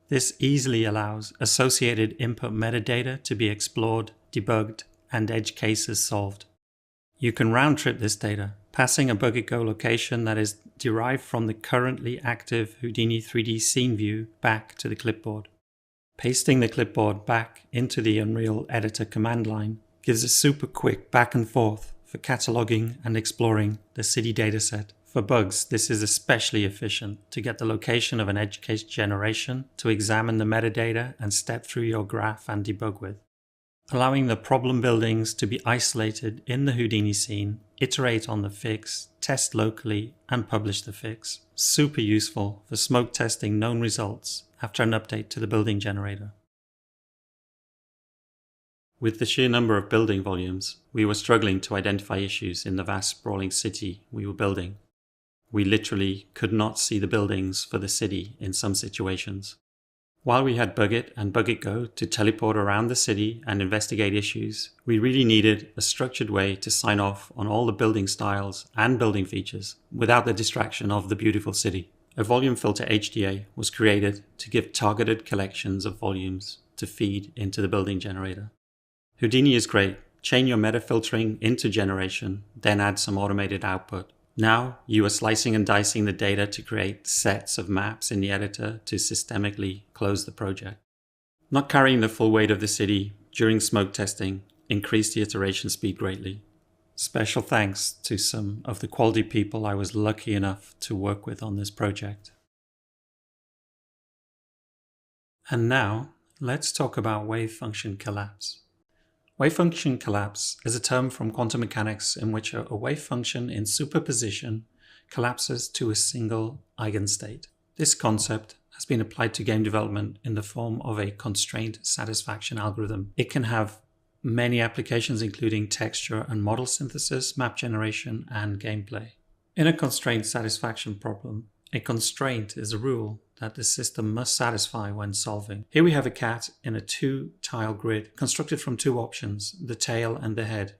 T: This easily allows associated input metadata to be explored, debugged, and edge cases solved. You can round trip this data, passing a bugit go location that is derived from the currently active Houdini 3D scene view back to the clipboard. Pasting the clipboard back into the Unreal Editor command line gives a super quick back and forth for cataloging and exploring the city dataset. For bugs, this is especially efficient to get the location of an edge case generation, to examine the metadata and step through your graph and debug with. Allowing the problem buildings to be isolated in the Houdini scene, iterate on the fix, test locally, and publish the fix. Super useful for smoke testing known results after an update to the building generator. With the sheer number of building volumes, we were struggling to identify issues in the vast sprawling city we were building. We literally could not see the buildings for the city in some situations. While we had bugit and bugit go to teleport around the city and investigate issues, we really needed a structured way to sign off on all the building styles and building features without the distraction of the beautiful city. A volume filter HDA was created to give targeted collections of volumes to feed into the building generator. Houdini is great. Chain your meta filtering into generation, then add some automated output. Now you are slicing and dicing the data to create sets of maps in the editor to systemically close the project. Not carrying the full weight of the city during smoke testing increased the iteration speed greatly. Special thanks to some of the quality people I was lucky enough to work with on this project. And now let's talk about wave function collapse. Wave function collapse is a term from quantum mechanics in which a wave function in superposition collapses to a single eigenstate. This concept has been applied to game development in the form of a constraint satisfaction algorithm. It can have many applications including texture and model synthesis, map generation, and gameplay. In a constraint satisfaction problem, a constraint is a rule that the system must satisfy when solving. Here we have a cat in a 2-tile grid constructed from 2 options, the tail and the head.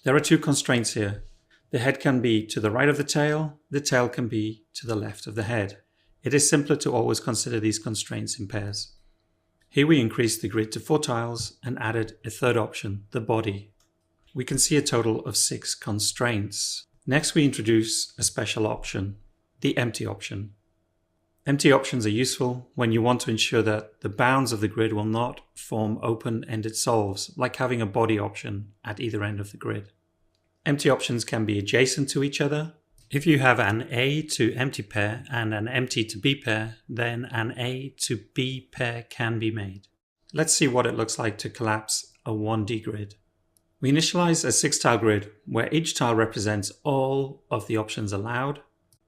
T: There are 2 constraints here. The head can be to the right of the tail can be to the left of the head. it is simpler to always consider these constraints in pairs. Here we increased the grid to 4 tiles and added a third option, the body. We can see a total of 6 constraints. Next, we introduce a special option, the empty option. Empty options are useful when you want to ensure that the bounds of the grid will not form open-ended solves, like having a body option at either end of the grid. Empty options can be adjacent to each other. If you have an A to empty pair and an empty to B pair, then an A to B pair can be made. Let's see what it looks like to collapse a 1D grid. We initialize a 6-tile grid where each tile represents all of the options allowed.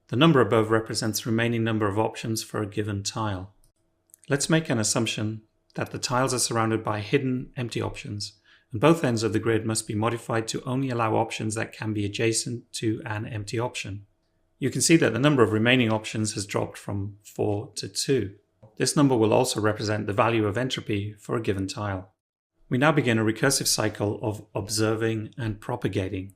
T: The number above represents the remaining number of options for a given tile. Let's make an assumption that the tiles are surrounded by hidden empty options, and both ends of the grid must be modified to only allow options that can be adjacent to an empty option. You can see that the number of remaining options has dropped from 4 to 2. This number will also represent the value of entropy for a given tile. We now begin a recursive cycle of observing and propagating.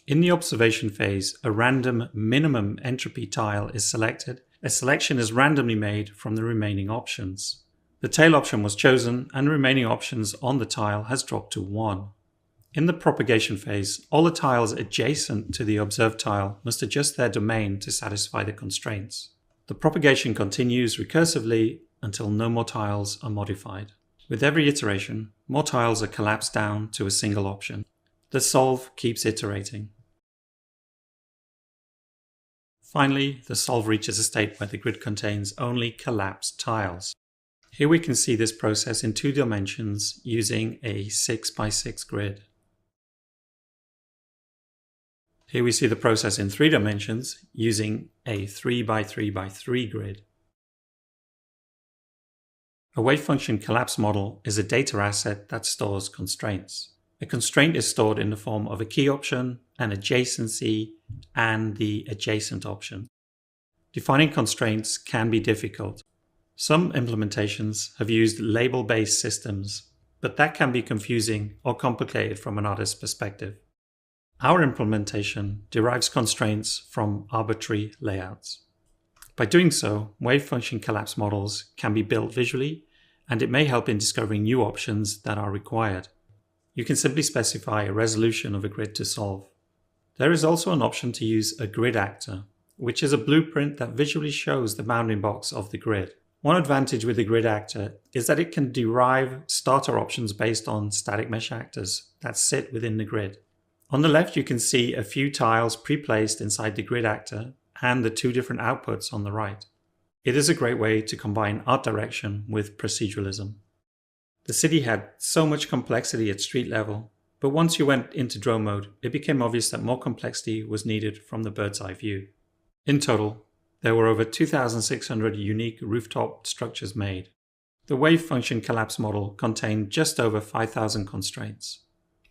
T: In the observation phase, a random minimum entropy tile is selected. A selection is randomly made from the remaining options. The tail option was chosen and the remaining options on the tile has dropped to 1. In the propagation phase, all the tiles adjacent to the observed tile must adjust their domain to satisfy the constraints. The propagation continues recursively until no more tiles are modified. With every iteration, more tiles are collapsed down to a single option. The solve keeps iterating. Finally, the solve reaches a state where the grid contains only collapsed tiles. Here we can see this process in 2 dimensions using a 6x6 grid. Here we see the process in 3 dimensions using a 3x3x3 grid. A wave function collapse model is a data asset that stores constraints. A constraint is stored in the form of a key option, an adjacency, and the adjacent option. Defining constraints can be difficult. Some implementations have used label-based systems, but that can be confusing or complicated from an artist's perspective. Our implementation derives constraints from arbitrary layouts. By doing so, wave function collapse models can be built visually, and it may help in discovering new options that are required. You can simply specify a resolution of a grid to solve. There is also an option to use a grid actor, which is a blueprint that visually shows the bounding box of the grid. One advantage with the grid actor is that it can derive starter options based on static mesh actors that sit within the grid. On the left, you can see a few tiles pre-placed inside the grid actor and the 2 different outputs on the right. It is a great way to combine art direction with proceduralism. The city had so much complexity at street level, but once you went into drone mode, it became obvious that more complexity was needed from the bird's eye view. In total, there were over 2,600 unique rooftop structures made. The wave function collapse model contained just over 5,000 constraints.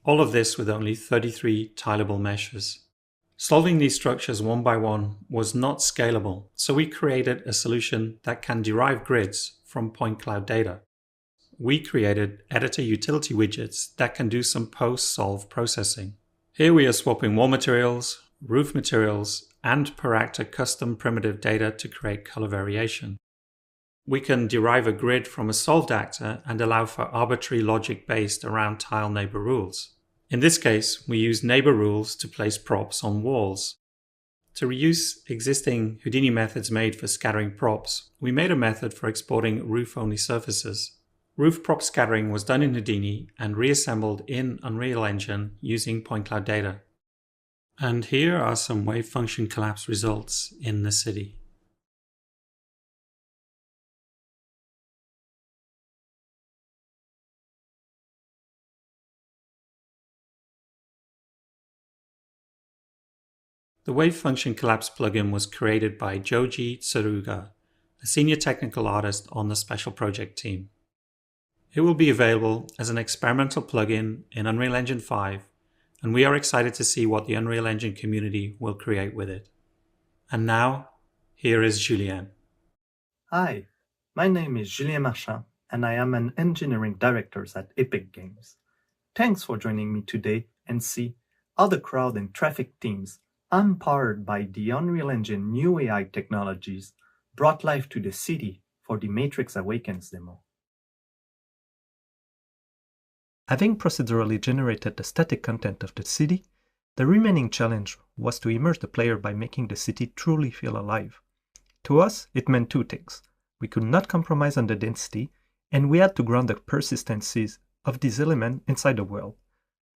T: All of this with only 33 tileable meshes. Solving these structures one by one was not scalable, so we created a solution that can derive grids from point cloud data. We created editor utility widgets that can do some post-solve processing. Here we are swapping wall materials, roof materials, and per actor custom primitive data to create color variation. We can derive a grid from a solved actor and allow for arbitrary logic based around tile neighbor rules. In this case, we use neighbor rules to place props on walls. To reuse existing Houdini methods made for scattering props, we made a method for exporting roof-only surfaces. Roof prop scattering was done in Houdini and reassembled in Unreal Engine using point cloud data. And here are some wave function collapse results in the city. The wave function collapse plugin was created by Joji Tsuruga, a senior technical artist on the special project team. It will be available as an experimental plugin in Unreal Engine 5, and we are excited to see what the Unreal Engine community will create with it. And now, here is Julien.
U: Hi, my name is Julien Marchand, and I am an engineering director at Epic Games. Thanks for joining me today and see how the crowd and traffic teams, empowered by the Unreal Engine new AI technologies, brought life to the city for the Matrix Awakens demo. Having procedurally generated the static content of the city, the remaining challenge was to immerse the player by making the city truly feel alive. To us, it meant two things. We could not compromise on the density, and we had to ground the persistencies of these elements inside the world.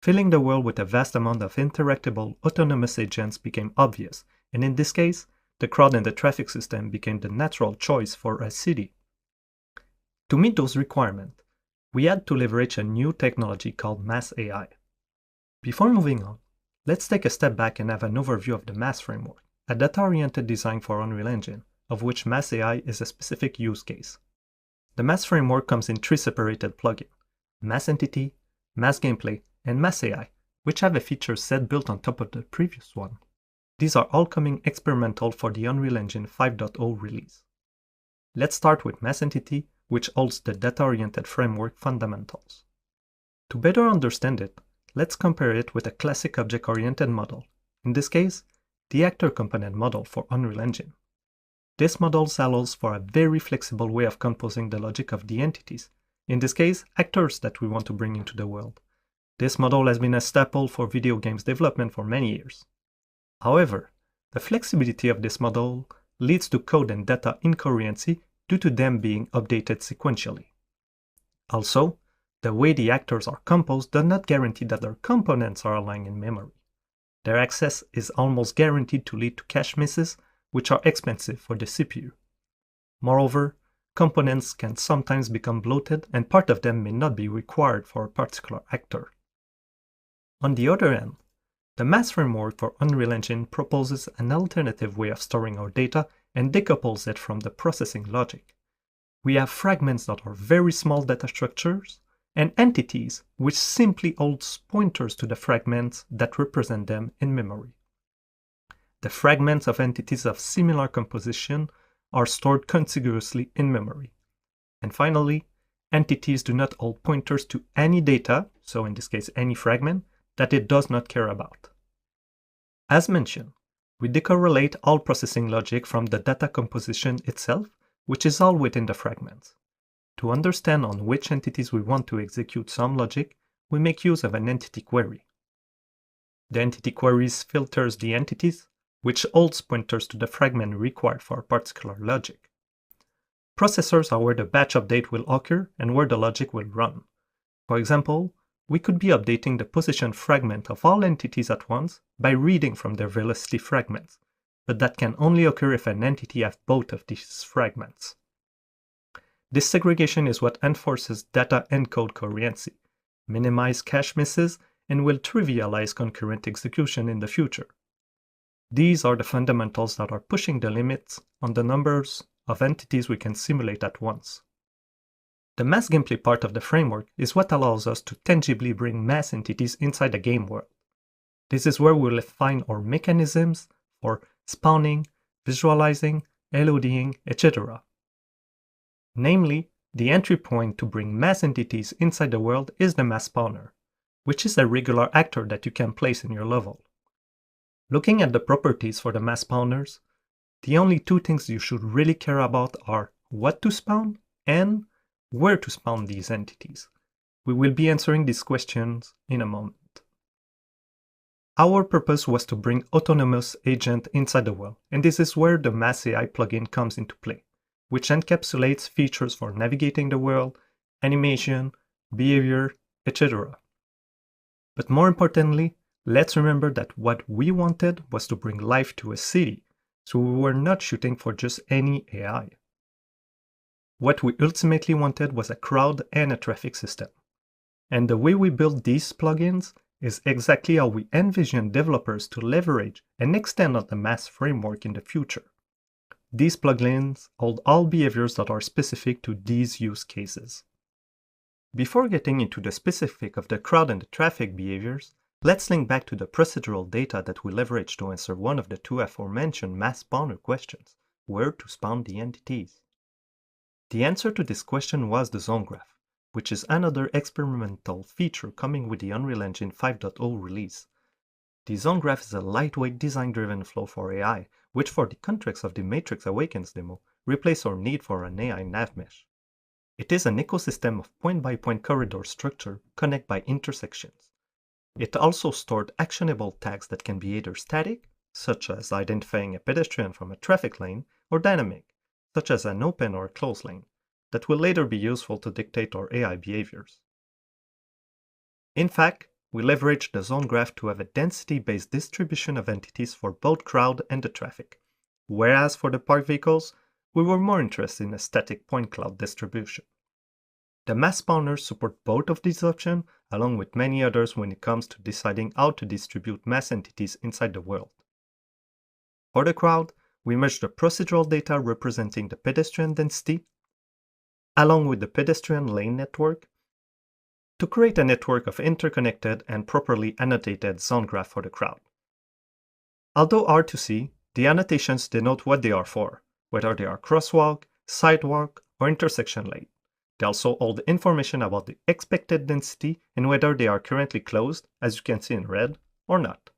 U: Filling the world with a vast amount of interactable, autonomous agents became obvious, and in this case, the crowd and the traffic system became the natural choice for a city. To meet those requirements, we had to leverage a new technology called Mass AI. Before moving on, let's take a step back and have an overview of the Mass framework, a data-oriented design for Unreal Engine, of which Mass AI is a specific use case. The Mass framework comes in three separated plugins: Mass Entity, Mass Gameplay, and Mass AI, which have a feature set built on top of the previous one. These are all coming experimental for the Unreal Engine 5.0 release. Let's start with Mass Entity, which holds the data-oriented framework fundamentals. To better understand it, let's compare it with a classic object-oriented model, in this case, the actor component model for Unreal Engine. This model allows for a very flexible way of composing the logic of the entities, in this case, actors that we want to bring into the world. This model has been a staple for video games development for many years. However, the flexibility of this model leads to code and data incoherency due to them being updated sequentially. Also, the way the actors are composed does not guarantee that their components are aligned in memory. Their access is almost guaranteed to lead to cache misses, which are expensive for the CPU. Moreover, components can sometimes become bloated and part of them may not be required for a particular actor. On the other hand, the Mass framework for Unreal Engine proposes an alternative way of storing our data and decouples it from the processing logic. We have fragments that are very small data structures and entities which simply holds pointers to the fragments that represent them in memory. The fragments of entities of similar composition are stored contiguously in memory. And finally, entities do not hold pointers to any data, so in this case any fragment, that it does not care about. As mentioned, we decorrelate all processing logic from the data composition itself, which is all within the fragments. To understand on which entities we want to execute some logic, we make use of an entity query. The entity queries filters the entities, which holds pointers to the fragment required for a particular logic. Processors are where the batch update will occur and where the logic will run. For example, we could be updating the position fragment of all entities at once by reading from their velocity fragments, but that can only occur if an entity has both of these fragments. This segregation is what enforces data encode coherency, minimizes cache misses, and will trivialize concurrent execution in the future. These are the fundamentals that are pushing the limits on the numbers of entities we can simulate at once. The mass gameplay part of the framework is what allows us to tangibly bring mass entities inside the game world. This is where we'll find our mechanisms for spawning, visualizing, HLODing, etc. Namely, the entry point to bring mass entities inside the world is the mass spawner, which is a regular actor that you can place in your level. Looking at the properties for the mass spawners, the only two things you should really care about are what to spawn and where to spawn these entities. We will be answering these questions in a moment. Our purpose was to bring autonomous agent inside the world, and this is where the Mass AI plugin comes into play, which encapsulates features for navigating the world, animation, behavior, etc. But more importantly, let's remember that what we wanted was to bring life to a city, so we were not shooting for just any AI. What we ultimately wanted was a crowd and a traffic system. And the way we built these plugins is exactly how we envision developers to leverage and extend on the Mass framework in the future. These plugins hold all behaviors that are specific to these use cases. Before getting into the specific of the crowd and the traffic behaviors, let's link back to the procedural data that we leveraged to answer one of the two aforementioned mass spawner questions, where to spawn the entities. The answer to this question was the zone graph, which is another experimental feature coming with the Unreal Engine 5.0 release. The zone graph is a lightweight design-driven flow for AI, which for the context of the Matrix Awakens demo, replace our need for an AI nav mesh. It is an ecosystem of point-by-point corridor structure connected by intersections. It also stored actionable tags that can be either static, such as identifying a pedestrian from a traffic lane, or dynamic, such as an open or a closed lane, that will later be useful to dictate our AI behaviors. In fact, we leveraged the zone graph to have a density-based distribution of entities for both crowd and the traffic, whereas for the parked vehicles, we were more interested in a static point cloud distribution. The mass spawners support both of these options, along with many others when it comes to deciding how to distribute mass entities inside the world. For the crowd, we merged the procedural data representing the pedestrian density, along with the pedestrian lane network, to create a network of interconnected and properly annotated zone graph for the crowd. Although hard to see, the annotations denote what they are for, whether they are crosswalk, sidewalk, or intersection lane. They also hold information about the expected density and whether they are currently closed, as you can see in red, or not.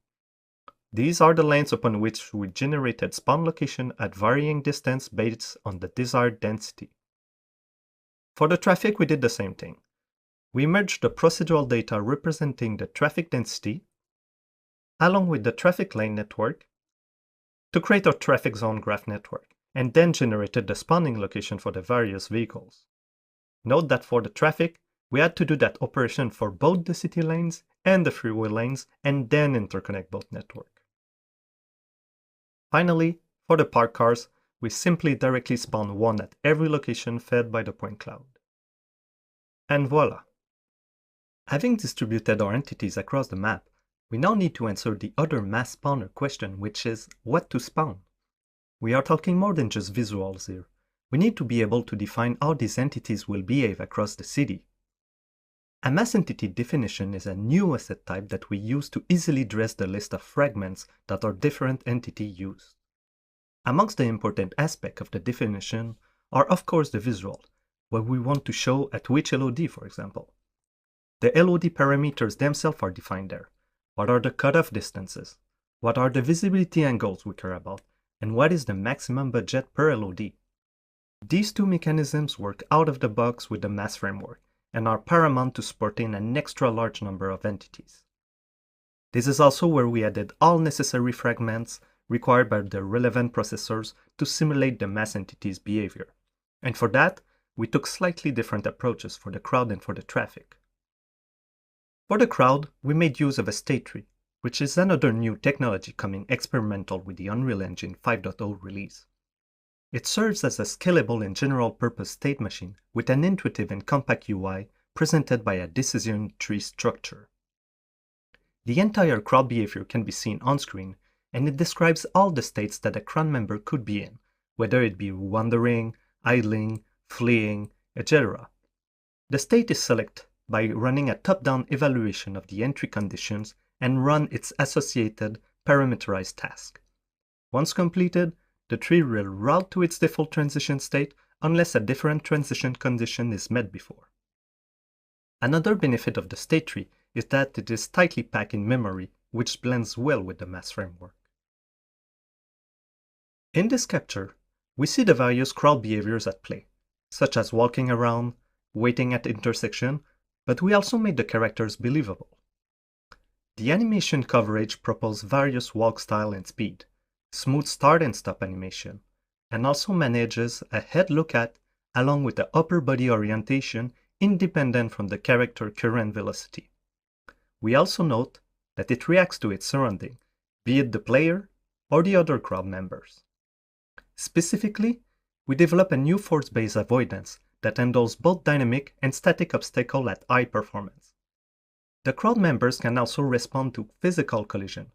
U: These are the lanes upon which we generated spawn location at varying distance based on the desired density. For the traffic, we did the same thing. We merged the procedural data representing the traffic density, along with the traffic lane network, to create our traffic zone graph network, and then generated the spawning location for the various vehicles. Note that for the traffic, we had to do that operation for both the city lanes and the freeway lanes, and then interconnect both networks. Finally, for the parked cars, we simply directly spawn one at every location fed by the point cloud. And voila! Having distributed our entities across the map, we now need to answer the other mass spawner question, which is what to spawn. We are talking more than just visuals here. We need to be able to define how these entities will behave across the city. A mass entity definition is a new asset type that we use to easily dress the list of fragments that our different entity use. Amongst the important aspects of the definition are of course the visual, what we want to show at which HLOD, for example. The HLOD parameters themselves are defined there. What are the cutoff distances? What are the visibility angles we care about? And what is the maximum budget per HLOD? These two mechanisms work out of the box with the mass framework and are paramount to supporting an extra large number of entities. This is also where we added all necessary fragments required by the relevant processors to simulate the mass entity's behavior. And for that, we took slightly different approaches for the crowd and for the traffic. For the crowd, we made use of a state tree, which is another new technology coming experimental with the Unreal Engine 5.0 release. It serves as a scalable and general-purpose state machine with an intuitive and compact UI presented by a decision tree structure. The entire crowd behavior can be seen on screen, and it describes all the states that a crowd member could be in, whether it be wandering, idling, fleeing, etc. The state is selected by running a top-down evaluation of the entry conditions and run its associated parameterized task. Once completed, the tree will route to its default transition state unless a different transition condition is met before. Another benefit of the state tree is that it is tightly packed in memory, which blends well with the mass framework. In this capture, we see the various crowd behaviors at play, such as walking around, waiting at intersection, but we also made the characters believable. The animation coverage proposed various walk style and speed, smooth start and stop animation, and also manages a head look at along with the upper body orientation independent from the character current velocity. We also note that it reacts to its surrounding, be it the player or the other crowd members. Specifically, we develop a new force-based avoidance that handles both dynamic and static obstacles at high performance. The crowd members can also respond to physical collision,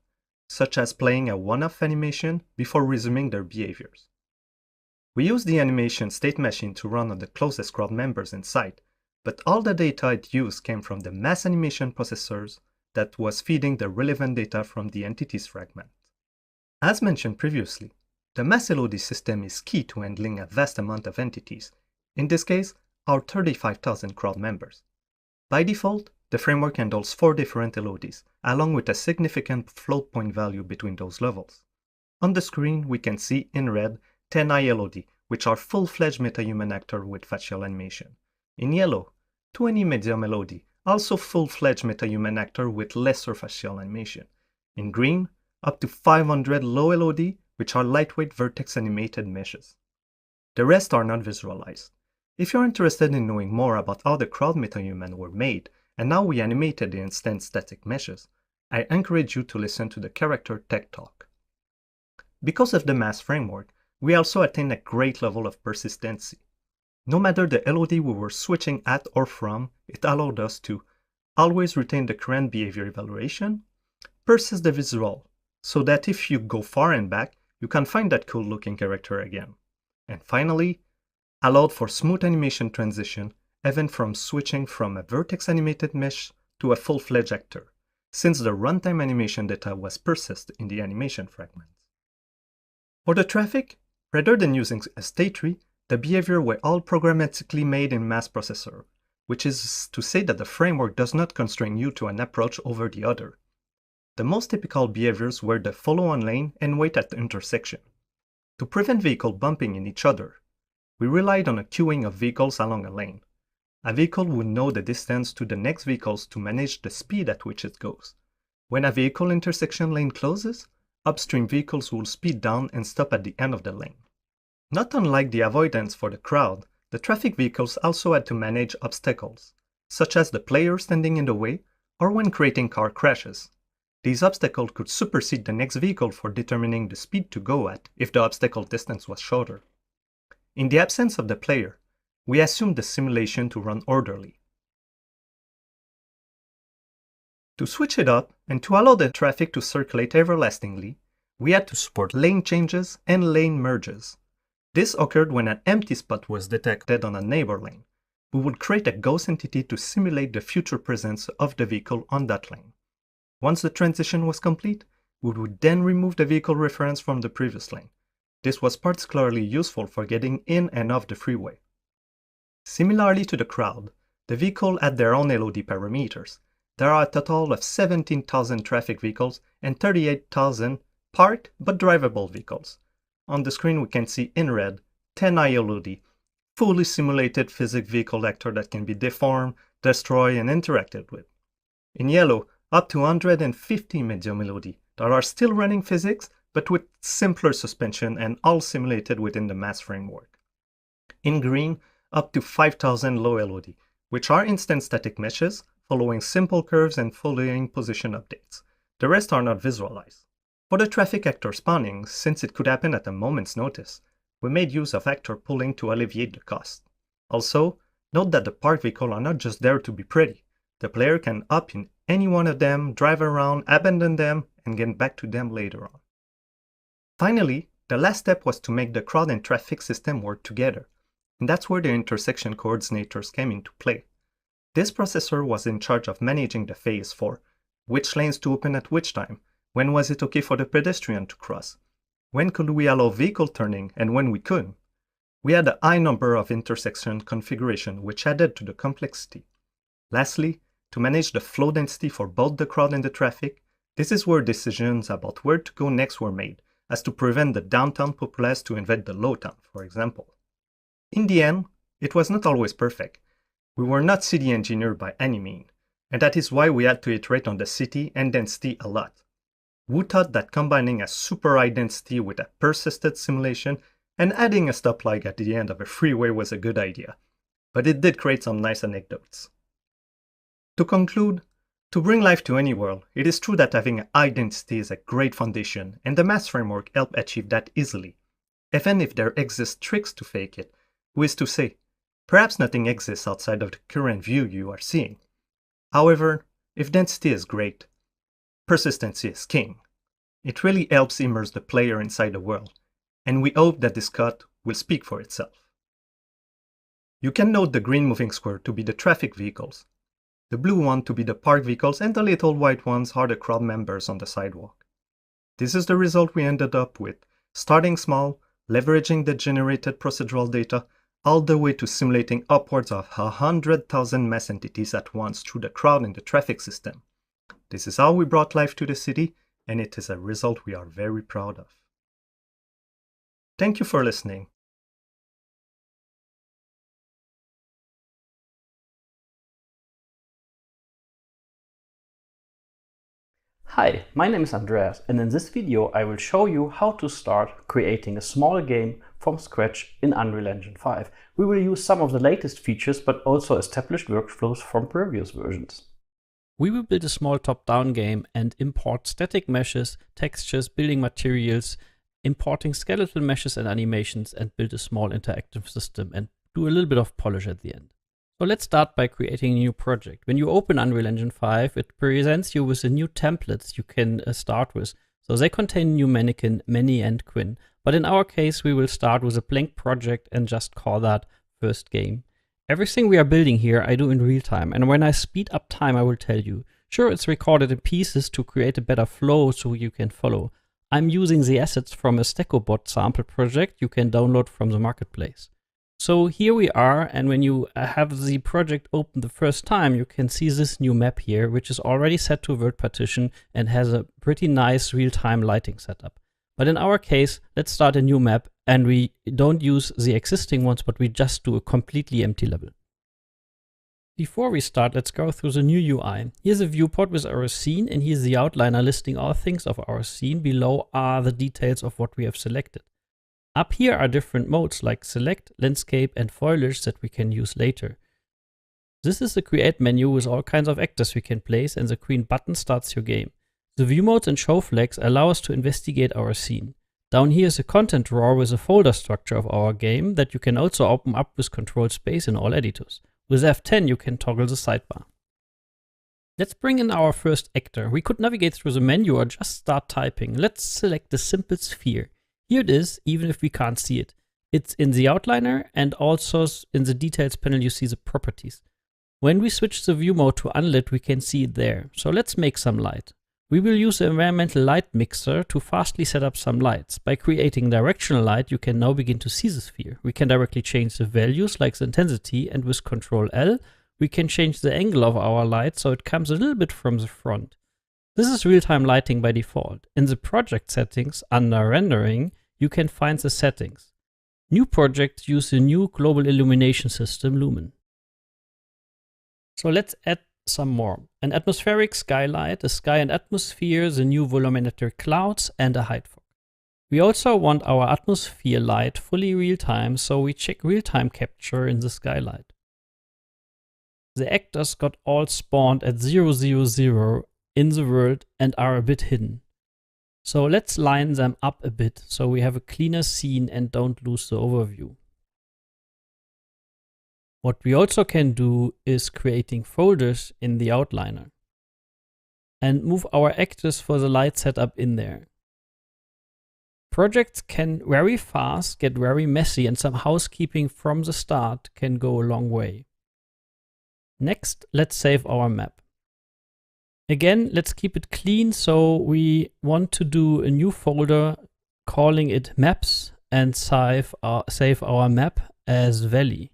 U: such as playing a one-off animation before resuming their behaviors. We use the animation state machine to run on the closest crowd members in sight, but all the data it used came from the mass animation processors that was feeding the relevant data from the entities fragment. As mentioned previously, the mass HLOD system is key to handling a vast amount of entities, in this case, our 35,000 crowd members. By default, the framework handles 4 different HLODs, along with a significant float point value between those levels. On the screen, we can see in red 10i HLOD, which are full-fledged meta-human actors with facial animation. In yellow, 20 medium LOD, also full-fledged meta-human actors with lesser facial animation. In green, up to 500 low LOD, which are lightweight vertex animated meshes. The rest are not visualized. If you're interested in knowing more about how the crowd meta-human were made and how we animated the instant static meshes, I encourage you to listen to the Character Tech Talk. Because of the mass framework, we also attain a great level of persistency. No matter the LOD we were switching at or from, it allowed us to always retain the current behavior evaluation, persist the visual, so that if you go far and back, you can find that cool looking character again. And finally, allowed for smooth animation transition, even from switching from a vertex animated mesh to a full-fledged actor, since the runtime animation data was persisted in the animation fragments. For the traffic, rather than using a state tree, the behavior were all programmatically made in mass processor, which is to say that the framework does not constrain you to an approach over the other. The most typical behaviors were the follow on lane and wait at the intersection. To prevent vehicles bumping in each other, we relied on a queuing of vehicles along a lane. A vehicle would know the distance to the next vehicles to manage the speed at which it goes. When a vehicle intersection lane closes, upstream vehicles will speed down and stop at the end of the lane. Not unlike the avoidance for the crowd, the traffic vehicles also had to manage obstacles, such as the player standing in the way or when creating car crashes. These obstacles could supersede the next vehicle for determining the speed to go at if the obstacle distance was shorter. In the absence of the player, we assumed the simulation to run orderly. To switch it up and to allow the traffic to circulate everlastingly, we had to support lane changes and lane merges. This occurred when an empty spot was detected on a neighbor lane. We would create a ghost entity to simulate the future presence of the vehicle on that lane. Once the transition was complete, we would then remove the vehicle reference from the previous lane. This was particularly useful for getting in and off the freeway. Similarly to the crowd, the vehicle had their own LOD parameters. There are a total of 17,000 traffic vehicles and 38,000 parked but drivable vehicles. On the screen we can see in red 10 ILOD, fully simulated physics vehicle actor that can be deformed, destroyed, and interacted with. In yellow, up to 150 medium LOD that are still running physics but with simpler suspension and all simulated within the mass framework. In green, up to 5,000 low LOD, which are instant static meshes following simple curves and following position updates. The rest are not visualized. For the traffic actor spawning, since it could happen at a moment's notice, we made use of actor pooling to alleviate the cost. Also, note that the parked vehicles are not just there to be pretty. The player can hop in any one of them, drive around, abandon them, and get back to them later on. Finally, the last step was to make the crowd and traffic system work together, and that's where the intersection coordinators came into play. This processor was in charge of managing the phase for which lanes to open at which time, when was it okay for the pedestrian to cross, when could we allow vehicle turning and when we couldn't. We had a high number of intersection configuration which added to the complexity. Lastly, to manage the flow density for both the crowd and the traffic, this is where decisions about where to go next were made, as to prevent the downtown populace to invade the lowtown, for example. In the end, it was not always perfect. We were not city engineered by any means, and that is why we had to iterate on the city and density a lot. Who thought that combining a super high density with a persisted simulation and adding a stoplight at the end of a freeway was a good idea? But it did create some nice anecdotes. To conclude, to bring life to any world, it is true that having a high density is a great foundation, and the mass framework helps achieve that easily. Even if there exist tricks to fake it, who is to say? Perhaps nothing exists outside of the current view you are seeing. However, if density is great, persistency is king. It really helps immerse the player inside the world, and we hope that this cut will speak for itself. You can note the green moving square to be the traffic vehicles, the blue one to be the parked vehicles, and the little white ones are the crowd members on the sidewalk. This is the result we ended up with, starting small, leveraging the generated procedural data, all the way to simulating upwards of 100,000 mass entities at once through the crowd and the traffic system. This is how we brought life to the city, and it is a result we are very proud of. Thank you for listening.
A: Hi, my name is Andreas, and in this video I will show you how to start creating a small game from scratch in Unreal Engine 5. We will use some of the latest features, but also established workflows from previous versions. We will build a small top-down game and import static meshes, textures, building materials, importing skeletal meshes and animations, and build a small interactive system and do a little bit of polish at the end. So let's start by creating a new project. When you open Unreal Engine 5, it presents you with the new templates you can start with. So they contain new mannequin, Manny, and Quinn. But in our case, we will start with a blank project and just call that first game. Everything we are building here, I do in real time. And when I speed up time, I will tell you. Sure, it's recorded in pieces to create a better flow so you can follow. I'm using the assets from a StackoBot sample project you can download from the marketplace. So here we are, and when you have the project open the first time, you can see this new map here, which is already set to word partition and has a pretty nice real-time lighting setup. But in our case, let's start a new map, and we don't use the existing ones, but we just do a completely empty level. Before we start, let's go through the new UI. Here's a viewport with our scene, and here's the outliner listing all things of our scene. Below are the details of what we have selected. Up here are different modes like select, landscape, and foliage that we can use later. This is the create menu with all kinds of actors we can place, and the green button starts your game. The view modes and show flags allow us to investigate our scene. Down here is a content drawer with a folder structure of our game that you can also open up with control space in all editors. With F10 you can toggle the sidebar. Let's bring in our first actor. We could navigate through the menu or just start typing. Let's select the simple sphere. Here it is, even if we can't see it. It's in the outliner, and also in the details panel you see the properties. When we switch the view mode to unlit, we can see it there. So let's make some light. We will use the environmental light mixer to fastly set up some lights. By creating directional light, you can now begin to see the sphere. We can directly change the values like the intensity, and with Ctrl L, we can change the angle of our light so it comes a little bit from the front. This is real-time lighting by default. In the project settings, under rendering, you can find the settings. New projects use the new global illumination system, Lumen. So let's add some more. An atmospheric skylight, a sky and atmosphere, the new volumetric clouds, and a height fog. We also want our atmosphere light fully real-time, so we check real-time capture in the skylight. The actors got all spawned at 000 in the world and are a bit hidden. So let's line them up a bit so we have a cleaner scene and don't lose the overview. What we also can do is creating folders in the outliner and move our actors for the light setup in there. Projects can very fast get very messy, and some housekeeping from the start can go a long way. Next, let's save our map. Again, let's keep it clean, so we want to do a new folder calling it maps and save our map as valley.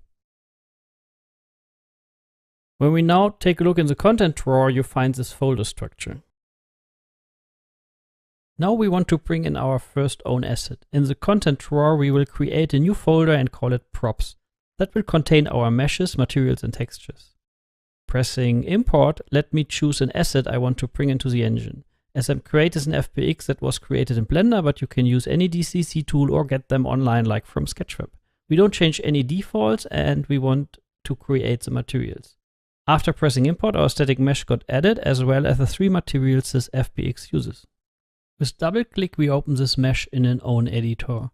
A: When we now take a look in the content drawer, you find this folder structure. Now we want to bring in our first own asset. In the content drawer, we will create a new folder and call it props. That will contain our meshes, materials, and textures. Pressing import, let me choose an asset I want to bring into the engine. SMCreate is an FBX that was created in Blender, but you can use any DCC tool or get them online like from Sketchfab. We don't change any defaults, and we want to create the materials. After pressing import, our static mesh got added, as well as the 3 materials this FBX uses. With double click, we open this mesh in an own editor.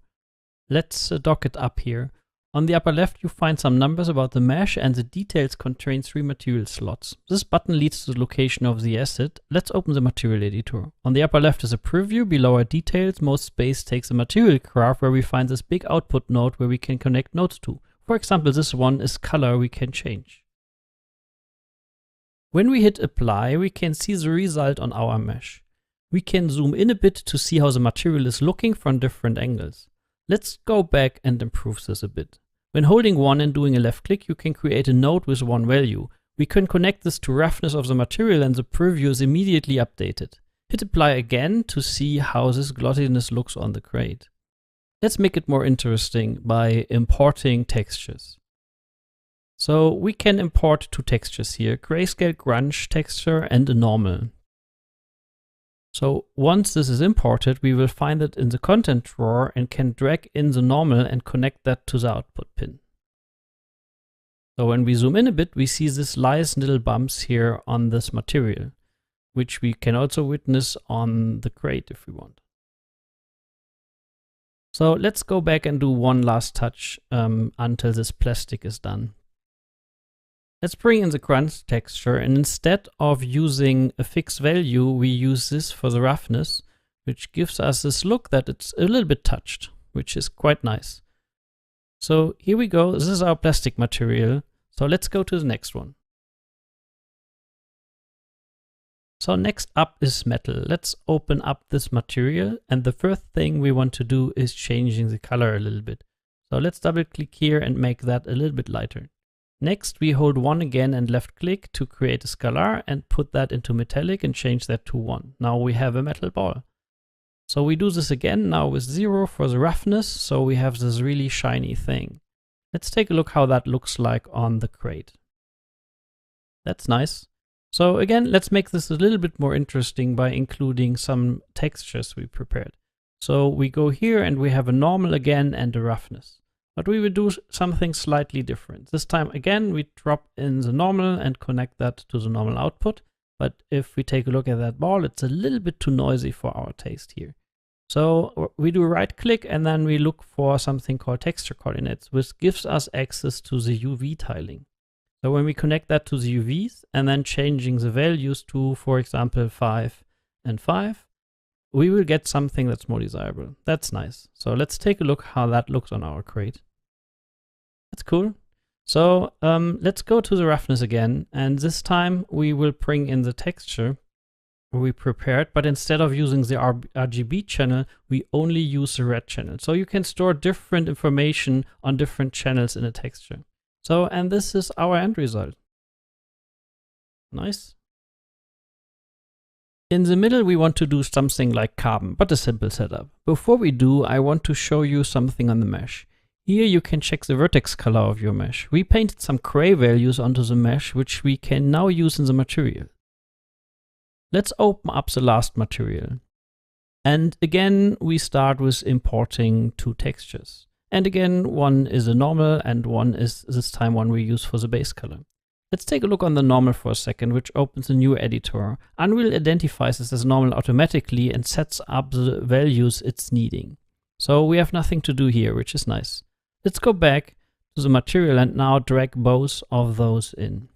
A: Let's dock it up here. On the upper left, you find some numbers about the mesh, and the details contain 3 material slots. This button leads to the location of the asset. Let's open the material editor. On the upper left is a preview. Below are details. Most space takes a material graph where we find this big output node where we can connect nodes to. For example, this one is color we can change. When we hit apply, we can see the result on our mesh. We can zoom in a bit to see how the material is looking from different angles. Let's go back and improve this a bit. When holding 1 and doing a left click, you can create a node with 1 value. We can connect this to roughness of the material, and the preview is immediately updated. Hit apply again to see how this glossiness looks on the crate. Let's make it more interesting by importing textures. So we can import 2 textures here, grayscale grunge texture and a normal. So once this is imported, we will find it in the content drawer and can drag in the normal and connect that to the output pin. So when we zoom in a bit, we see this nice little bumps here on this material, which we can also witness on the crate if we want. So let's go back and do one last touch until this plastic is done. Let's bring in the crunch texture, and instead of using a fixed value, we use this for the roughness, which gives us this look that it's a little bit touched, which is quite nice. So here we go. This is our plastic material. So let's go to the next one. So next up is metal. Let's open up this material, and the first thing we want to do is changing the color a little bit. So let's double click here and make that a little bit lighter. Next, we hold 1 again and left click to create a scalar and put that into metallic and change that to 1. Now we have a metal ball. So we do this again now with 0 for the roughness, so we have this really shiny thing. Let's take a look how that looks like on the crate. That's nice. So again, let's make this a little bit more interesting by including some textures we prepared. So we go here and we have a normal again and a roughness. But we will do something slightly different. This time again, we drop in the normal and connect that to the normal output. But if we take a look at that ball, it's a little bit too noisy for our taste here. So we do a right click and then we look for something called texture coordinates, which gives us access to the UV tiling. So when we connect that to the UVs and then changing the values to, for example, 5 and 5, we will get something that's more desirable. That's nice. So let's take a look how that looks on our crate. That's cool. So let's go to the roughness again, and this time we will bring in the texture we prepared, but instead of using the RGB channel, we only use the red channel. So you can store different information on different channels in a texture. So, and this is our end result. Nice. In the middle, we want to do something like carbon, but a simple setup. Before we do, I want to show you something on the mesh. Here you can check the vertex color of your mesh. We painted some gray values onto the mesh, which we can now use in the material. Let's open up the last material. And again, we start with importing 2 textures. And again, one is a normal and one is this time one we use for the base color. Let's take a look on the normal for a second, which opens a new editor. Unreal identifies this as normal automatically and sets up the values it's needing. So we have nothing to do here, which is nice. Let's go back to the material and now drag both of those in.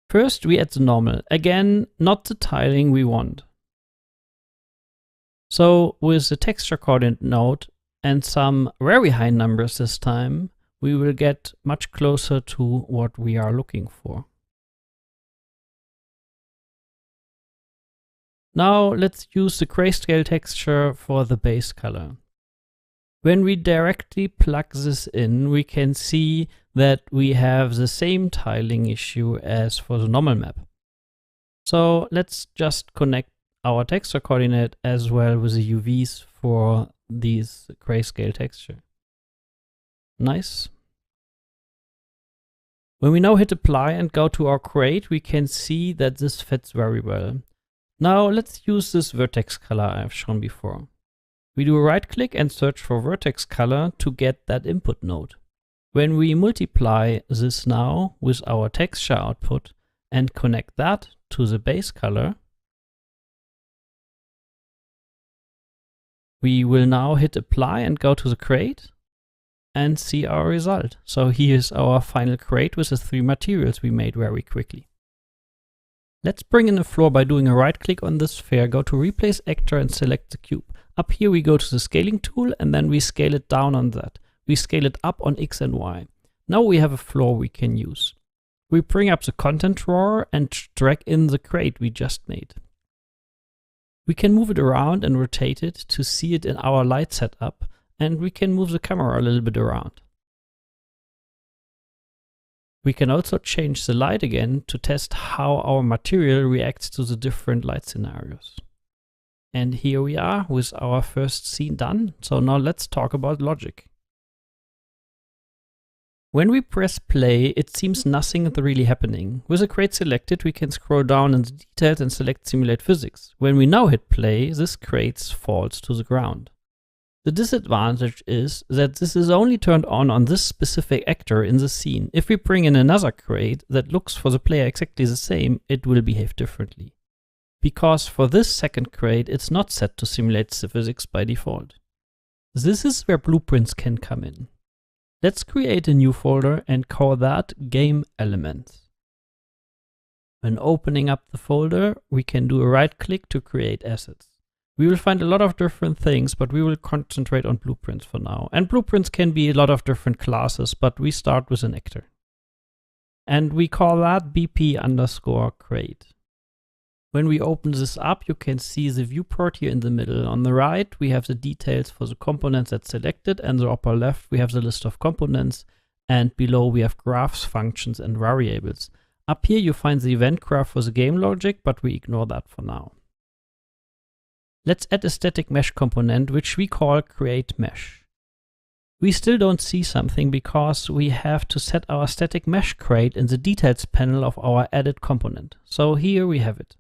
A: First, we add the normal. Again, not the tiling we want. So with the texture coordinate node and some very high numbers this time, we will get much closer to what we are looking for. Now let's use the grayscale texture for the base color. When we directly plug this in, we can see that we have the same tiling issue as for the normal map. So let's just connect our texture coordinate as well with the UVs for these grayscale texture. Nice. When we now hit apply and go to our crate, we can see that this fits very well. Now let's use this vertex color I've shown before. We do a right click and search for vertex color to get that input node. When we multiply this now with our texture output and connect that to the base color, we will now hit apply and go to the crate and see our result. So here's our final crate with the 3 materials we made very quickly. Let's bring in a floor by doing a right click on the sphere, go to replace actor and select the cube. Up here we go to the scaling tool and then we scale it down on that. We scale it up on X and Y. Now we have a floor we can use. We bring up the content drawer and drag in the crate we just made. We can move it around and rotate it to see it in our light setup, and we can move the camera a little bit around. We can also change the light again to test how our material reacts to the different light scenarios. And here we are with our first scene done. So now let's talk about logic. When we press play, it seems nothing is really happening. With a crate selected, we can scroll down in the details and select Simulate Physics. When we now hit play, this crate falls to the ground. The disadvantage is that this is only turned on this specific actor in the scene. If we bring in another crate that looks for the player exactly the same, it will behave differently. Because for this second crate, it's not set to simulate the physics by default. This is where blueprints can come in. Let's create a new folder and call that Game Elements. When opening up the folder, we can do a right click to create assets. We will find a lot of different things, but we will concentrate on blueprints for now. And blueprints can be a lot of different classes, but we start with an actor. And we call that BP_crate. When we open this up, you can see the viewport here in the middle. On the right, we have the details for the components that's selected, and the upper left, we have the list of components, and below we have graphs, functions, and variables. Up here, you find the event graph for the game logic, but we ignore that for now. Let's add a static mesh component, which we call createMesh. We still don't see something because we have to set our static mesh crate in the details panel of our added component. So here we have it.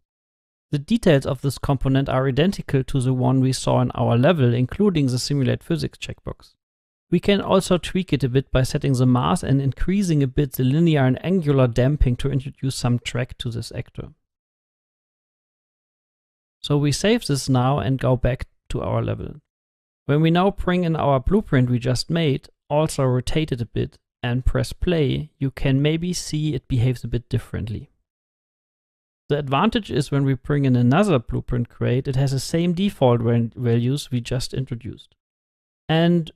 A: The details of this component are identical to the one we saw in our level, including the Simulate Physics checkbox. We can also tweak it a bit by setting the mass and increasing a bit the linear and angular damping to introduce some drag to this actor. So we save this now and go back to our level. When we now bring in our blueprint we just made, also rotate it a bit and press play, you can maybe see it behaves a bit differently. The advantage is when we bring in another blueprint crate, it has the same default values we just introduced. And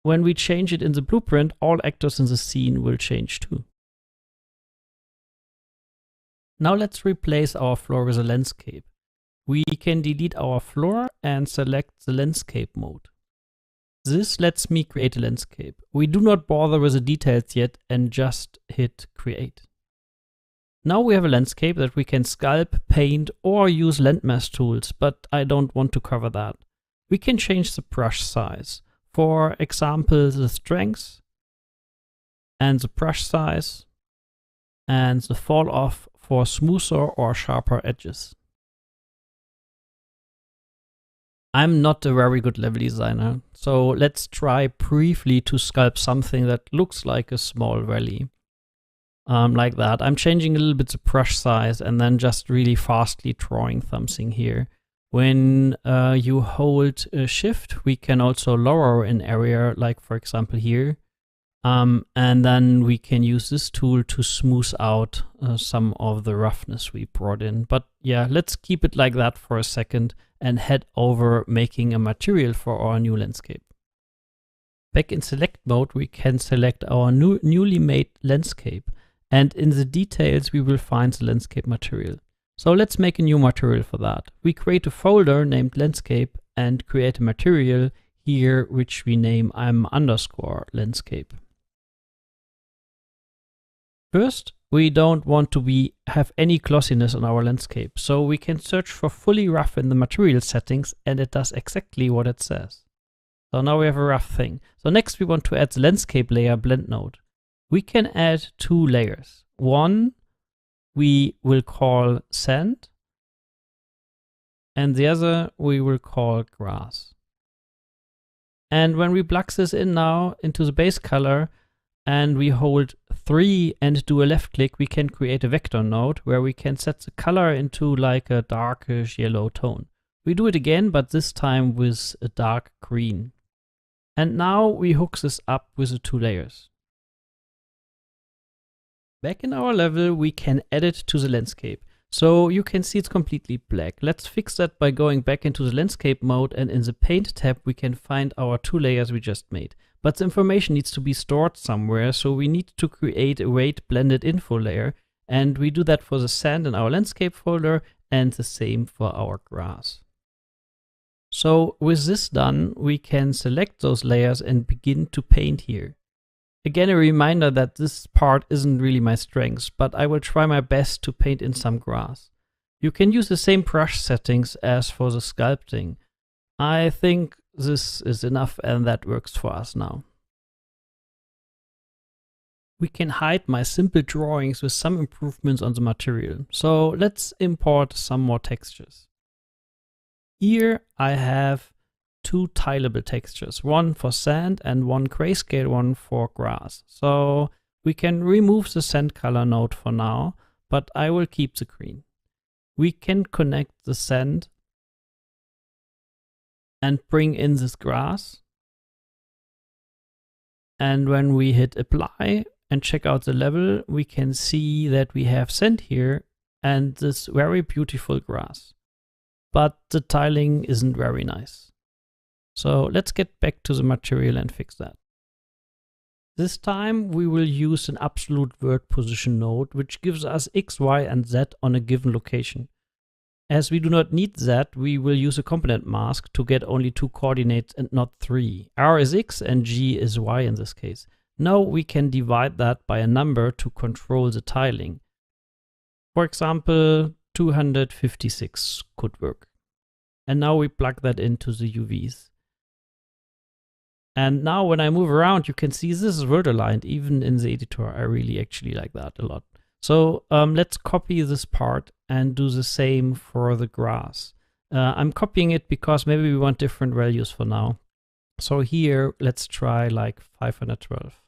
A: when we change it in the blueprint, all actors in the scene will change too. Now let's replace our floor with a landscape. We can delete our floor and select the landscape mode. This lets me create a landscape. We do not bother with the details yet and just hit create. Now we have a landscape that we can sculpt, paint, or use landmass tools, but I don't want to cover that. We can change the brush size. For example, the strength, and the brush size, and the fall off for smoother or sharper edges. I'm not a very good level designer, so let's try briefly to sculpt something that looks like a small valley. Like that. I'm changing a little bit the brush size and then just really fastly drawing something here. When you hold shift, we can also lower an area, like for example here. And then we can use this tool to smooth out some of the roughness we brought in. But yeah, let's keep it like that for a second and head over making a material for our new landscape. Back in select mode, we can select our newly made landscape. And in the details, we will find the landscape material. So let's make a new material for that. We create a folder named landscape and create a material here, which we name m_landscape. First, we don't want to have any glossiness on our landscape. So we can search for fully rough in the material settings and it does exactly what it says. So now we have a rough thing. So next we want to add the landscape layer blend node. We can add two layers. One we will call sand, and the other we will call grass. And when we plug this in now into the base color and we hold 3 and do a left click, we can create a vector node where we can set the color into like a darkish yellow tone. We do it again, but this time with a dark green. And now we hook this up with the two layers. Back in our level, we can add it to the landscape. So you can see it's completely black. Let's fix that by going back into the landscape mode, and in the paint tab, we can find our two layers we just made. But the information needs to be stored somewhere, so we need to create a weight blended info layer. And we do that for the sand in our landscape folder and the same for our grass. So with this done, we can select those layers and begin to paint here. Again, a reminder that this part isn't really my strength, but I will try my best to paint in some grass. You can use the same brush settings as for the sculpting. I think this is enough and that works for us now. we can hide my simple drawings with some improvements on the material. So let's import some more textures. Here I have two tileable textures, one for sand and one grayscale one for grass. So we can remove the sand color node for now, but I will keep the green. We can connect the sand and bring in this grass. And when we hit apply and check out the level, we can see that we have sand here and this very beautiful grass. But the tiling isn't very nice. So let's get back to the material and fix that. This time we will use an absolute word position node, which gives us X, Y, and Z on a given location. As we do not need Z, we will use a component mask to get only 2 coordinates and not 3. R is X and G is Y in this case. Now we can divide that by a number to control the tiling. For example, 256 could work. And now we plug that into the UVs. And now when I move around, you can see this is word aligned, even in the editor. I really actually like that a lot. So let's copy this part and do the same for the grass. I'm copying it because maybe we want different values for now. So here, let's try like 512.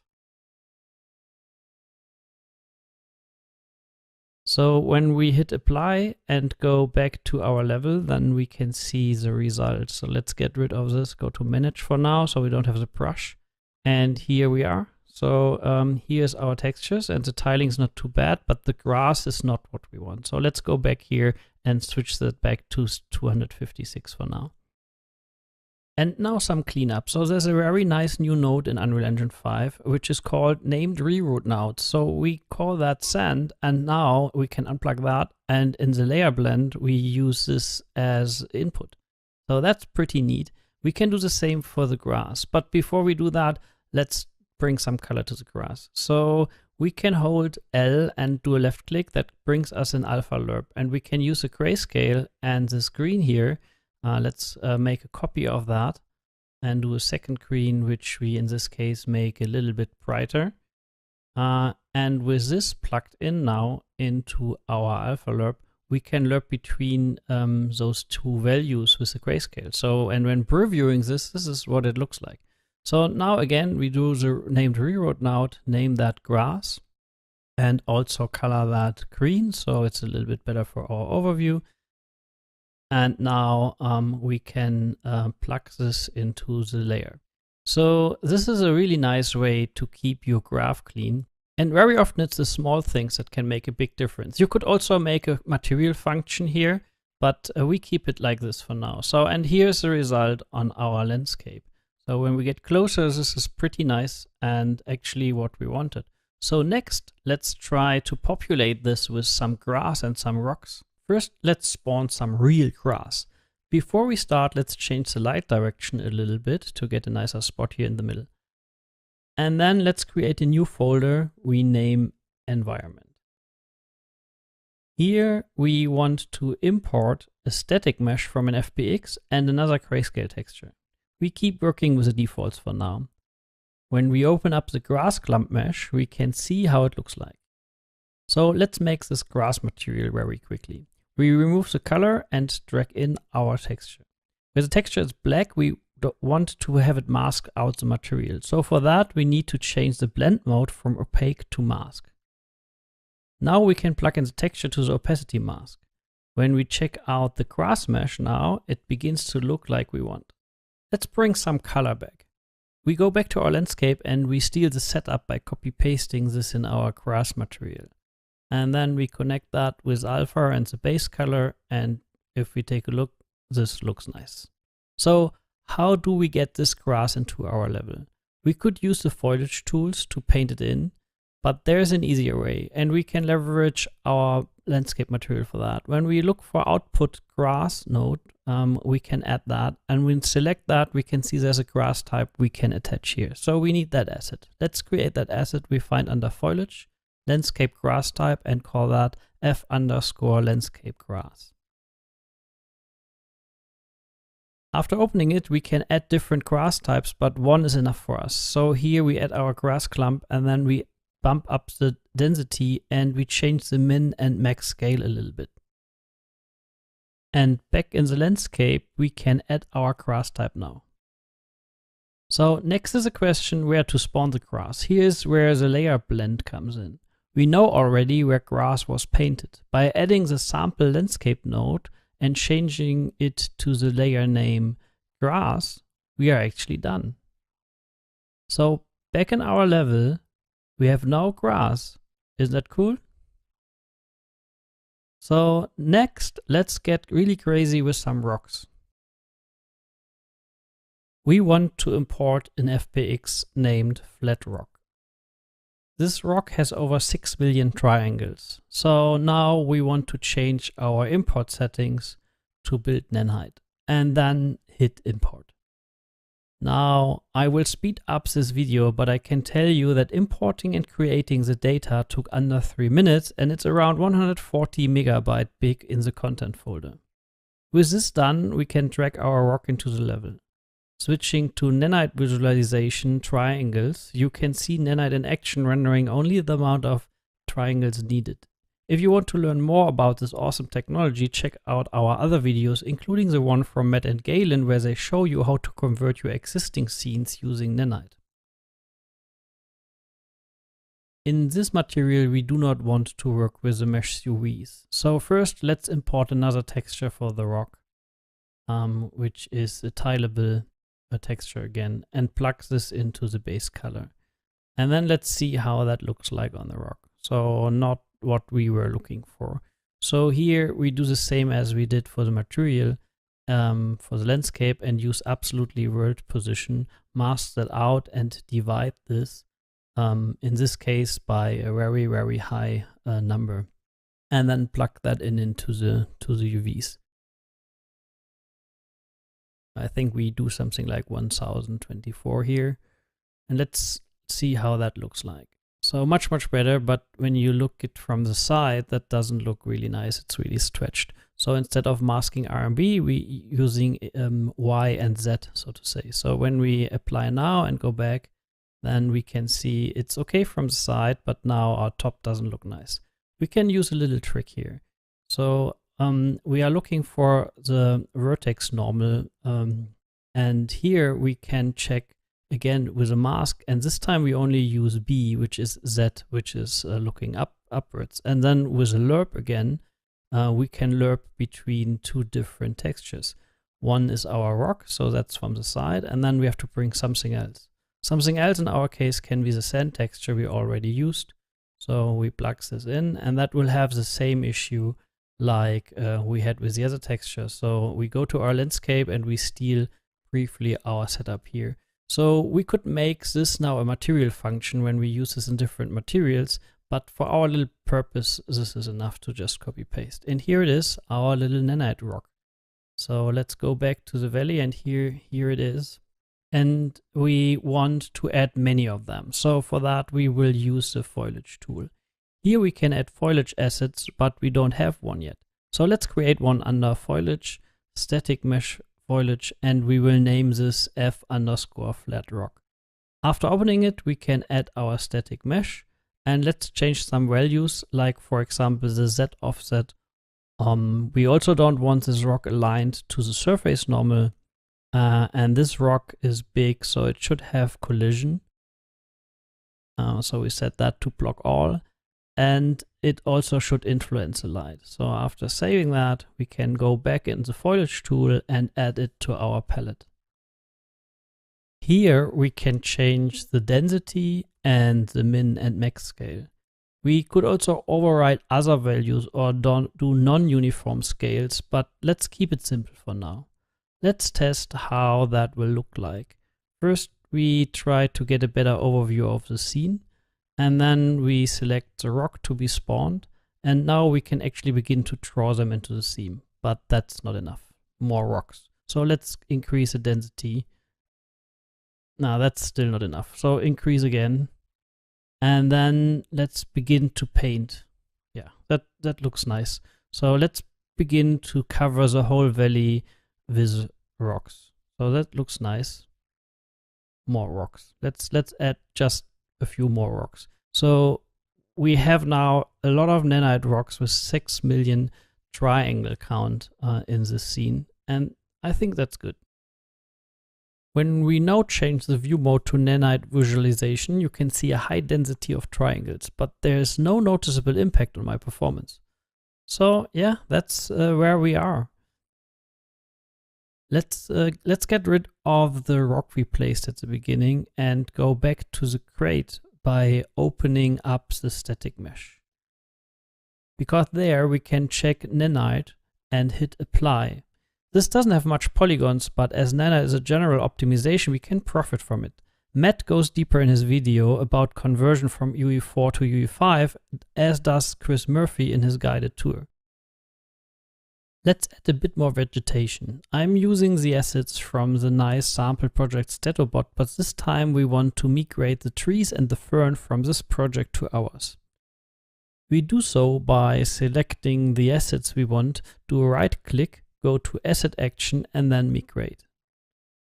A: So when we hit apply and go back to our level, then we can see the result. So let's get rid of this, go to manage for now, so we don't have the brush. And here we are. So here's our textures, and the tiling is not too bad, but the grass is not what we want. So let's go back here and switch that back to 256 for now. And now some cleanup. So there's a very nice new node in Unreal Engine 5, which is called named reroute node. So we call that sand, and now we can unplug that. And in the layer blend, we use this as input. So that's pretty neat. We can do the same for the grass. But before we do that, let's bring some color to the grass. So we can hold L and do a left click. That brings us an alpha lerp. And we can use a grayscale and this green here. Let's make a copy of that and do a second green, which we in this case make a little bit brighter. And with this plugged in now into our alpha lerp, we can lerp between those two values with the grayscale. So, and when previewing this is what it looks like. So now again, we do the named reroute node, name that grass, and also color that green. So it's a little bit better for our overview. And now we can plug this into the layer. So this is a really nice way to keep your graph clean. And very often it's the small things that can make a big difference. You could also make a material function here, but we keep it like this for now. So, and here's the result on our landscape. So when we get closer, this is pretty nice and actually what we wanted. So next, let's try to populate this with some grass and some rocks. First, let's spawn some real grass. Before we start, let's change the light direction a little bit to get a nicer spot here in the middle. And then let's create a new folder we name environment. Here we want to import a static mesh from an FBX and another grayscale texture. We keep working with the defaults for now. When we open up the grass clump mesh, we can see how it looks like. So let's make this grass material very quickly. We remove the color and drag in our texture. Where the texture is black, we want to have it mask out the material. So for that, we need to change the blend mode from opaque to mask. Now we can plug in the texture to the opacity mask. When we check out the grass mesh now, it begins to look like we want. Let's bring some color back. We go back to our landscape and we steal the setup by copy pasting this in our grass material. And then we connect that with alpha and the base color. And if we take a look, this looks nice. So how do we get this grass into our level? We could use the foliage tools to paint it in, but there's an easier way. And we can leverage our landscape material for that. When we look for output grass node, we can add that. And when we select that, we can see there's a grass type we can attach here. So we need that asset. Let's create that asset we find under foliage. Landscape grass type and call that f_landscape grass. After opening it, we can add different grass types, but one is enough for us. So here we add our grass clump and then we bump up the density and we change the min and max scale a little bit. And back in the landscape, we can add our grass type now. So next is a question where to spawn the grass. Here's where the layer blend comes in. We know already where grass was painted. By adding the sample landscape node and changing it to the layer name grass, we are actually done. So back in our level, we have now grass. Isn't that cool? So next, let's get really crazy with some rocks. We want to import an FBX named flat rock. This rock has over 6 million triangles. So now we want to change our import settings to build nanite and then hit import. Now I will speed up this video, but I can tell you that importing and creating the data took under 3 minutes and it's around 140 megabyte big in the content folder. With this done, we can drag our rock into the level. Switching to nanite visualization triangles, you can see nanite in action rendering only the amount of triangles needed. If you want to learn more about this awesome technology, check out our other videos, including the one from Matt and Galen, where they show you how to convert your existing scenes using nanite. In this material, we do not want to work with the mesh UVs. So first, let's import another texture for the rock, which is a tileable texture again, and plug this into the base color. And then let's see how that looks like on the rock. So not what we were looking for. So here we do the same as we did for the material, for the landscape, and use absolutely world position, mask that out and divide this, in this case by a very, very high number, and then plug that into the UVs. I think we do something like 1024 here, and let's see how that looks like. So much better, but when you look it from the side, that doesn't look really nice. It's really stretched. So instead of masking RMB, we using Y and Z, so to say. So when we apply now and go back, then we can see it's okay from the side, but now our top doesn't look nice. We can use a little trick here. So we are looking for the vertex normal, and here we can check again with a mask, and this time we only use B, which is Z, which is looking upwards. And then with a lerp again, we can lerp between two different textures. One is our rock, so that's from the side, and then we have to bring something else. Something else in our case can be the sand texture we already used. So we plug this in, and that will have the same issue like we had with the other texture. So we go to our landscape and we steal briefly our setup here. So we could make this now a material function when we use this in different materials, but for our little purpose, this is enough to just copy paste. And here it is, our little nanite rock. So let's go back to the valley, and here it is. And we want to add many of them. So for that, we will use the foliage tool. Here we can add foliage assets, but we don't have one yet. So let's create one under foliage, static mesh foliage, and we will name this f_flat rock. After opening it, we can add our static mesh, and let's change some values, like for example the Z offset. We also don't want this rock aligned to the surface normal, and this rock is big, so it should have collision. So we set that to block all, and it also should influence the light. So after saving that, we can go back in the foliage tool and add it to our palette. Here we can change the density and the min and max scale. We could also override other values or do non-uniform scales, but let's keep it simple for now. Let's test how that will look like. First, we try to get a better overview of the scene, and then we select the rock to be spawned, and now we can actually begin to draw them into the scene, but that's not enough. More rocks. So let's increase the density. No, that's still not enough. So increase again, and then let's begin to paint. Yeah, that looks nice. So let's begin to cover the whole valley with rocks. So that looks nice. More rocks. Let's add just a few more rocks. So we have now a lot of nanite rocks with 6 million triangle count in this scene, and I think that's good. When we now change the view mode to nanite visualization, you can see a high density of triangles, but there is no noticeable impact on my performance. So yeah, that's where we are. Let's get rid of the rock we placed at the beginning and go back to the crate by opening up the static mesh. Because there we can check nanite and hit apply. This doesn't have much polygons, but as nanite is a general optimization, we can profit from it. Matt goes deeper in his video about conversion from UE4 to UE5, as does Chris Murphy in his guided tour. Let's add a bit more vegetation. I'm using the assets from the nice sample project Statobot, but this time we want to migrate the trees and the fern from this project to ours. We do so by selecting the assets we want, do a right click, go to asset action and then migrate.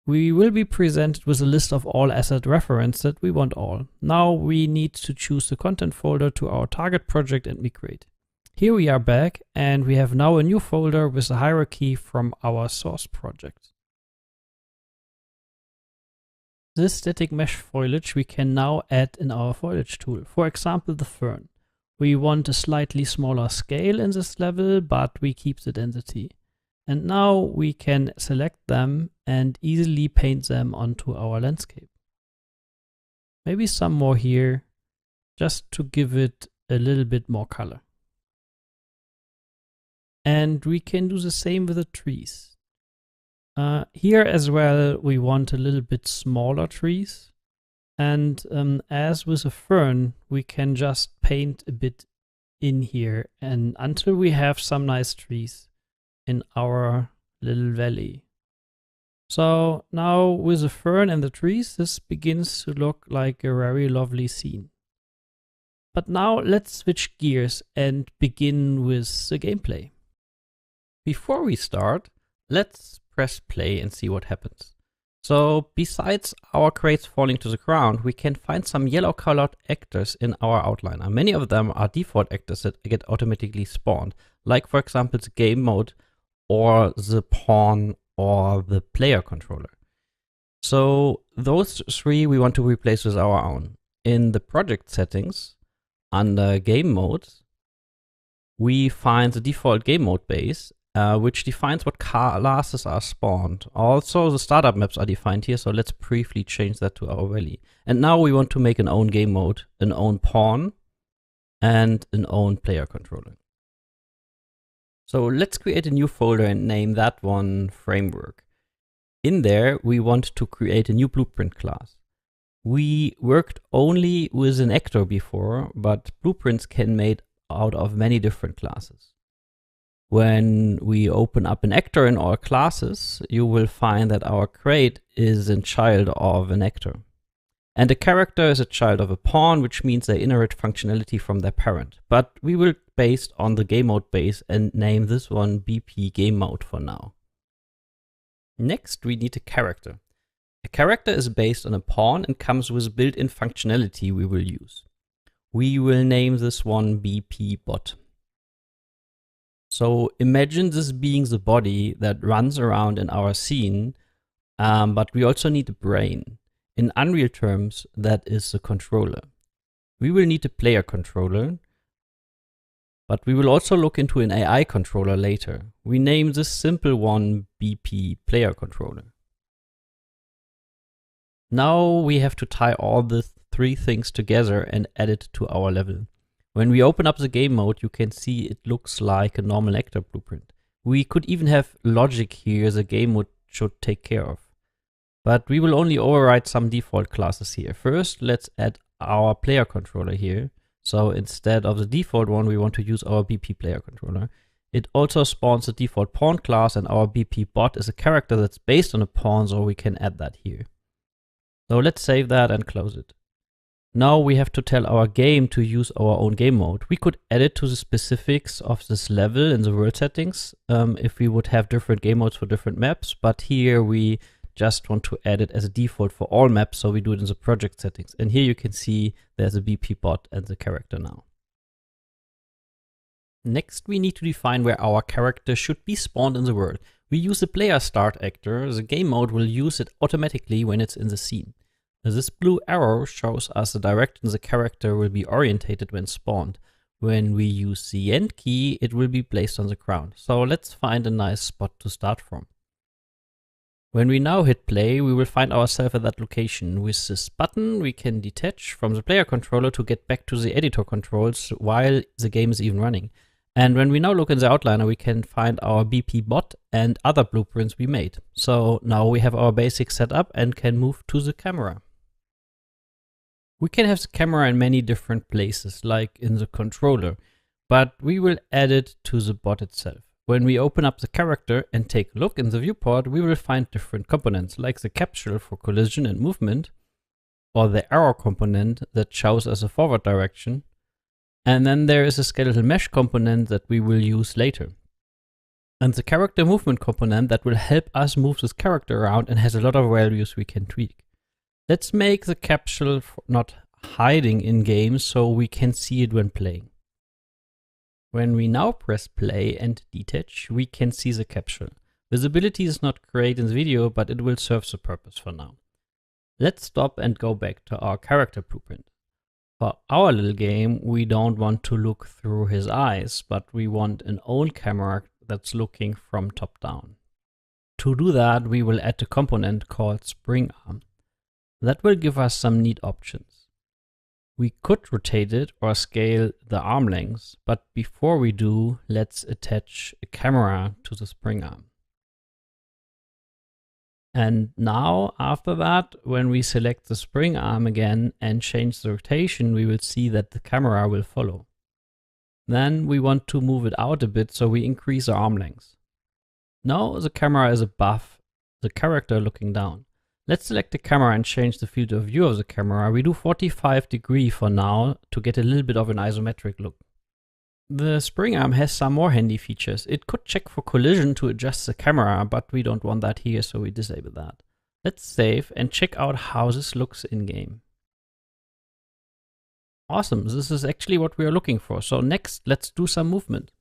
A: We will be presented with a list of all asset references that we want all. Now we need to choose the content folder to our target project and migrate. Here we are back, and we have now a new folder with a hierarchy from our source project. This static mesh foliage we can now add in our foliage tool. For example, the fern. We want a slightly smaller scale in this level, but we keep the density. And now we can select them and easily paint them onto our landscape. Maybe some more here, just to give it a little bit more color. And we can do the same with the trees. Here as well, we want a little bit smaller trees. And as with a fern, we can just paint a bit in here and until we have some nice trees in our little valley. So now with the fern and the trees, this begins to look like a very lovely scene. But now let's switch gears and begin with the gameplay. Before we start, let's press play and see what happens. So besides our crates falling to the ground, we can find some yellow colored actors in our outliner. Many of them are default actors that get automatically spawned, like for example the game mode or the pawn or the player controller. So those three we want to replace with our own. In the project settings, under game modes, we find the default game mode base, which defines what classes are spawned. Also, the startup maps are defined here, so let's briefly change that to our valley. And now we want to make an own game mode, an own pawn, and an own player controller. So let's create a new folder and name that one framework. In there, we want to create a new blueprint class. We worked only with an actor before, but blueprints can be made out of many different classes. When we open up an actor in our classes, you will find that our crate is a child of an actor. And a character is a child of a pawn, which means they inherit functionality from their parent. But we will based on the game mode base and name this one BP game mode for now. Next, we need a character. A character is based on a pawn and comes with built-in functionality we will use. We will name this one BP bot. So imagine this being the body that runs around in our scene, but we also need a brain. In Unreal terms, that is the controller. We will need a player controller, but we will also look into an AI controller later. We name this simple one BP player controller. Now we have to tie all the three things together and add it to our level. When we open up the game mode, you can see it looks like a normal actor blueprint. We could even have logic here the game mode should take care of. But we will only override some default classes here. First, let's add our player controller here. So instead of the default one, we want to use our BP player controller. It also spawns the default pawn class, and our BP bot is a character that's based on a pawn, so we can add that here. So let's save that and close it. Now we have to tell our game to use our own game mode. We could add it to the specifics of this level in the world settings if we would have different game modes for different maps, but here we just want to add it as a default for all maps, so we do it in the project settings. And here you can see there's a BP bot and the character now. Next, we need to define where our character should be spawned in the world. We use the player start actor. The game mode will use it automatically when it's in the scene. This blue arrow shows us the direction the character will be orientated when spawned. When we use the end key, it will be placed on the ground. So let's find a nice spot to start from. When we now hit play, we will find ourselves at that location. With this button, we can detach from the player controller to get back to the editor controls while the game is even running. And when we now look in the outliner, we can find our BP bot and other blueprints we made. So now we have our basic setup and can move to the camera. We can have the camera in many different places, like in the controller, but we will add it to the bot itself. When we open up the character and take a look in the viewport, we will find different components, like the capsule for collision and movement, or the arrow component that shows us a forward direction. And then there is a skeletal mesh component that we will use later. And the character movement component that will help us move this character around and has a lot of values we can tweak. Let's make the capsule not hiding in game so we can see it when playing. When we now press play and detach, we can see the capsule. Visibility is not great in the video, but it will serve the purpose for now. Let's stop and go back to our character blueprint. For our little game, we don't want to look through his eyes, but we want an own camera that's looking from top down. To do that, we will add a component called spring arm. That will give us some neat options. We could rotate it or scale the arm length, but before we do, let's attach a camera to the spring arm. And now, after that, when we select the spring arm again and change the rotation, we will see that the camera will follow. Then we want to move it out a bit, so we increase the arm length. Now the camera is above the character looking down. Let's select the camera and change the field of view of the camera. We do 45 degrees for now to get a little bit of an isometric look. The spring arm has some more handy features. It could check for collision to adjust the camera, but we don't want that here, so we disable that. Let's save and check out how this looks in game. Awesome, this is actually what we are looking for. So next, let's do some movement.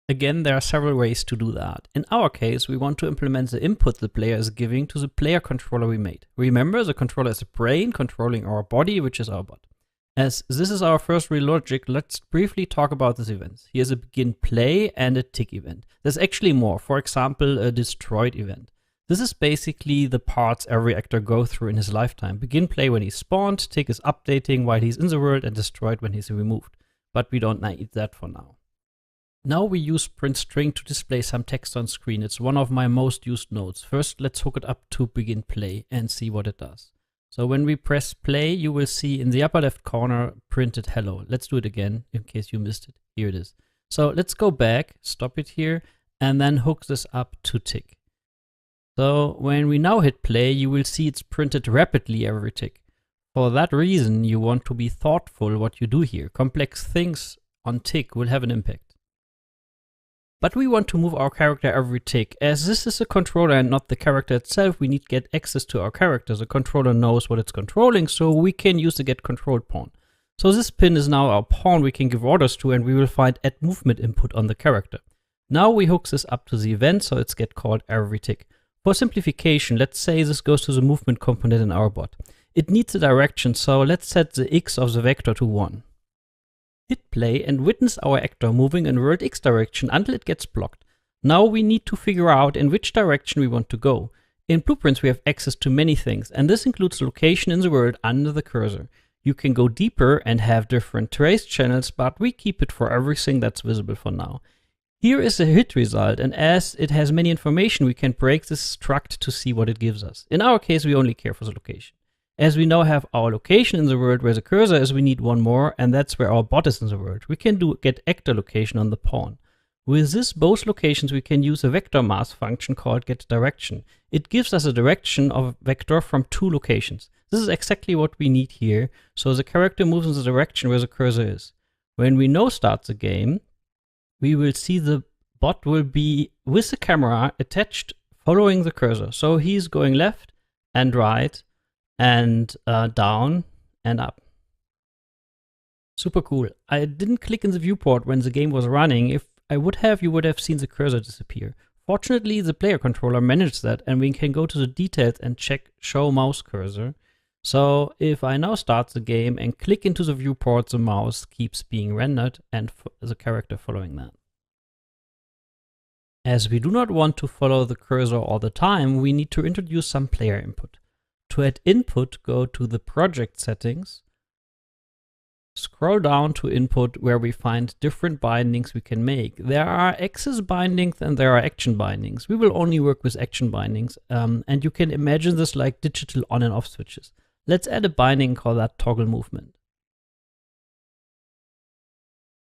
A: Again, there are several ways to do that. In our case, we want to implement the input the player is giving to the player controller we made. Remember, the controller is a brain controlling our body, which is our bot. As this is our first real logic, let's briefly talk about these events. Here's a begin play and a tick event. There's actually more, for example, a destroyed event. This is basically the parts every actor goes through in his lifetime. Begin play when he's spawned, tick is updating while he's in the world, and destroyed when he's removed. But we don't need that for now. Now we use print string to display some text on screen. It's one of my most used nodes. First, let's hook it up to begin play and see what it does. So when we press play, you will see in the upper left corner printed hello. Let's do it again in case you missed it. Here it is. So let's go back, stop it here, and then hook this up to tick. So when we now hit play, you will see it's printed rapidly every tick. For that reason, you want to be thoughtful what you do here. Complex things on tick will have an impact. But we want to move our character every tick. As this is a controller and not the character itself, we need to get access to our character. The controller knows what it's controlling, so we can use the get controlled pawn. So this pin is now our pawn we can give orders to, and we will find add movement input on the character. Now we hook this up to the event, so it's get called every tick. For simplification, let's say this goes to the movement component in our bot. It needs a direction, so let's set the x of the vector to 1. Hit play and witness our actor moving in world X direction until it gets blocked. Now we need to figure out in which direction we want to go. In blueprints we have access to many things, and this includes the location in the world under the cursor. You can go deeper and have different trace channels, but we keep it for everything that's visible for now. Here is a hit result, and as it has many information, we can break this struct to see what it gives us. In our case, we only care for the location. As we now have our location in the world where the cursor is, we need one more, and that's where our bot is in the world. We can do get actor location on the pawn. With this both locations, we can use a vector mask function called get direction. It gives us a direction of vector from 2 locations. This is exactly what we need here, so the character moves in the direction where the cursor is. When we now start the game, we will see the bot will be with the camera attached following the cursor. So he's going left and right and down and up. Super cool. I didn't click in the viewport when the game was running. If I would have, you would have seen the cursor disappear. Fortunately, the player controller managed that, and we can go to the details and check show mouse cursor. So if I now start the game and click into the viewport, the mouse keeps being rendered and the character following that. As we do not want to follow the cursor all the time, we need to introduce some player input. To add input, go to the project settings, scroll down to input where we find different bindings we can make. There are axis bindings and there are action bindings. We will only work with action bindings, and you can imagine this like digital on and off switches. Let's add a binding and call that toggle movement.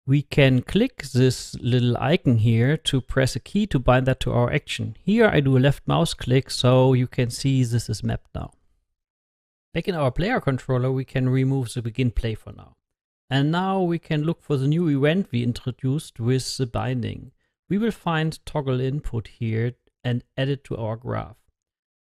A: We can click this little icon here to press a key to bind that to our action. Here I do a left mouse click so you can see this is mapped now. Back in our player controller, we can remove the begin play for now. And now we can look for the new event we introduced with the binding. We will find toggle input here and add it to our graph.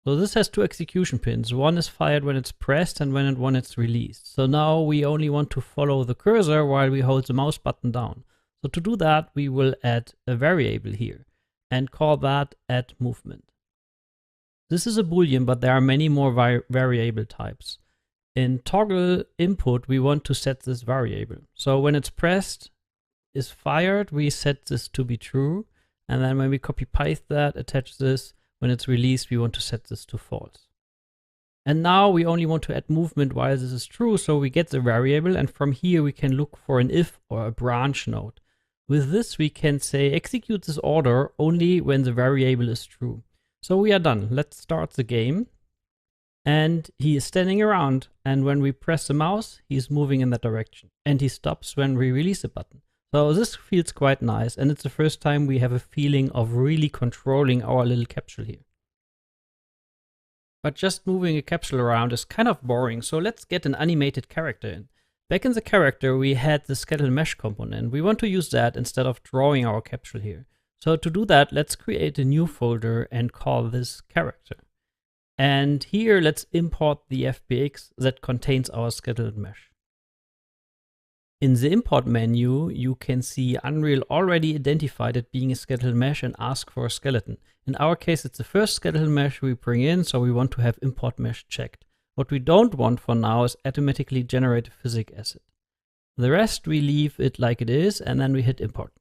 A: So this has two execution pins. One is fired when it's pressed and when it's released. So now we only want to follow the cursor while we hold the mouse button down. So to do that, we will add a variable here and call that add movement. This is a boolean, but there are many more variable types. In toggle input, we want to set this variable. So when it's pressed, is fired, we set this to be true. And then when we copy paste that, attach this, when it's released, we want to set this to false. And now we only want to add movement while this is true. So we get the variable, and from here we can look for an if or a branch node. With this, we can say execute this order only when the variable is true. So we are done. Let's start the game. And he is standing around, and when we press the mouse, he's moving in that direction. And he stops when we release the button. So this feels quite nice, and it's the first time we have a feeling of really controlling our little capsule here. But just moving a capsule around is kind of boring, so let's get an animated character in. Back in the character, we had the skeletal mesh component. We want to use that instead of drawing our capsule here. So to do that, let's create a new folder and call this character. And here, let's import the FBX that contains our skeletal mesh. In the import menu, you can see Unreal already identified it being a skeletal mesh and ask for a skeleton. In our case, it's the first skeletal mesh we bring in, so we want to have import mesh checked. What we don't want for now is automatically generate a physics asset. The rest we leave it like it is, and then we hit import.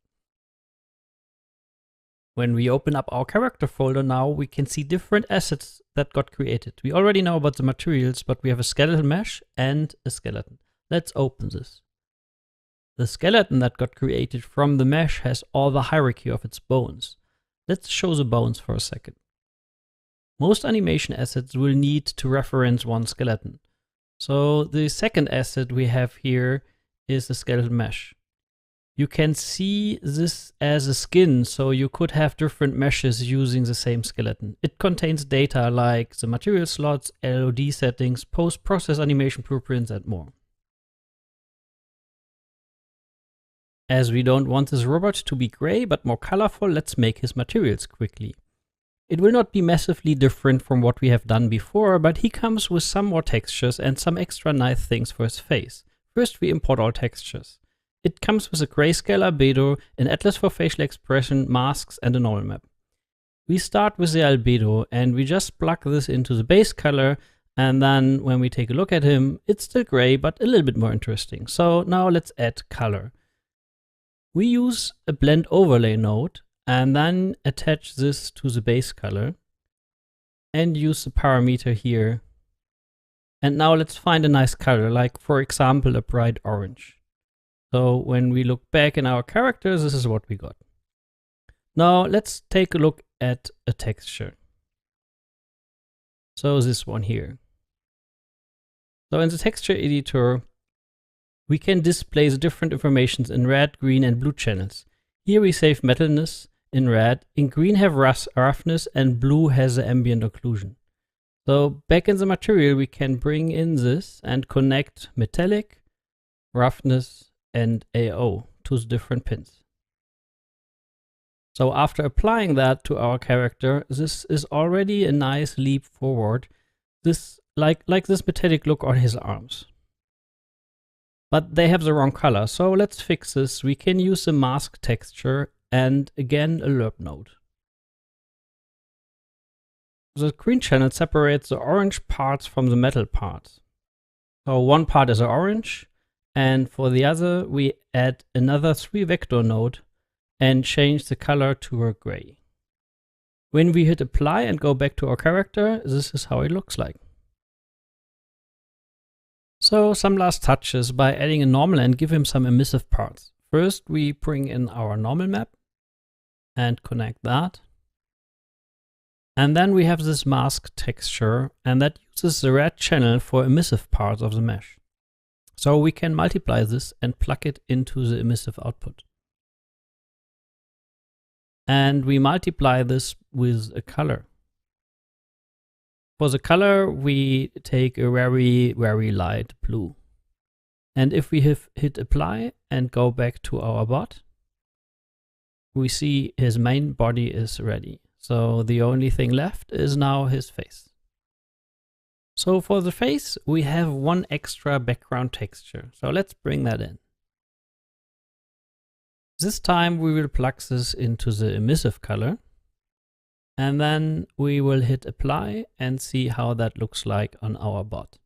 A: When we open up our character folder now, we can see different assets that got created. We already know about the materials, but we have a skeletal mesh and a skeleton. Let's open this. The skeleton that got created from the mesh has all the hierarchy of its bones. Let's show the bones for a second. Most animation assets will need to reference one skeleton. So the second asset we have here is the skeletal mesh. You can see this as a skin, so you could have different meshes using the same skeleton. It contains data like the material slots, HLOD settings, post-process animation blueprints, and more. As we don't want this robot to be gray but more colorful, let's make his materials quickly. It will not be massively different from what we have done before, but he comes with some more textures and some extra nice things for his face. First, we import all textures. It comes with a grayscale albedo, an atlas for facial expression, masks, and a normal map. We start with the albedo, and we just plug this into the base color, and then when we take a look at him, it's still gray, but a little bit more interesting. So now let's add color. We use a blend overlay node, and then attach this to the base color, and use the parameter here. And now let's find a nice color, like for example, a bright orange. So when we look back in our characters, this is what we got. Now let's take a look at a texture. So this one here. So in the texture editor, we can display the different informations in red, green, and blue channels. Here we save metalness in red, in green have roughness, and blue has the ambient occlusion. So back in the material, we can bring in this and connect metallic, roughness, and AO to the different pins. So after applying that to our character, this is already a nice leap forward. This like this metallic look on his arms. But they have the wrong color, so let's fix this. We can use the mask texture and again a lerp node. The green channel separates the orange parts from the metal parts. So one part is orange, and for the other we add another 3 vector node and change the color to a gray. When we hit apply and go back to our character, this is how it looks like. So some last touches by adding a normal and give him some emissive parts. First we bring in our normal map and connect that. And then we have this mask texture, and that uses the red channel for emissive parts of the mesh. So we can multiply this and plug it into the emissive output. And we multiply this with a color. For the color, we take a very, very light blue. And if we hit apply and go back to our bot, we see his main body is ready. So the only thing left is now his face. So for the face, we have one extra background texture. So let's bring that in. This time we will plug this into the emissive color. And then we will hit apply and see how that looks like on our bot.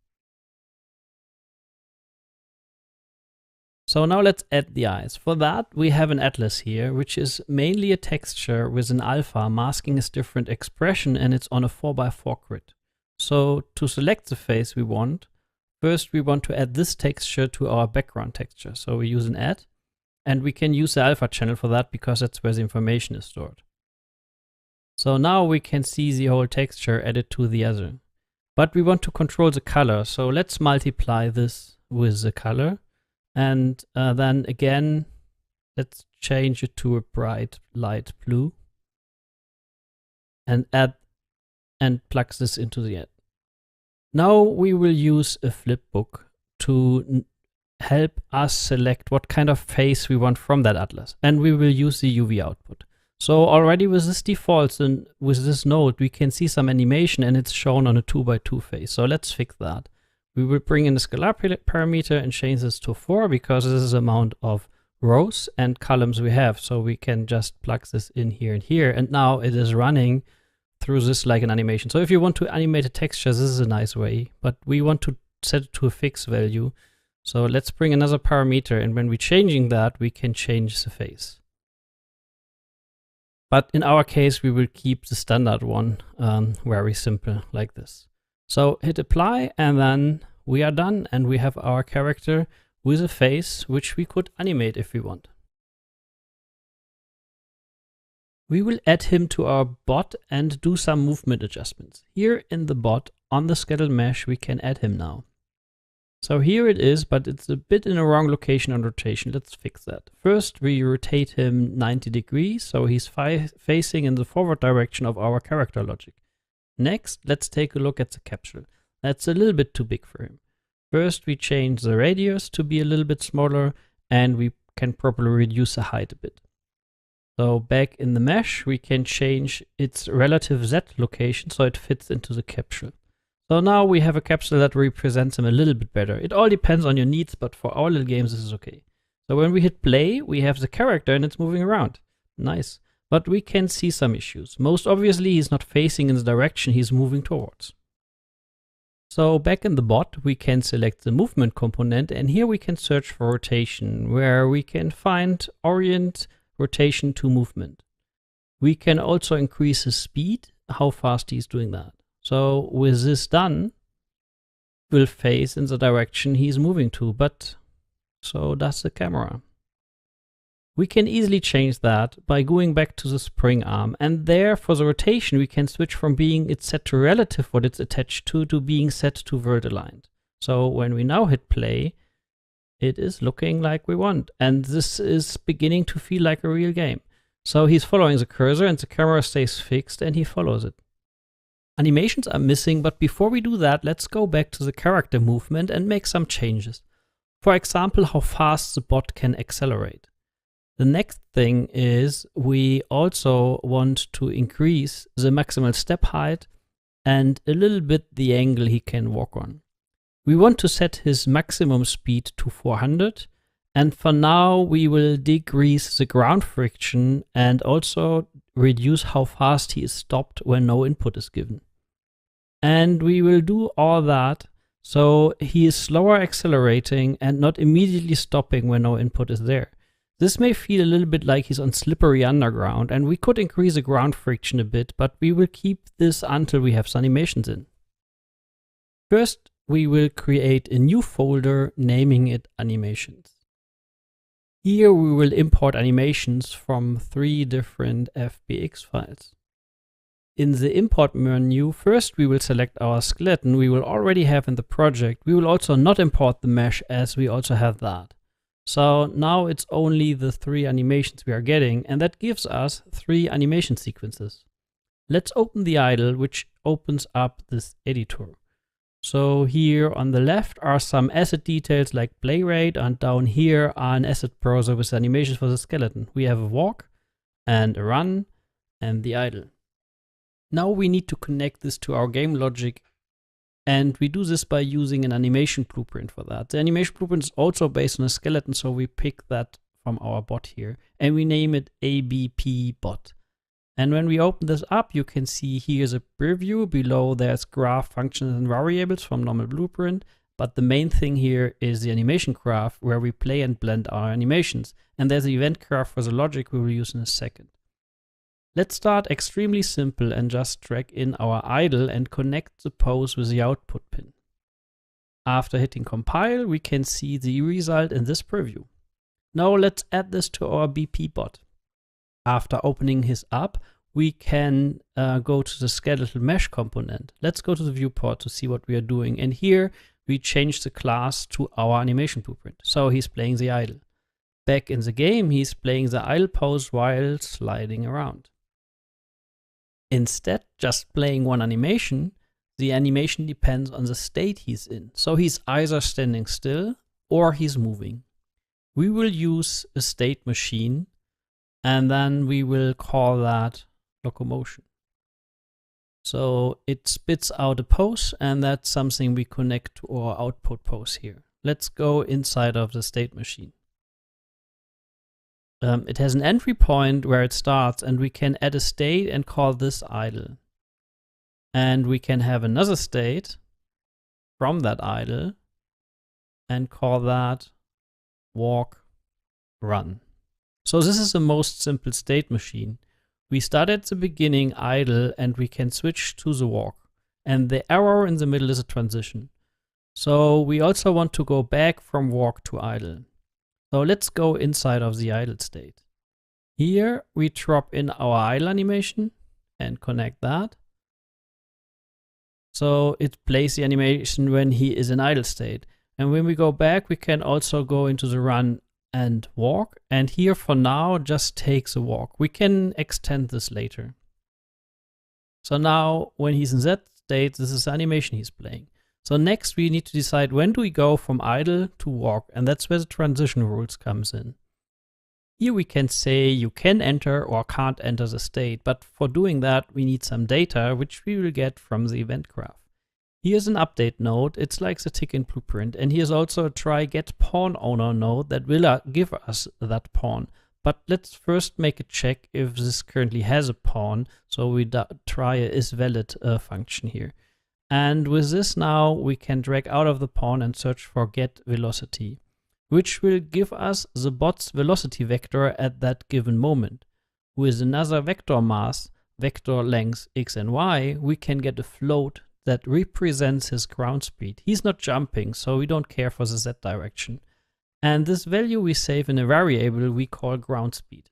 A: So now let's add the eyes. For that, we have an atlas here, which is mainly a texture with an alpha masking its different expression, and it's on a 4x4 grid. So to select the face we want, first we want to add this texture to our background texture. So we use an add, and we can use the alpha channel for that because that's where the information is stored. So now we can see the whole texture added to the other. But we want to control the color, so let's multiply this with the color. And then again, let's change it to a bright light blue and add and plug this into the add. Now we will use a flipbook to help us select what kind of face we want from that atlas. And we will use the UV output. So already with this default and with this node, we can see some animation and it's shown on a 2x2 face. So let's fix that. We will bring in the scalar parameter and change this to 4 because this is the amount of rows and columns we have. So we can just plug this in here and here. And now it is running through this like an animation. So if you want to animate a texture, this is a nice way, but we want to set it to a fixed value. So let's bring another parameter. And when we're changing that, we can change the face. But in our case, we will keep the standard one very simple like this. So hit apply and then we are done and we have our character with a face which we could animate if we want. We will add him to our bot and do some movement adjustments. Here in the bot on the scheduled mesh we can add him now. So here it is, but it's a bit in a wrong location on rotation. Let's fix that. First we rotate him 90 degrees so he's facing in the forward direction of our character logic. Next, let's take a look at the capsule. That's a little bit too big for him. First, we change the radius to be a little bit smaller, and we can properly reduce the height a bit. So back in the mesh, we can change its relative Z location so it fits into the capsule. So now we have a capsule that represents him a little bit better. It all depends on your needs, but for our little games, this is okay. So when we hit play, we have the character and it's moving around. Nice. But we can see some issues. Most obviously, he's not facing in the direction he's moving towards. So back in the bot, we can select the movement component, and here we can search for rotation, where we can find orient rotation to movement. We can also increase the speed, how fast he's doing that. So with this done, we'll face in the direction he's moving to, but so does the camera. We can easily change that by going back to the spring arm, and there for the rotation we can switch from being it's set to relative what it's attached to being set to vert aligned. So when we now hit play, it is looking like we want, and this is beginning to feel like a real game. So he's following the cursor and the camera stays fixed and he follows it. Animations are missing, but before we do that, let's go back to the character movement and make some changes. For example, how fast the bot can accelerate. The next thing is we also want to increase the maximal step height and a little bit the angle he can walk on. We want to set his maximum speed to 400, and for now we will decrease the ground friction and also reduce how fast he is stopped when no input is given. And we will do all that so he is slower accelerating and not immediately stopping when no input is there. This may feel a little bit like he's on slippery underground, and we could increase the ground friction a bit, but we will keep this until we have some animations in. First, we will create a new folder, naming it Animations. Here we will import animations from 3 different FBX files. In the import menu, first we will select our skeleton we will already have in the project. We will also not import the mesh, as we also have that. So now it's only the 3 animations we are getting, and that gives us 3 animation sequences. Let's open the idle, which opens up this editor. So here on the left are some asset details like play rate, and down here are an asset browser with animations for the skeleton. We have a walk and a run and the idle. Now we need to connect this to our game logic, and we do this by using an animation blueprint for that. The animation blueprint is also based on a skeleton, so we pick that from our bot here, and we name it ABP bot. And when we open this up, you can see here's a preview. Below there's graph, functions, and variables from normal blueprint. But the main thing here is the animation graph, where we play and blend our animations. And there's an event graph for the logic we will use in a second. Let's start extremely simple and just drag in our idle and connect the pose with the output pin. After hitting compile, we can see the result in this preview. Now let's add this to our BP bot. After opening his up, we can go to the skeletal mesh component. Let's go to the viewport to see what we are doing. And here we change the class to our animation blueprint. So he's playing the idle. Back in the game, he's playing the idle pose while sliding around. Instead, just playing one animation, the animation depends on the state he's in. So he's either standing still or he's moving. We will use a state machine, and then we will call that locomotion. So it spits out a pose, and that's something we connect to our output pose here. Let's go inside of the state machine. It has an entry point where it starts, and we can add a state and call this idle. And we can have another state from that idle and call that walk, run. So this is the most simple state machine. We start at the beginning idle, and we can switch to the walk. And the arrow in the middle is a transition. So we also want to go back from walk to idle. So let's go inside of the idle state. Here we drop in our idle animation and connect that. So it plays the animation when he is in idle state. And when we go back, we can also go into the run and walk. And here for now, just takes a walk. We can extend this later. So now when he's in that state, this is the animation he's playing. So next we need to decide when do we go from idle to walk, and that's where the transition rules comes in. Here we can say you can enter or can't enter the state, but for doing that we need some data, which we will get from the event graph. Here's an update node. It's like the tick in blueprint, and here's also a try get pawn owner node that will give us that pawn. But let's first make a check if this currently has a pawn, so we try a isValid function here. And with this now, we can drag out of the pawn and search for get velocity, which will give us the bot's velocity vector at that given moment. With another vector mass, vector length x and y, we can get a float that represents his ground speed. He's not jumping, so we don't care for the z direction. And this value we save in a variable we call ground speed.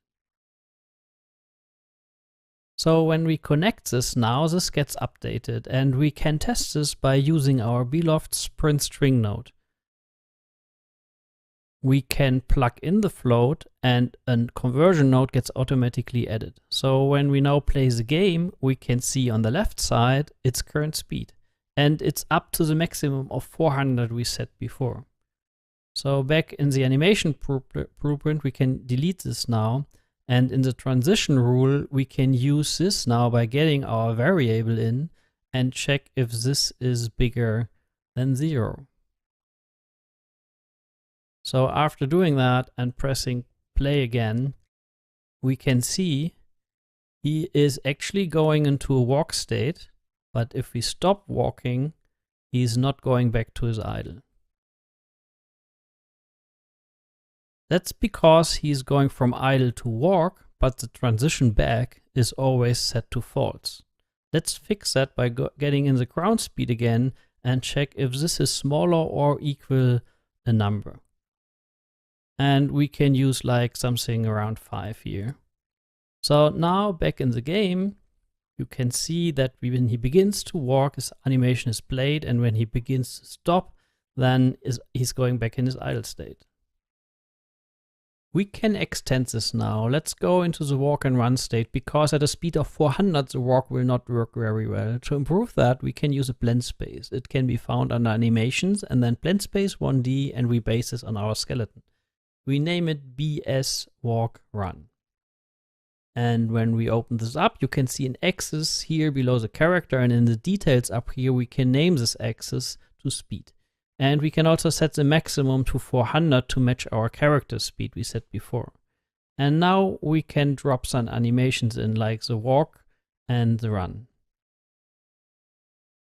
A: So when we connect this now, this gets updated, and we can test this by using our beloved sprint string node. We can plug in the float, and a conversion node gets automatically added. So when we now play the game, we can see on the left side its current speed, and it's up to the maximum of 400 we set before. So back in the animation blueprint, we can delete this now. And in the transition rule, we can use this now by getting our variable in and check if this is bigger than 0. So after doing that and pressing play again, we can see he is actually going into a walk state, but if we stop walking, he's not going back to his idle. That's because he's going from idle to walk, but the transition back is always set to false. Let's fix that by getting in the ground speed again and check if this is smaller or equal a number. And we can use like something around 5 here. So now back in the game, you can see that when he begins to walk, his animation is played, and when he begins to stop, then he's going back in his idle state. We can extend this now. Let's go into the walk and run state, because at a speed of 400, the walk will not work very well. To improve that, we can use a blend space. It can be found under animations and then blend space 1D, and we base this on our skeleton. We name it BS walk run. And when we open this up, you can see an axis here below the character, and in the details up here, we can name this axis to speed. And we can also set the maximum to 400 to match our character speed we set before. And now we can drop some animations in, like the walk and the run.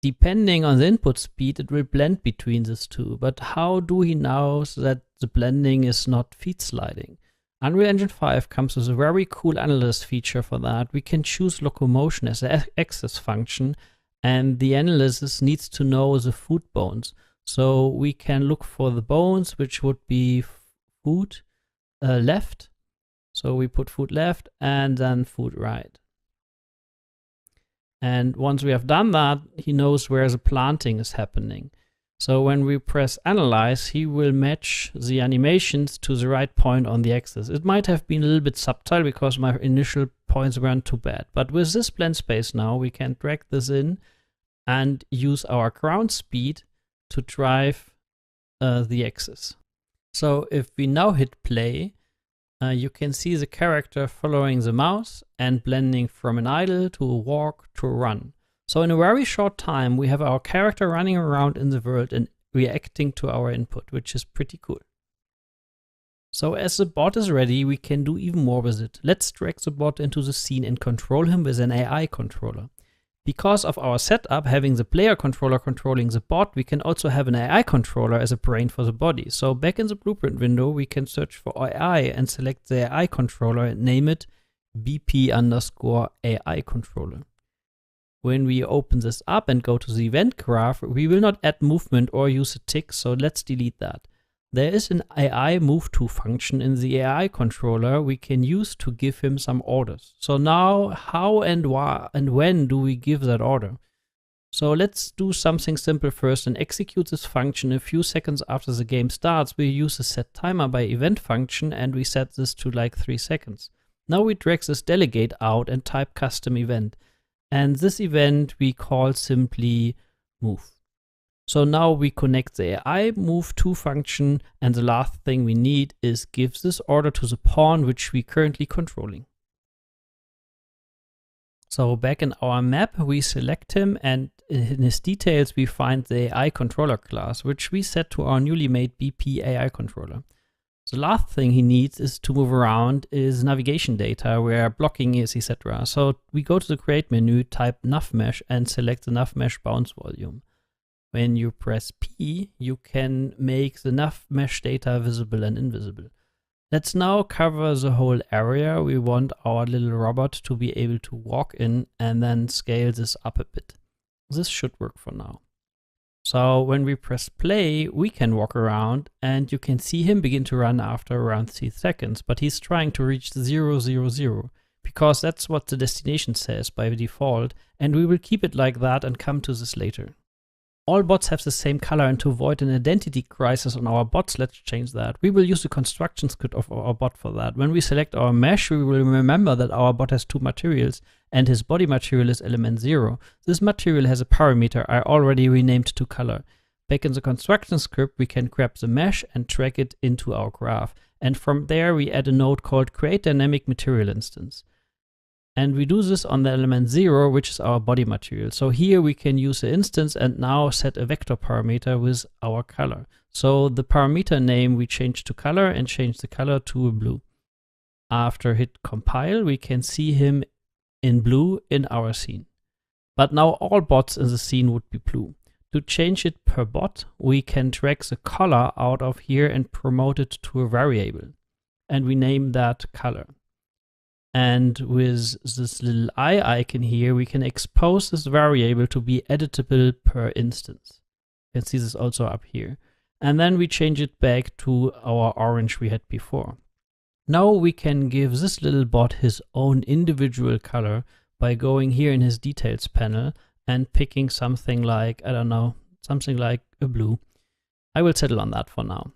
A: Depending on the input speed, it will blend between these two. But how do we know that the blending is not feed sliding? Unreal Engine 5 comes with a very cool analysis feature for that. We can choose locomotion as an axis function, and the analysis needs to know the foot bones. So we can look for the bones, which would be foot left. So we put foot left and then foot right. And once we have done that, he knows where the planting is happening. So when we press analyze, he will match the animations to the right point on the axis. It might have been a little bit subtle because my initial points weren't too bad. But with this blend space now, we can drag this in and use our ground speed to drive the axis. So if we now hit play, you can see the character following the mouse and blending from an idle to a walk to a run. So in a very short time, we have our character running around in the world and reacting to our input, which is pretty cool. So as the bot is ready, we can do even more with it. Let's drag the bot into the scene and control him with an AI controller. Because of our setup, having the player controller controlling the bot, we can also have an AI controller as a brain for the body. So back in the blueprint window, we can search for AI and select the AI controller and name it BP_AI controller. When we open this up and go to the event graph, we will not add movement or use a tick, so let's delete that. There is an AI move to function in the AI controller we can use to give him some orders. So now how and why and when do we give that order? So let's do something simple first and execute this function a few seconds after the game starts. We use the set timer by event function and we set this to like 3 seconds. Now we drag this delegate out and type custom event. And this event we call simply move. So now we connect the AI move to function, and the last thing we need is give this order to the pawn which we currently controlling. So back in our map, we select him, and in his details we find the AI controller class, which we set to our newly made BP AI controller. The last thing he needs is to move around is navigation data, where blocking is, etc. So we go to the create menu, type nav mesh, and select the nav mesh bounce volume. When you press P, you can make the nav mesh data visible and invisible. Let's now cover the whole area we want our little robot to be able to walk in, and then scale this up a bit. This should work for now. So when we press play, we can walk around and you can see him begin to run after around 3 seconds, but he's trying to reach 0, 0, 0, because that's what the destination says by default, and we will keep it like that and come to this later. All bots have the same color, and to avoid an identity crisis on our bots, let's change that. We will use the construction script of our bot for that. When we select our mesh, we will remember that our bot has 2 materials, and his body material is element 0. This material has a parameter I already renamed to color. Back in the construction script, we can grab the mesh and drag it into our graph. And from there, we add a node called create dynamic material instance. And we do this on the element 0, which is our body material. So here we can use the instance and now set a vector parameter with our color. So the parameter name we change to color and change the color to blue. After hit compile, we can see him in blue in our scene. But now all bots in the scene would be blue. To change it per bot, we can drag the color out of here and promote it to a variable. And we name that color. And with this little eye icon here, we can expose this variable to be editable per instance. You can see this also up here. And then we change it back to our orange we had before. Now we can give this little bot his own individual color by going here in his details panel and picking something like, I don't know, something like a blue. I will settle on that for now.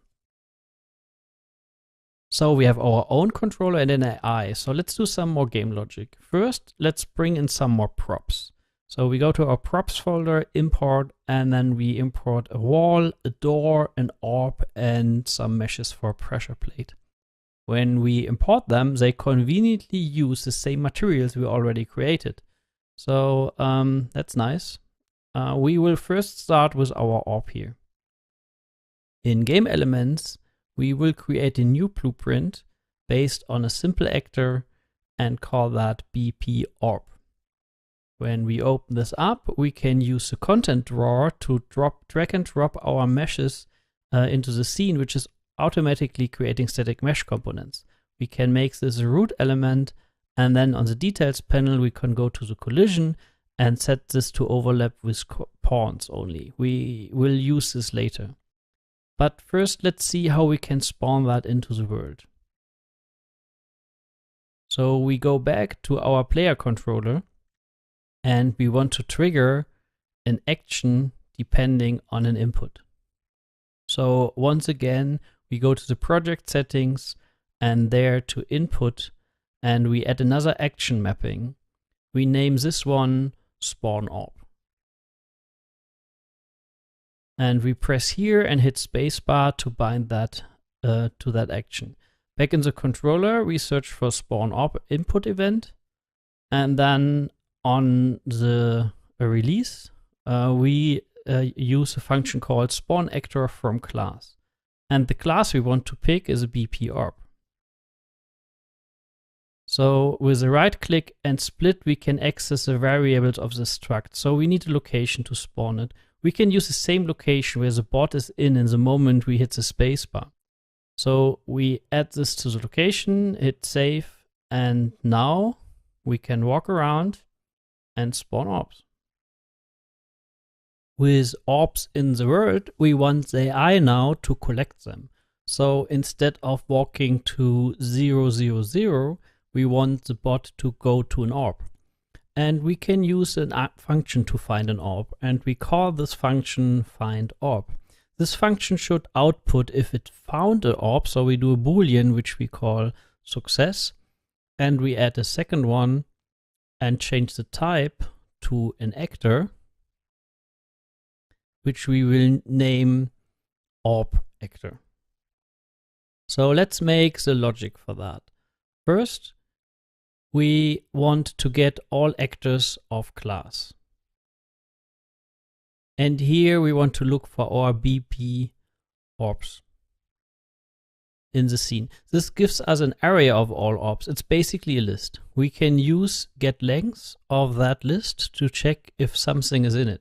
A: So we have our own controller and an AI. So let's do some more game logic. First, let's bring in some more props. So we go to our props folder, import, and then we import a wall, a door, an orb, and some meshes for a pressure plate. When we import them, they conveniently use the same materials we already created. So that's nice. We will first start with our orb here. In game elements, we will create a new blueprint based on a simple actor and call that BP orb. When we open this up, we can use the content drawer to drag and drop our meshes into the scene, which is automatically creating static mesh components. We can make this a root element, and then on the details panel, we can go to the collision and set this to overlap with pawns only. We will use this later. But first, let's see how we can spawn that into the world. So we go back to our player controller and we want to trigger an action depending on an input. So once again, we go to the project settings and there to input, and we add another action mapping. We name this one spawn orb. And we press here and hit spacebar to bind that to that action. Back in the controller, we search for spawn orb input event. And then on the release, we use a function called spawn actor from class. And the class we want to pick is a BP orb. So with a right click and split, we can access the variables of the struct. So we need a location to spawn it. We can use the same location where the bot is in the moment we hit the spacebar. So we add this to the location, hit save, and now we can walk around and spawn orbs. With orbs in the world, we want the AI now to collect them. So instead of walking to 0, 0, 0, we want the bot to go to an orb. And we can use a function to find an orb, and we call this function find orb. This function should output if it found an orb, so we do a boolean which we call success, and we add a second one and change the type to an actor, which we will name orb actor. So let's make the logic for that. First, we want to get all actors of class. And here we want to look for our BP orbs in the scene. This gives us an array of all orbs. It's basically a list. We can use getLength of that list to check if something is in it.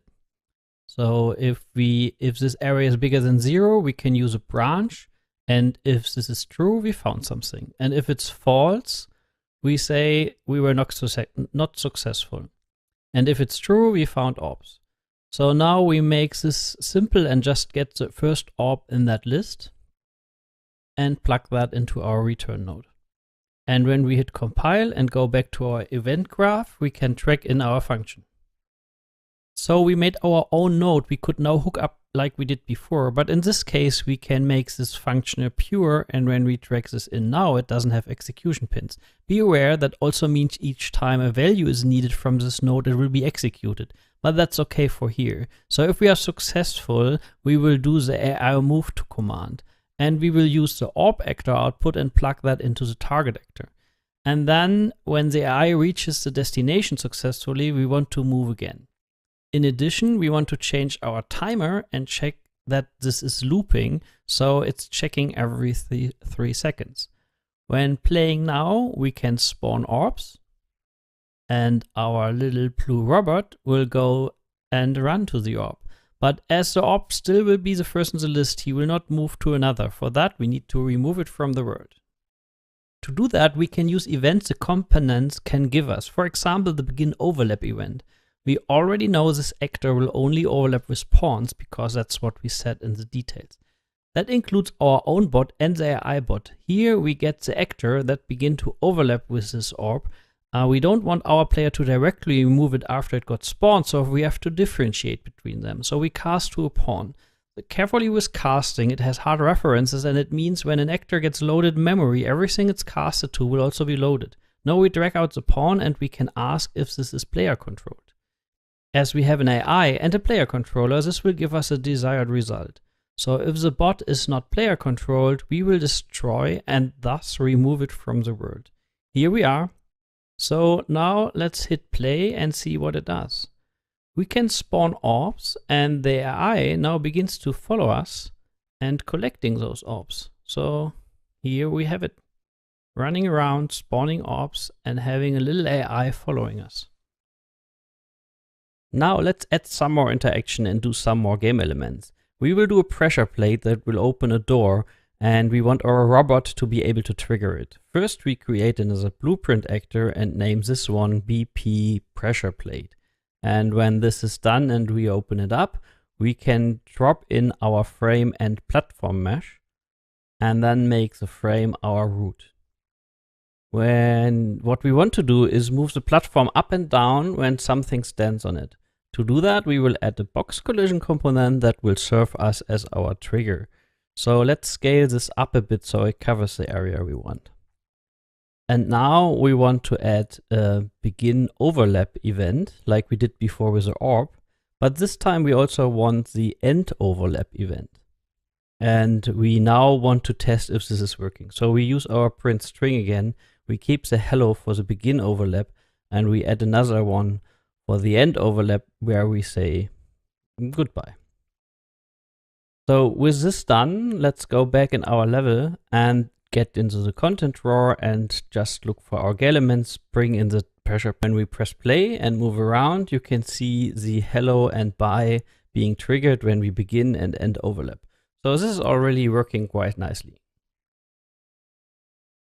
A: So if this array is bigger than 0, we can use a branch. And if this is true, we found something. And if it's false, we say we were not successful. And if it's true, we found orbs. So now we make this simple and just get the first orb in that list and plug that into our return node. And when we hit compile and go back to our event graph, we can track in our function. So we made our own node we could now hook up like we did before, but in this case we can make this function a pure, and when we drag this in now, it doesn't have execution pins. Be aware that also means each time a value is needed from this node, it will be executed. but that's okay for here. So if we are successful, we will do the AI move to command, and we will use the orb actor output and plug that into the target actor. And then when the AI reaches the destination successfully, we want to move again. In addition, we want to change our timer and check that this is looping, so it's checking every 3 seconds. When playing now, we can spawn orbs, and our little blue robot will go and run to the orb. But as the orb still will be the first in the list, he will not move to another. For that, we need to remove it from the world. To do that, we can use events the components can give us. For example, the begin overlap event. We already know this actor will only overlap with pawns because that's what we said in the details. That includes our own bot and the AI bot. Here we get the actor that begin to overlap with this orb. We don't want our player to directly remove it after it got spawned, so we have to differentiate between them. So we cast to a pawn. But carefully with casting, it has hard references, and it means when an actor gets loaded in memory, everything it's casted to will also be loaded. Now we drag out the pawn and we can ask if this is player controlled. As we have an AI and a player controller, this will give us a desired result. So if the bot is not player controlled, we will destroy and thus remove it from the world. Here we are. So now let's hit play and see what it does. We can spawn orbs, and the AI now begins to follow us and collecting those orbs. So here we have it, running around, spawning orbs, and having a little AI following us. Now let's add some more interaction and do some more game elements. We will do a pressure plate that will open a door, and we want our robot to be able to trigger it. First, we create another blueprint actor and name this one BP pressure plate. And when this is done and we open it up, we can drop in our frame and platform mesh and then make the frame our root. What we want to do is move the platform up and down when something stands on it. To do that, we will add a box collision component that will serve us as our trigger. So let's scale this up a bit so it covers the area we want. And now we want to add a begin overlap event like we did before with the orb, but this time we also want the end overlap event. And we now want to test if this is working. So we use our print string again, we keep the hello for the begin overlap, and we add another one for the end overlap where we say goodbye. So with this done, let's go back in our level and get into the content drawer and just look for our elements, bring in the pressure. When we press play and move around, you can see the hello and bye being triggered when we begin and end overlap. So this is already working quite nicely.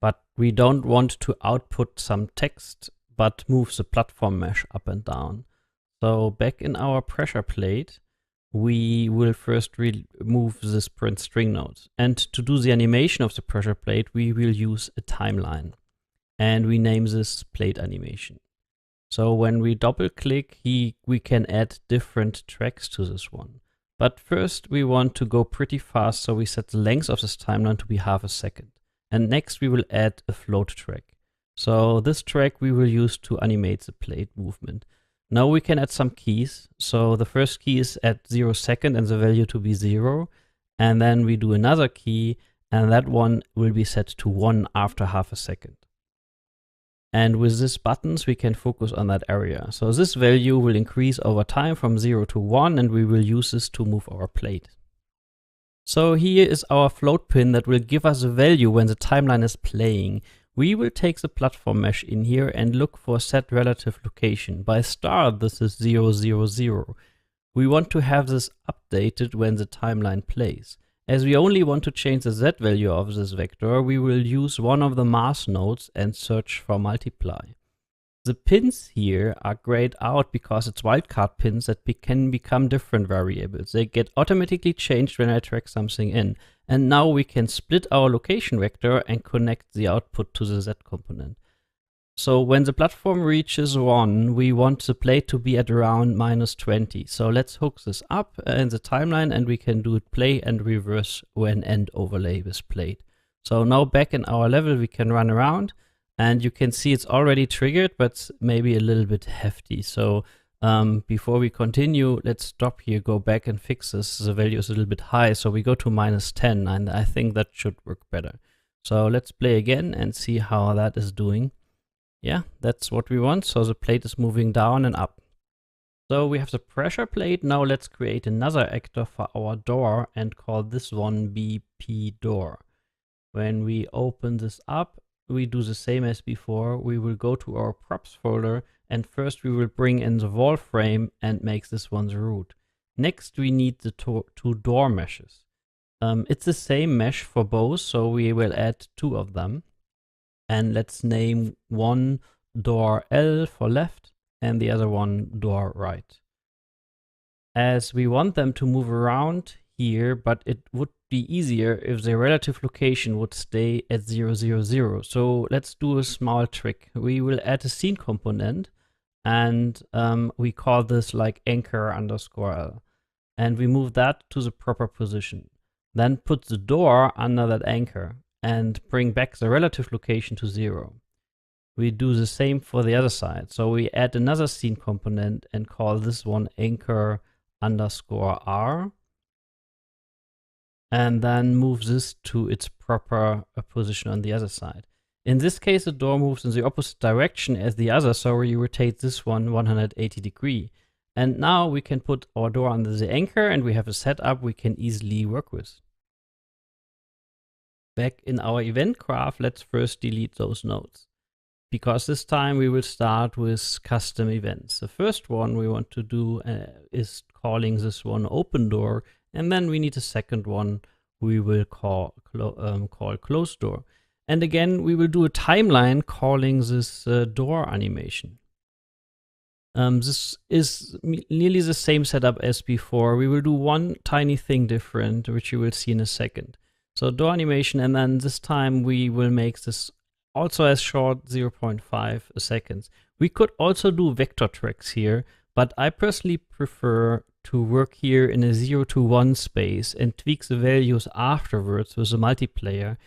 A: But we don't want to output some text, but move the platform mesh up and down. So back in our pressure plate, we will first remove this print string node. And to do the animation of the pressure plate, we will use a timeline. And we name this plate animation. So when we double click, we can add different tracks to this one. But first we want to go pretty fast, so we set the length of this timeline to be ½ a second. And next we will add a float track. So this track we will use to animate the plate movement. Now we can add some keys. So the first key is at 0 second and the value to be 0. And then we do another key, and that one will be set to 1 after ½ a second. And with these buttons, we can focus on that area. So this value will increase over time from 0 to 1, and we will use this to move our plate. So here is our float pin that will give us a value when the timeline is playing. We will take the platform mesh in here and look for set relative location. By start, this is 0, 0, 0. We want to have this updated when the timeline plays. As we only want to change the z value of this vector, we will use one of the mask nodes and search for multiply. The pins here are grayed out because it's wildcard pins that can become different variables. They get automatically changed when I track something in. And now we can split our location vector and connect the output to the z component. So when the platform reaches 1, we want the plate to be at around -20. So let's hook this up in the timeline, and we can do it play and reverse when end overlay with plate. So now back in our level, we can run around, and you can see it's already triggered, but maybe a little bit hefty. So Before we continue, let's stop here, go back and fix this. The value is a little bit high, so we go to -10, and I think that should work better. So let's play again and see how that is doing. Yeah, that's what we want. So the plate is moving down and up. So we have the pressure plate. Now let's create another actor for our door and call this one BP door. When we open this up, we do the same as before. We will go to our props folder, and first we will bring in the wall frame and make this one the root. Next, we need the two door meshes. It's the same mesh for both, so we will add 2 of them. And let's name one door L for left and the other one door right. As we want them to move around here, but it would be easier if the relative location would stay at 0, 0, 0. So let's do a small trick. We will add a scene component, and we call this like anchor underscore L. And we move that to the proper position. Then put the door under that anchor and bring back the relative location to 0. We do the same for the other side. So we add another scene component and call this one anchor underscore R. And then move this to its proper position on the other side. In this case, the door moves in the opposite direction as the other, so we rotate this one 180 degrees. And now we can put our door under the anchor, and we have a setup we can easily work with. Back in our event graph, let's first delete those nodes, because this time we will start with custom events. The first one we want to do is calling this one open door, and then we need a second one we will call closed door. And again, we will do a timeline calling this door animation. This is nearly the same setup as before. We will do one tiny thing different, which you will see in a second. So door animation, and then this time we will make this also as short 0.5 seconds. We could also do vector tracks here, but I personally prefer to work here in a 0 to 1 space and tweak the values afterwards with a multiplayer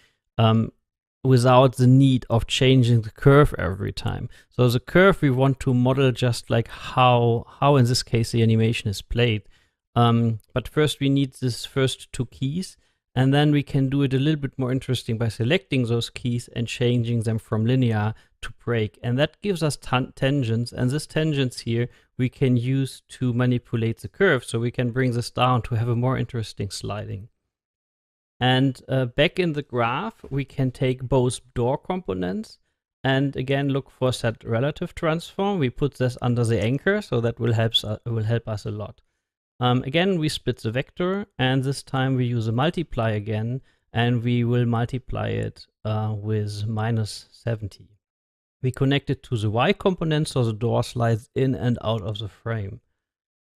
A: without the need of changing the curve every time. So the curve we want to model just like how in this case the animation is played. But first we need this first 2 keys, and then we can do it a little bit more interesting by selecting those keys and changing them from linear to break. And that gives us tangents, and this tangents here we can use to manipulate the curve, so we can bring this down to have a more interesting sliding. And back in the graph, we can take both door components and again look for set relative transform. We put this under the anchor, so that will help us a lot. Again, we split the vector, and this time we use a multiply again, and we will multiply it with -70. We connect it to the Y component, so the door slides in and out of the frame.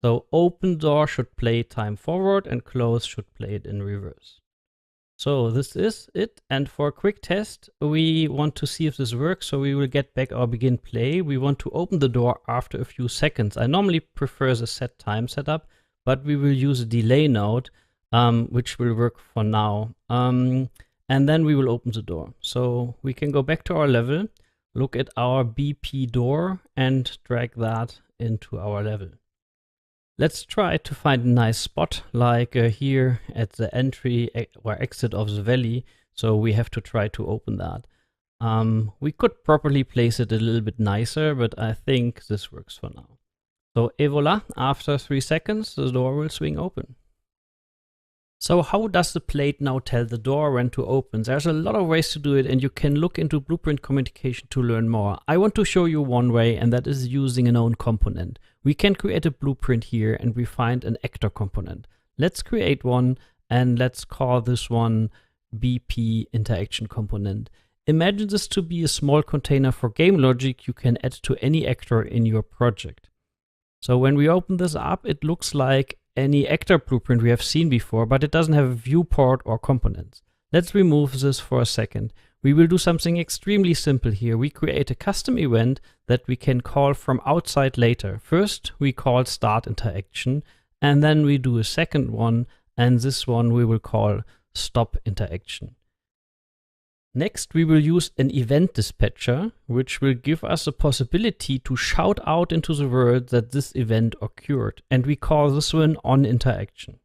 A: So open door should play time forward, and close should play it in reverse. So this is it, and for a quick test, we want to see if this works, so we will get back our begin play. We want to open the door after a few seconds. I normally prefer the set time setup, but we will use a delay node, which will work for now. And then we will open the door. So we can go back to our level, look at our BP door, and drag that into our level. Let's try to find a nice spot, like here at the entry or exit of the valley. So we have to try to open that. We could properly place it a little bit nicer, but I think this works for now. So et voila, after 3 seconds, the door will swing open. So how does the plate now tell the door when to open? There's a lot of ways to do it, and you can look into Blueprint communication to learn more. I want to show you one way, and that is using an own component. We can create a blueprint here, and we find an actor component. Let's create one, and let's call this one BP interaction component. Imagine this to be a small container for game logic you can add to any actor in your project. So when we open this up, it looks like any actor blueprint we have seen before, but it doesn't have a viewport or components. Let's remove this for a second. We will do something extremely simple here. We create a custom event that we can call from outside later. First, we call start interaction, and then we do a second one, and this one we will call stop interaction. Next, we will use an event dispatcher, which will give us a possibility to shout out into the world that this event occurred. And we call this one onInteraction.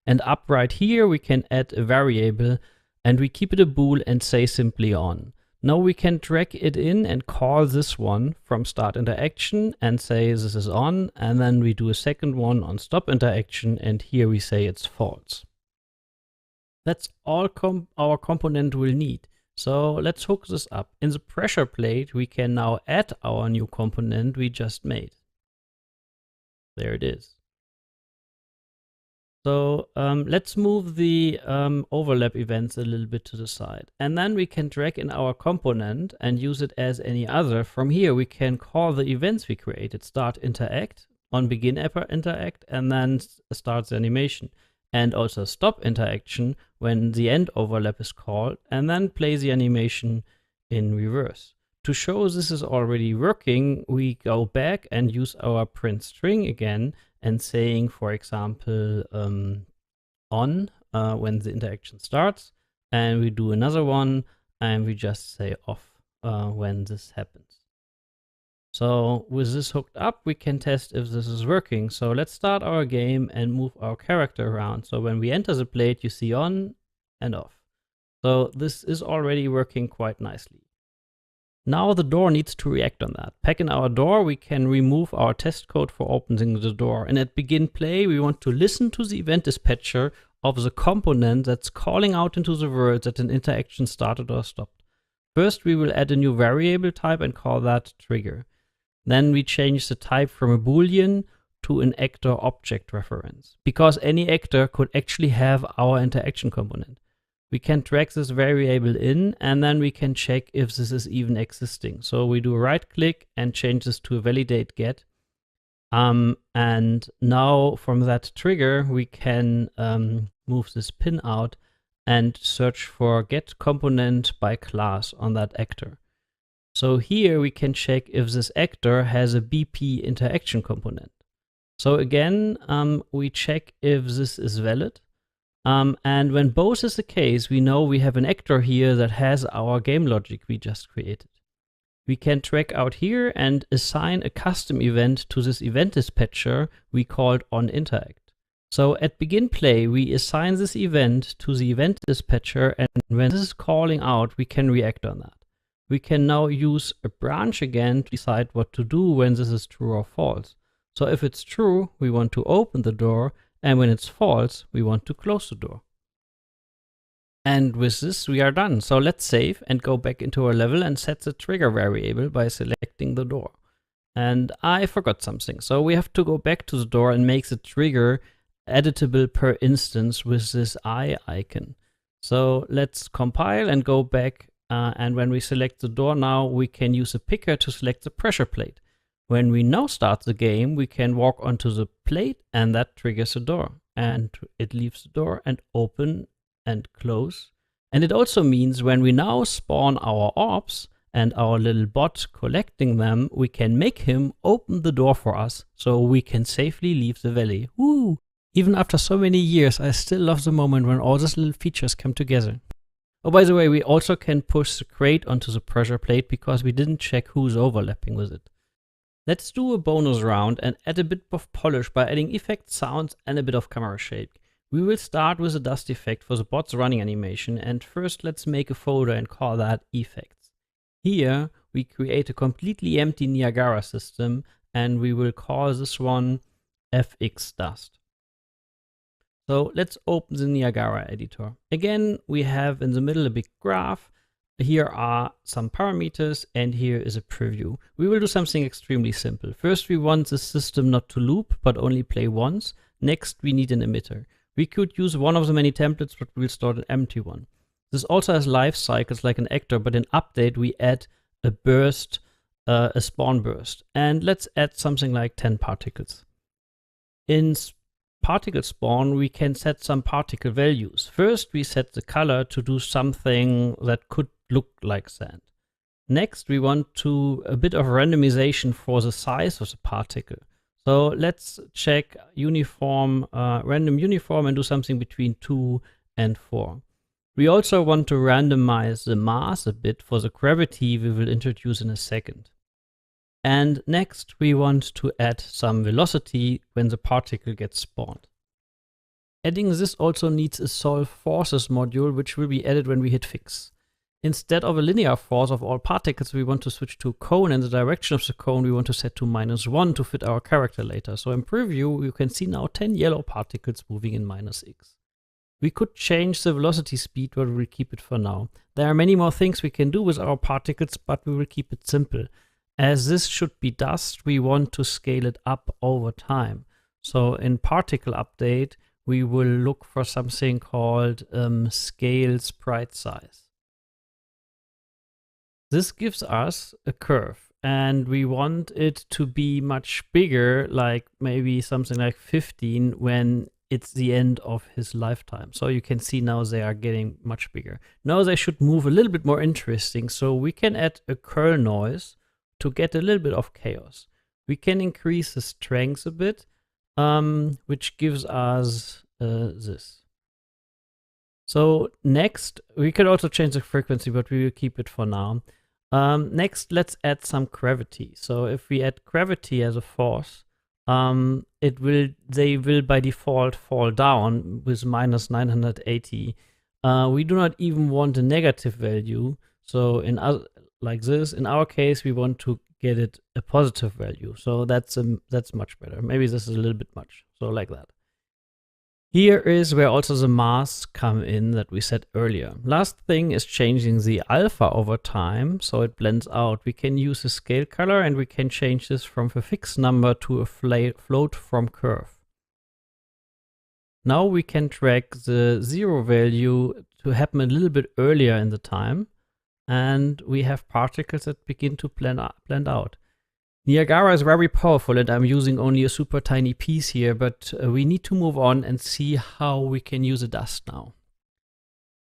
A: And up right here, we can add a variable and we keep it a bool and say simply on. Now we can drag it in and call this one from start interaction and say this is on. And then we do a second one on stop interaction. And here we say it's false. That's all our component will need. So let's hook this up. In the pressure plate, we can now add our new component we just made. There it is. So let's move the overlap events a little bit to the side. And then we can drag in our component and use it as any other. From here, we can call the events we created. Start interact, on begin interact, and then start the animation. And also stop interaction when the end overlap is called, and then play the animation in reverse. To show this is already working, we go back and use our print string again and saying, for example, on when the interaction starts, and we do another one and we just say off when this happens. So with this hooked up, we can test if this is working. So let's start our game and move our character around. So when we enter the plate, you see on and off. So this is already working quite nicely. Now the door needs to react on that. Back in our door, we can remove our test code for opening the door. And at begin play, we want to listen to the event dispatcher of the component that's calling out into the world that an interaction started or stopped. First, we will add a new variable type and call that trigger. Then we change the type from a Boolean to an actor object reference, because any actor could actually have our interaction component. We can drag this variable in, and then we can check if this is even existing. So we do a right click and change this to a validate get. And now from that trigger, we can move this pin out and search for get component by class on that actor. So here we can check if this actor has a BP interaction component. So again, we check if this is valid. And when both is the case, we know we have an actor here that has our game logic we just created. We can drag out here and assign a custom event to this event dispatcher we called onInteract. So at begin play, we assign this event to the event dispatcher, and when this is calling out, we can react on that. We can now use a branch again to decide what to do when this is true or false. So if it's true, we want to open the door, and when it's false, we want to close the door. And with this, we are done. So let's save and go back into our level and set the trigger variable by selecting the door. And I forgot something. So we have to go back to the door and make the trigger editable per instance with this eye icon. So let's compile and go back. And when we select the door now, we can use a picker to select the pressure plate. When we now start the game, we can walk onto the plate and that triggers the door. And it leaves the door and open and close. And it also means when we now spawn our orbs and our little bot collecting them, we can make him open the door for us so we can safely leave the valley. Woo! Even after so many years, I still love the moment when all these little features come together. Oh, by the way, we also can push the crate onto the pressure plate because we didn't check who's overlapping with it. Let's do a bonus round and add a bit of polish by adding effects, sounds, and a bit of camera shake. We will start with a dust effect for the bot's running animation, and first let's make a folder and call that effects. Here we create a completely empty Niagara system, and we will call this one FX Dust. So let's open the Niagara editor. Again, we have in the middle a big graph. Here are some parameters, and here is a preview. We will do something extremely simple. First, we want the system not to loop, but only play once. Next, we need an emitter. We could use one of the many templates, but we'll start an empty one. This also has life cycles like an actor, but in update, we add a burst, a spawn burst. And let's add something like 10 particles. In particle spawn, we can set some particle values. First, we set the color to do something that could look like sand. Next, we want a bit of randomization for the size of the particle. So let's check uniform, random uniform and do something between 2 and 4. We also want to randomize the mass a bit for the gravity we will introduce in a second. And next we want to add some velocity when the particle gets spawned. Adding this also needs a solve forces module, which will be added when we hit fix. Instead of a linear force of all particles, we want to switch to a cone, and the direction of the cone we want to set to -1 to fit our character later. So in preview, you can see now 10 yellow particles moving in -x. We could change the velocity speed, but we'll keep it for now. There are many more things we can do with our particles, but we will keep it simple. As this should be dust, we want to scale it up over time. So in particle update, we will look for something called scale sprite size. This gives us a curve, and we want it to be much bigger, like maybe something like 15 when it's the end of his lifetime. So you can see now they are getting much bigger. Now they should move a little bit more interesting, so we can add a curl noise to get a little bit of chaos. We can increase the strength a bit, which gives us this. So next, we could also change the frequency, but we will keep it for now. Next, let's add some gravity. So if we add gravity as a force, they will by default fall down with -980. We do not even want a negative value. So like this, in our case, we want to get it a positive value. So that's much better. Maybe this is a little bit much. So like that. Here is where also the masks come in that we said earlier. Last thing is changing the alpha over time so it blends out. We can use a scale color, and we can change this from a fixed number to a float from curve. Now we can track the 0 value to happen a little bit earlier in the time, and we have particles that begin to blend out. Niagara is very powerful, and I'm using only a super tiny piece here, but we need to move on and see how we can use a dust now.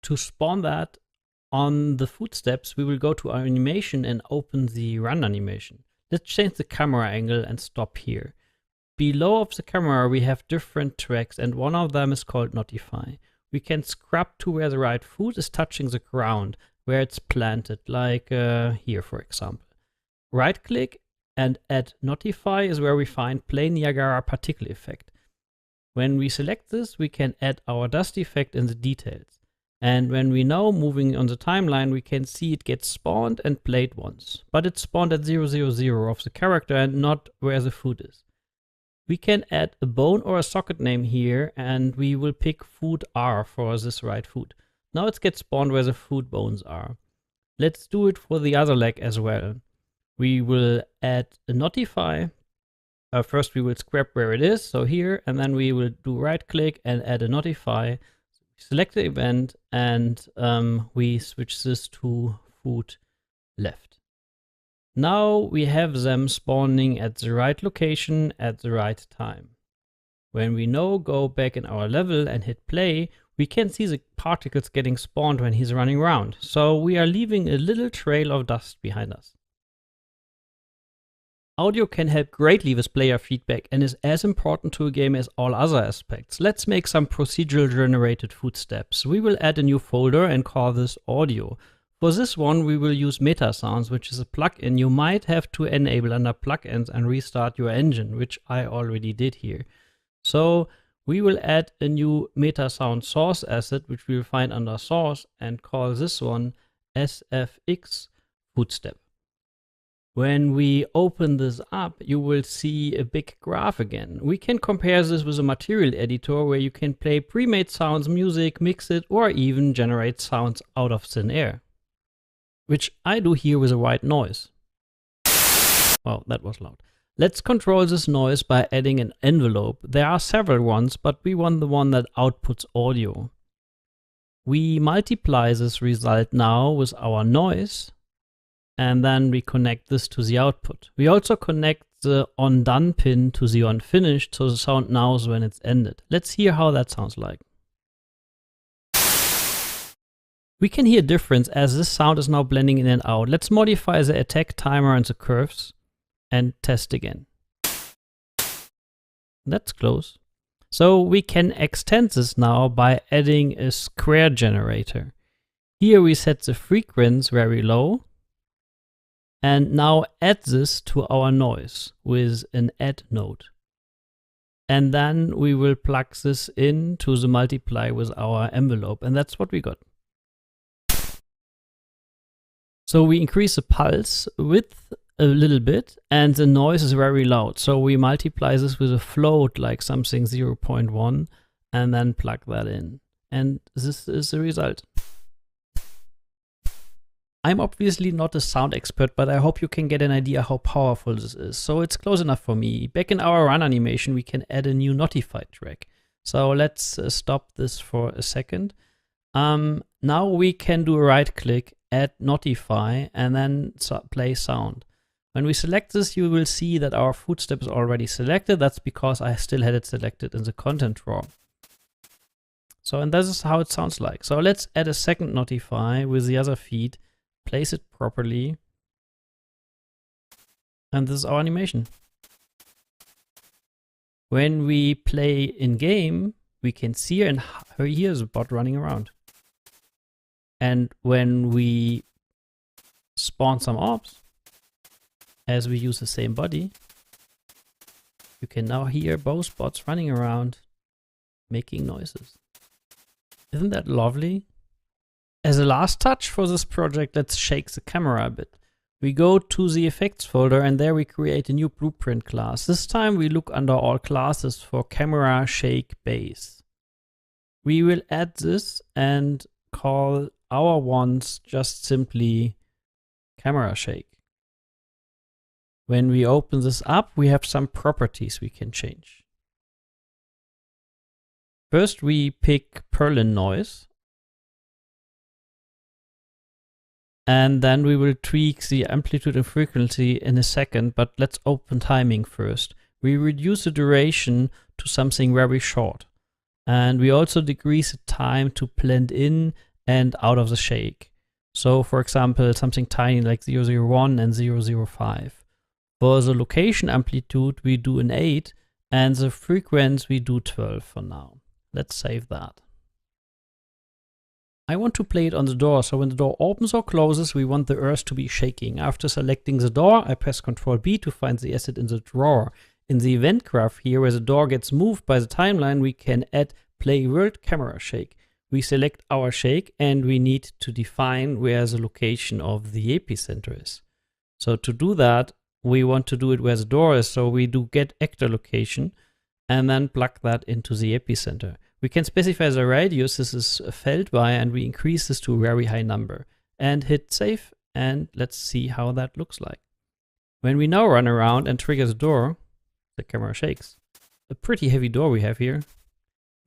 A: To spawn that on the footsteps, we will go to our animation and open the run animation. Let's change the camera angle and stop here. Below of the camera, we have different tracks, and one of them is called notify. We can scrub to where the right foot is touching the ground, where it's planted, like here, for example. Right click and add notify is where we find play Niagara particle effect. When we select this, we can add our dust effect in the details. And when we now moving on the timeline, we can see it gets spawned and played once. But it's spawned at 000 of the character and not where the food is. We can add a bone or a socket name here, and we will pick food R for this right food. Now it gets spawned where the food bones are. Let's do it for the other leg as well. We will add a notify. First we will scrap where it is, so here, and then we will do right click and add a notify. Select the event, and we switch this to food left. Now we have them spawning at the right location at the right time. When we now go back in our level and hit play, we can see the particles getting spawned when he's running around. So we are leaving a little trail of dust behind us. Audio can help greatly with player feedback and is as important to a game as all other aspects. Let's make some procedural generated footsteps. We will add a new folder and call this audio. For this one, we will use Meta Sounds, which is a plugin you might have to enable under plugins and restart your engine, which I already did here. So we will add a new Meta Sound source asset, which we will find under source, and call this one SFX footstep. When we open this up, you will see a big graph again. We can compare this with a material editor where you can play pre-made sounds, music, mix it, or even generate sounds out of thin air. Which I do here with a white noise. Well, that was loud. Let's control this noise by adding an envelope. There are several ones, but we want the one that outputs audio. We multiply this result now with our noise, and then we connect this to the output. We also connect the on-done pin to the on-finished, so the sound knows when it's ended. Let's hear how that sounds like. We can hear a difference as this sound is now blending in and out. Let's modify the attack timer and the curves and test again. That's close. So we can extend this now by adding a square generator. Here we set the frequency very low. And now add this to our noise with an add node. And then we will plug this into the multiply with our envelope. And that's what we got. So we increase the pulse width a little bit and the noise is very loud. So we multiply this with a float like something 0.1 and then plug that in. And this is the result. I'm obviously not a sound expert, but I hope you can get an idea how powerful this is. So it's close enough for me. Back in our run animation, we can add a new notify track. So let's stop this for a second. Now we can do a right click, add notify, and then play sound. When we select this, you will see that our footstep is already selected. That's because I still had it selected in the content drawer. So, and this is how it sounds like. So let's add a second notify with the other feed. Place it properly, and this is our animation. When we play in game, we can see and hear the bot running around. And when we spawn some orbs, as we use the same body, you can now hear both bots running around, making noises. Isn't that lovely? As a last touch for this project, let's shake the camera a bit. We go to the effects folder and there we create a new blueprint class. This time we look under all classes for camera shake base. We will add this and call our ones just simply camera shake. When we open this up, we have some properties we can change. First we pick Perlin noise. And then we will tweak the amplitude and frequency in a second, but let's open timing first. We reduce the duration to something very short. And we also decrease the time to blend in and out of the shake. So for example, something tiny like 001 and 005. For the location amplitude, we do an 8 and the frequency we do 12 for now. Let's save that. I want to play it on the door, so when the door opens or closes, we want the earth to be shaking. After selecting the door, I press Ctrl B to find the asset in the drawer. In the event graph here, where the door gets moved by the timeline, we can add Play World Camera Shake. We select our shake and we need to define where the location of the epicenter is. So to do that, we want to do it where the door is, so we do get actor location and then plug that into the epicenter. We can specify the radius, this is a Feldby, and we increase this to a very high number. And hit save, and let's see how that looks like. When we now run around and trigger the door, the camera shakes. A pretty heavy door we have here.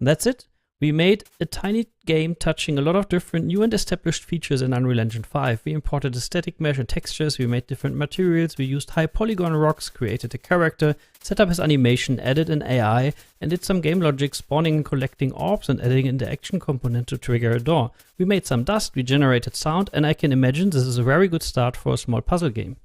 A: And that's it. We made a tiny game touching a lot of different new and established features in Unreal Engine 5. We imported a static mesh and textures, we made different materials, we used high polygon rocks, created a character, set up his animation, added an AI, and did some game logic, spawning and collecting orbs and adding an interaction component to trigger a door. We made some dust, we generated sound, and I can imagine this is a very good start for a small puzzle game.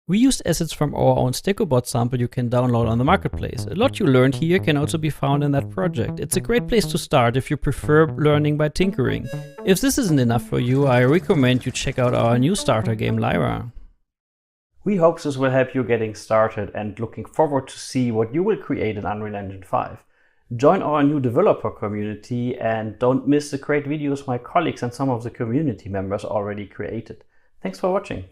A: We used assets from our own StegoBot sample you can download on the marketplace. A lot you learned here can also be found in that project. It's a great place to start if you prefer learning by tinkering. If this isn't enough for you, I recommend you check out our new starter game Lyra. We hope this will help you getting started and looking forward to see what you will create in Unreal Engine 5. Join our new developer community and don't miss the great videos my colleagues and some of the community members already created. Thanks for watching.